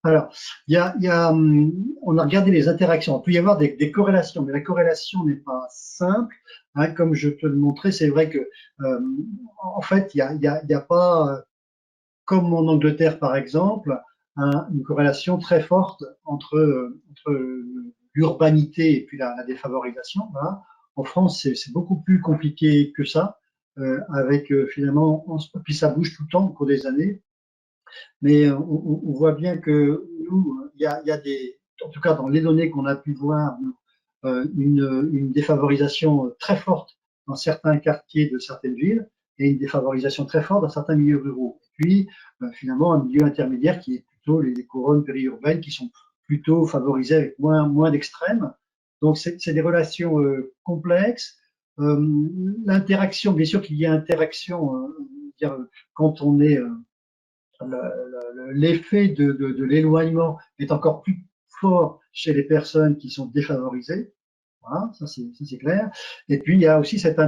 Alors, on a regardé les interactions. Il peut y avoir des corrélations, mais la corrélation n'est pas simple. Hein, comme je te le montrais, c'est vrai que, en fait, il y a pas, comme en Angleterre par exemple, une corrélation très forte entre l'urbanité et puis la défavorisation. Voilà. En France, c'est beaucoup plus compliqué que ça, avec finalement, puis ça bouge tout le temps au cours des années. Mais on voit bien que nous, il y a en tout cas dans les données qu'on a pu voir, une défavorisation très forte dans certains quartiers de certaines villes et une défavorisation très forte dans certains milieux ruraux. Et puis, finalement, un milieu intermédiaire qui est plutôt les couronnes périurbaines qui sont plutôt favorisées avec moins d'extrêmes. Donc, c'est des relations complexes. L'interaction, bien sûr qu'il y a interaction, quand on est l'effet de l'éloignement est encore plus fort chez les personnes qui sont défavorisées. Voilà, ça c'est clair. Et puis il y a aussi cette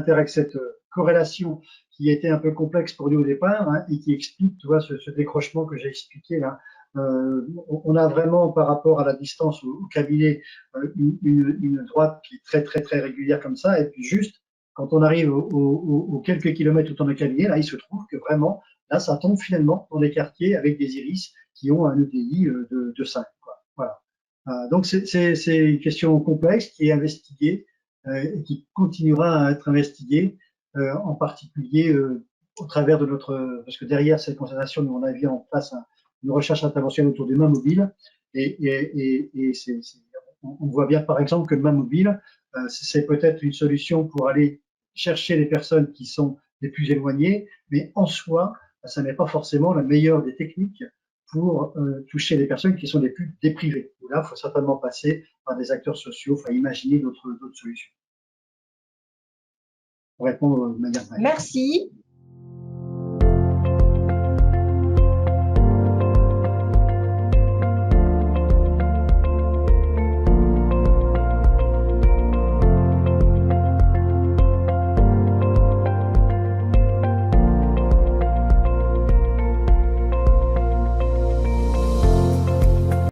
corrélation qui était un peu complexe pour nous au départ, hein, et qui explique, tu vois, ce décrochement que j'ai expliqué là. On a vraiment, par rapport à la distance au cabinet, une droite qui est très, très, très régulière comme ça, et puis juste, quand on arrive aux quelques kilomètres où on est cabinet, là, il se trouve que vraiment, là, ça tombe finalement dans des quartiers avec des iris qui ont un EDI de 5, quoi. Voilà. Donc, c'est une question complexe qui est investiguée et qui continuera à être investiguée, en particulier au travers de notre… Parce que derrière cette constatation, nous, on a mis en place une recherche interventionnelle autour des mains mobiles. On voit bien, par exemple, que le main mobile, c'est peut-être une solution pour aller chercher les personnes qui sont les plus éloignées, mais en soi, ça n'est pas forcément la meilleure des techniques pour toucher les personnes qui sont les plus déprivées. Là, il faut certainement passer par des acteurs sociaux, il faut imaginer d'autres solutions. Pour répondre de manière… Merci.